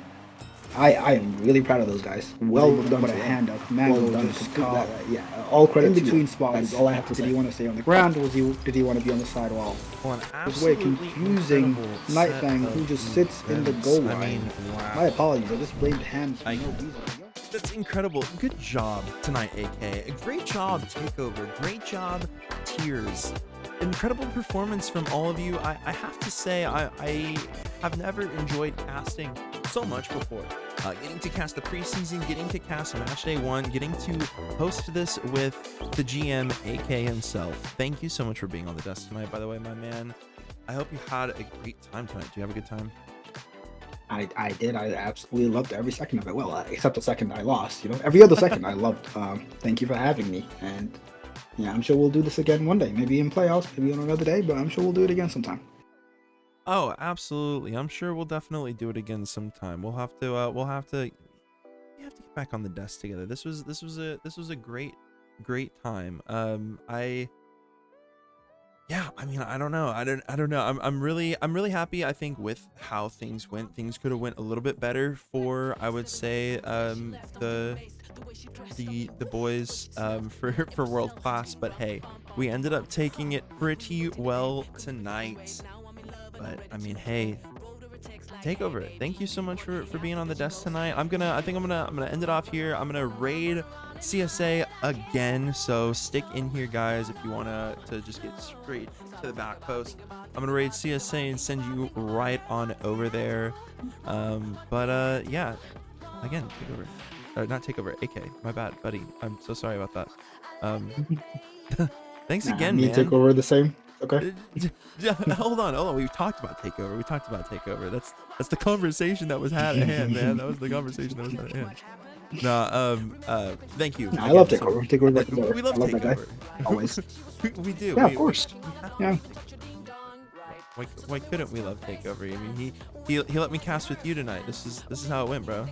I am really proud of those guys. Well done to hand up. Mango just caught. Yeah, all credit in between spots. That's all I have to say. Did he want to stay on the ground, or did he want to be on the sidewall? This way confusing NuKEy, who just sits in the goal line. I mean, wow. My apologies, I just blamed Hams for no reason. That's incredible. Good job tonight, AK. A great job, Takeover. Great job, Tears. Incredible performance from all of you. I have to say, I have never enjoyed casting so much before. Getting to cast the preseason, getting to cast match day 1, getting to host this with the GM, AK himself. Thank you so much for being on the desk tonight, by the way, my man. I hope you had a great time tonight. Do you have a good time? I did. I absolutely loved every second of it. Well, except the second I lost. You know, every other second I loved. Thank you for having me. And yeah, I'm sure we'll do this again one day. Maybe in playoffs, maybe on another day. But I'm sure we'll do it again sometime. Oh, absolutely. I'm sure we'll definitely do it again sometime. We have to get back on the desk together. This was a great time. Yeah, I mean, I don't know. I don't know. I'm really happy. I think with how things went, things could have went a little bit better for, I would say, the boys for world class. But hey, we ended up taking it pretty well tonight. But I mean, hey, Takeover, thank you so much for being on the desk tonight. I think I'm gonna end it off here. I'm gonna raid CSA again, so stick in here, guys, if you wanna to just get straight to the back post. I'm gonna raid CSA and send you right on over there. Yeah, again, Takeover, or not Takeover, AK, my bad, buddy. I'm so sorry about that. Thanks again, me man. take over the same. Okay. Hold on. We've talked about takeover. That's the conversation that was had at hand, man. That was the conversation that was had at hand. Nah, thank you. I love takeover. Takeover. We love I love that guy. takeover. Always. We do. Yeah, of course. Yeah. Why couldn't we love takeover? I mean, he let me cast with you tonight. This is how it went, bro.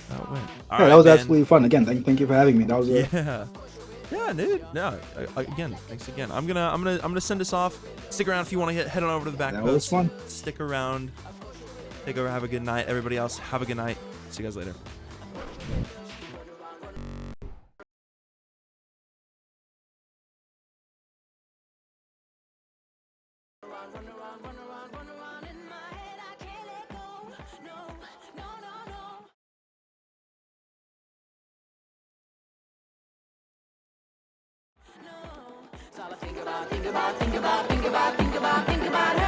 How it went. Yeah, that was absolutely fun. Again, thank you for having me. That was Yeah, dude. No, again, thanks again. I'm gonna send us off. Stick around if you want to head on over to the back that post. was fun. Stick around. Take over. Have a good night. Everybody else, have a good night. See you guys later. Think about